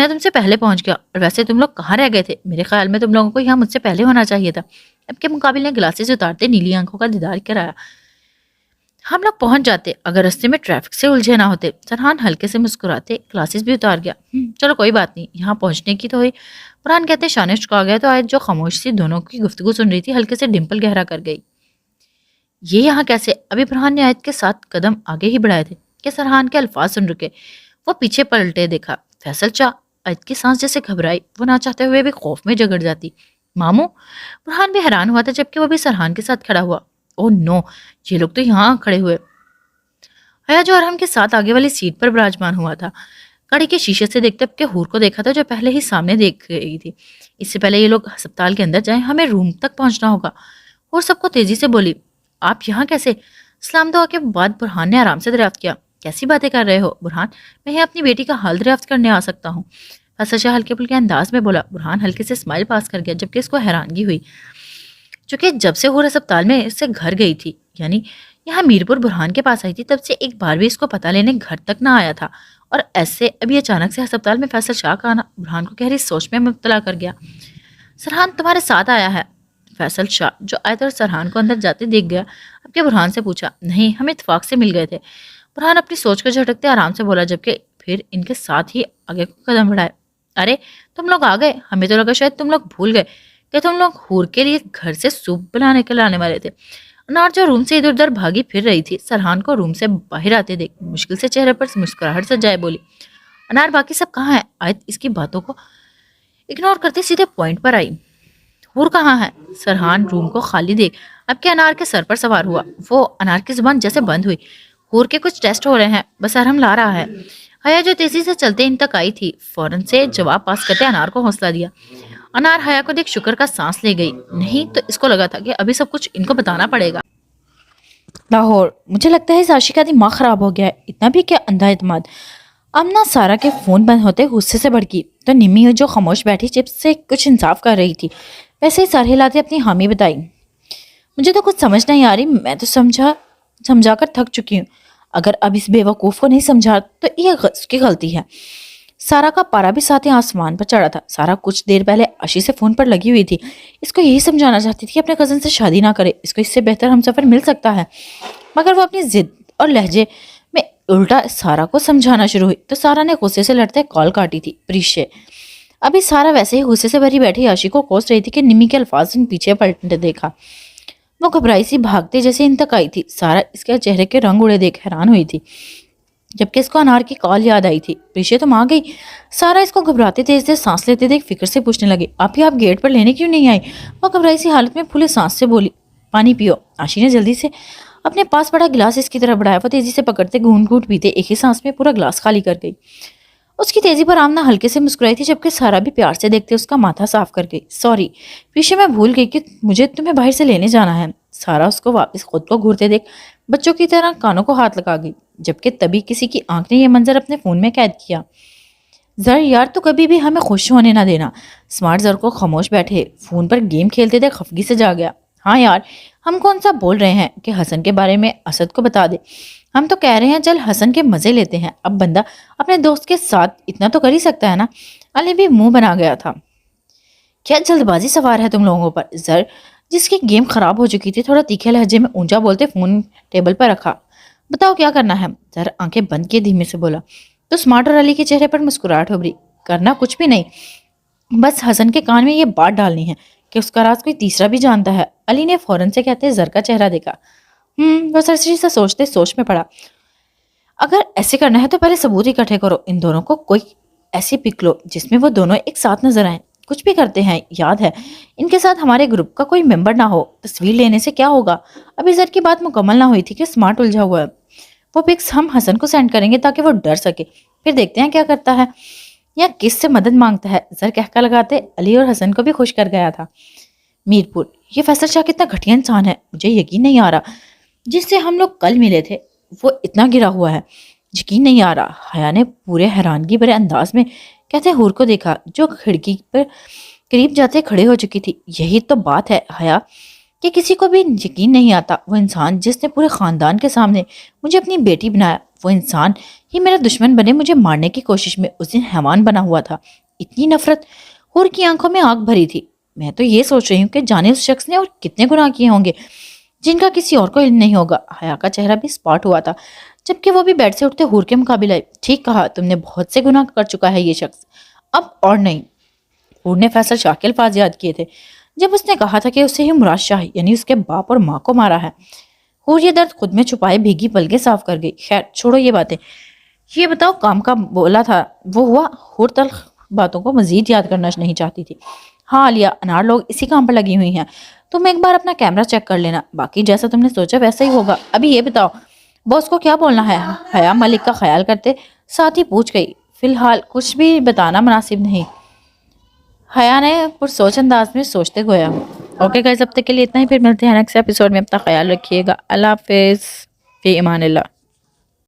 تم سے پہلے پہنچ گیا، اور ویسے تم لوگ کہاں رہ گئے تھے؟ میرے خیال میں تم لوگوں کو یہاں مجھ سے پہلے ہونا چاہیے تھا۔ اب کے مقابلے گلاسز اتارتے نیلی آنکھوں کا دیدار کرایا۔ ہم لوگ پہنچ جاتے اگر رستے میں ٹریفک سے الجھے نہ ہوتے۔ سرحان ہلکے سے مسکراتے گلاسز بھی اتار گیا۔ چلو کوئی بات نہیں، یہاں پہنچنے کی تو ہوئی۔ برہان کہتے شانے چکا گیا تو آیت جو خاموش سی دونوں کی گفتگو سن رہی تھی ہلکے سے ڈمپل گہرا کر گئی۔ یہ یہاں کیسے؟ ابھی برہان نے آیت کے ساتھ قدم آگے ہی بڑھائے تھے کہ سرحان کے الفاظ سن رکے۔ وہ پیچھے پلٹے دیکھا۔ فیصل چا؟ آیت کی سانس جیسے گھبرائی، وہ نہ چاہتے ہوئے بھی خوف میں جگڑ جاتی۔ ماموں؟ برہان بھی حیران ہوا تھا جبکہ وہ بھی سرحان کے ساتھ کھڑا ہوا۔ او نو، یہ لوگ تو یہاں کھڑے ہوئے۔ حیا جو ارحم کے ساتھ آگے والی سیٹ پر براجمان ہوا تھا، گاڑی کے شیشے سے دیکھتے کہ حور کو دیکھا تھا جو پہلے ہی سامنے دیکھ گئی تھی۔ اس سے پہلے یہ لوگ ہسپتال کے اندر جائیں، ہمیں روم تک پہنچنا ہوگا۔ اور سب کو تیزی سے بولی، آپ یہاں کیسے؟ سلام دعا کے بعد برہان نے آرام سے دریافت کیا، کیسی باتیں کر رہے ہو برہان؟ میں اپنی بیٹی کا حال دریافت کرنے آ سکتا ہوں، فیصل شاہ ہلکے پھلکے انداز میں بولا۔ برہان ہلکے سے اسمائل پاس کر گیا جبکہ اس کو حیرانگی ہوئی، چونکہ جب سے حور اسپتال میں اس سے گھر گئی تھی، یعنی یہاں میرپور برہان کے پاس آئی تھی، تب سے ایک بار بھی اس کو پتہ لینے گھر تک نہ آیا تھا، اور ایسے ابھی اچانک سے ہسپتال میں فیصل شاہ کا آنا برہان کو گہری سوچ میں مبتلا کر گیا۔ سرحان تمہارے ساتھ آیا ہے؟ فیصل شاہ جو آئے تھے اور سرحان کو اندر جاتے دیکھ گیا، اب کے برہان سے پوچھا۔ نہیں، ہم اتفاق سے مل گئے تھے، برہان اپنی سوچ کو جھٹکتے آرام سے بولا، جبکہ پھر ان کے ساتھ ہی آگے کو قدم بڑھائے۔ ارے تم لوگ آ گئے، ہمیں تو لگا شاید تم لوگ بھول گئے کہ تم لوگ حور کے لیے گھر سے سوپ بنانے کے لانے والے تھے۔ انار جو روم سے ادھر ادھر بھاگی پھر رہی تھی، سرحان کو روم سے باہر آتے دیکھ مشکل سے چہرے پر مسکراہٹ سجائے بولی، انار باقی سب کہاں ہیں؟ آیت اس کی باتوں کو اگنور کرتے سیدھے پوائنٹ پر آئی۔ حور کہاں ہے؟ سرحان روم کو خالی دیکھ اب کے انار کے سر پر سوار ہوا۔ وہ انار کی زبان جیسے بند ہوئی۔ حور کے کچھ ٹیسٹ ہو رہے ہیں، بس ارحم لا رہا ہے۔ حیا جو تیزی سے چلتے ان تک آئی تھی، فوراً سے جواب پاس کرتے انار کو حوصلہ دیا۔ انار حیا کو دیکھ شکر کا سانس لے گئی، نہیں تو اس کو لگا تھا کہ ابھی سب کچھ ان کو بتانا پڑے گا۔ لاہور، مجھے لگتا ہے اس عاشق کا دماغ خراب ہو گیا ہے، اتنا بھی کیا اندھا اعتماد۔ امنا سارا کے فون بند ہوتے غصے سے بڑھ گئی تو نمی جو خاموش بیٹھی چپس سے کچھ انصاف کر رہی تھی ویسے ہی سر ہلاتے اپنی حامی بتائی۔ مجھے تو کچھ سمجھ نہیں آ رہی، میں تو سمجھا کر تھک چکی ہوں، اگر اب اس بے وقوف کو نہیں سمجھا تو یہ اس کی غلطی ہے۔ سارا کا پارا بھی ساتھ ہی آسمان پر چڑھا تھا۔ سارا کچھ دیر پہلے عشی سے فون پر لگی ہوئی تھی، اس کو یہی سمجھانا چاہتی تھی کہ اپنے کزن سے شادی نہ کرے، اس کو اس سے بہتر ہمسفر مل سکتا ہے، مگر وہ اپنی ضد اور لہجے میں الٹا سارا کو سمجھانا شروع ہوئی تو سارا نے غصے سے لڑتے کال کاٹی تھی۔ پریشے ابھی سارا ویسے ہی غصے سے بھری بیٹھی عشی کو کوس رہی تھی کہ نمی کے الفاظ ان پیچھے پلٹنے دیکھا۔ وہ گھبرائی سی بھاگتے جیسے ان تک آئی تھی۔ سارا اس کے چہرے کے رنگ اڑے دیکھ حیران ہوئی تھی، جبکہ اس کو انار کی کال یاد آئی تھی۔ پریشے تم آ گئی؟ سارا اس کو گھبراتے تیز تیز سانس لیتے دیکھ فکر سے پوچھنے لگی، آپ گیٹ پر لینے کیوں نہیں آئی؟ وہ گھبرائی سی حالت میں پھولے سانس سے بولی، پانی پیو۔ عشی نے جلدی سے اپنے پاس پڑا گلاس اس کی طرف بڑھایا، وہ تیزی سے پکڑتے گھونٹ گھونٹ پیتے ایک ہی سانس میں پورا گلاس خالی کر گئی۔ اس کی تیزی پر آمنہ ہلکے سے مسکرائی تھی، جبکہ سارا بھی پیار سے دیکھتے اس کا ماتھا صاف کر گئی۔ سوری پیچھے میں بھول گئی کہ مجھے تمہیں باہر سے لینے جانا ہے۔ سارا اس کو واپس خود کو گھورتے دیکھ بچوں کی طرح کانوں کو ہاتھ لگا گئی، جبکہ تبھی کسی کی آنکھ نے یہ منظر اپنے فون میں قید کیا۔ زر یار تو کبھی بھی ہمیں خوش ہونے نہ دینا۔ سمارٹ زر کو خاموش بیٹھے فون پر گیم کھیلتے دیکھ خفگی سے جا گیا۔ ہاں یار، ہم کون سا بول رہے ہیں کہ حسن کے بارے میں اسد کو بتا دے، ہم تو کہہ رہے ہیں چل حسن کے مزے لیتے ہیں۔ اب بندہ اپنے دوست کے ساتھ اتنا تو کر ہی سکتا ہے نا۔ علی بھی منہ بنا گیا تھا۔ کیا جلد بازی سوار ہے تم لوگوں پر؟ زر جس کی گیم خراب ہو چکی تھی تھوڑا تیکھے لہجے میں اونچا بولتے فون ٹیبل پر رکھا۔ بتاؤ کیا کرنا ہے؟ زر آنکھیں بند کیے دھیمے سے بولا تو سمارٹ اور علی کے چہرے پر مسکراہٹ ابھری۔ کرنا کچھ بھی نہیں، بس حسن کے کان میں یہ بات ڈالنی ہے کہ اس کا راز کوئی تیسرا بھی جانتا ہے۔ علی نے فوراً سے کہتے زر کا چہرہ دیکھا۔ وہ سرسری سے سوچتے سوچ میں پڑا۔ اگر ایسے کرنا ہے تو پہلے ثبوت اکٹھے کرو، ان دونوں کو کوئی ایسی پک لو جس میں وہ دونوں ایک ساتھ نظر آئیں۔ کچھ بھی کرتے ہیں یاد ہے ان کے ساتھ ہمارے گروپ کا کوئی ممبر نہ ہو، تصویر لینے سے کیا ہوگا؟ ابھی زر کی بات مکمل نہ ہوئی تھی کہ سمارٹ الجھا ہوا ہے۔ وہ پکس ہم حسن کو سینڈ کریں گے تاکہ وہ ڈر سکے، پھر دیکھتے ہیں کیا کرتا ہے یا کس سے مدد مانگتا ہے۔ زر کہکا لگاتے علی اور حسن کو بھی خوش کر گیا تھا۔ میرپور، یہ فیصل شاہ کتنا گھٹیا انسان ہے، مجھے یقین نہیں آ رہا جس سے ہم لوگ کل ملے تھے وہ اتنا گرا ہوا ہے، یقین نہیں آ رہا۔ حیا نے پورے حیرانگی بھرے انداز میں کہتے حور کو دیکھا جو کھڑکی پر قریب جاتے کھڑے ہو چکی تھی۔ یہی تو بات ہے حیا کہ کسی کو بھی یقین نہیں آتا، وہ انسان جس نے پورے خاندان کے سامنے مجھے اپنی بیٹی بنایا، وہ انسان ہی میرا دشمن بنے مجھے مارنے کی کوشش میں اس دن حیوان بنا ہوا تھا۔ اتنی نفرت حور کی آنکھوں میں آگ بھری تھی۔ میں تو یہ سوچ رہی ہوں کہ جانے اس شخص نے اور کتنے گناہ کیے ہوں گے جن کا کسی اور کو علم نہیں ہوگا۔ حیا کا چہرہ بھی سپاٹ ہوا تھا، جبکہ وہ بھی بیٹھ سے اٹھتے حور کے مقابلے آئی۔ ٹھیک کہا، تم نے بہت سے گناہ کر چکا ہے یہ شخص، اب اور نہیں۔ حور نے فیصل شاہ کے الفاظ یاد کیے تھے جب اس نے کہا تھا کہ اسے ہی مراد شاہ یعنی اس کے باپ اور ماں کو مارا ہے۔ حور یہ درد خود میں چھپائے بھیگی پلکیں صاف کر گئی۔ خیر چھوڑو یہ باتیں، یہ بتاؤ کام کا بولا تھا وہ ہوا؟ حور تلخ باتوں کو مزید یاد کرنا نہیں چاہتی تھی۔ ہاں عالیہ، انار لوگ اسی کام پر لگی ہوئی ہیں. تم ایک بار اپنا کیمرہ چیک کر لینا، باقی جیسا تم نے سوچا ویسا ہی ہوگا. ابھی یہ بتاؤ باس کو کیا بولنا ہے؟ حیا ملک کا خیال کرتے ساتھ ہی پوچھ گئی. فی الحال کچھ بھی بتانا مناسب نہیں. حیا نے پرسوچ انداز میں سوچتے گویا. اوکے گائز، اب تک کے لیے اتنا ہی. پھر ملتے ہیں نیکسٹ ایپیسوڈ میں. اپنا خیال رکھیے گا. اللہ حافظ. فی امان اللہ.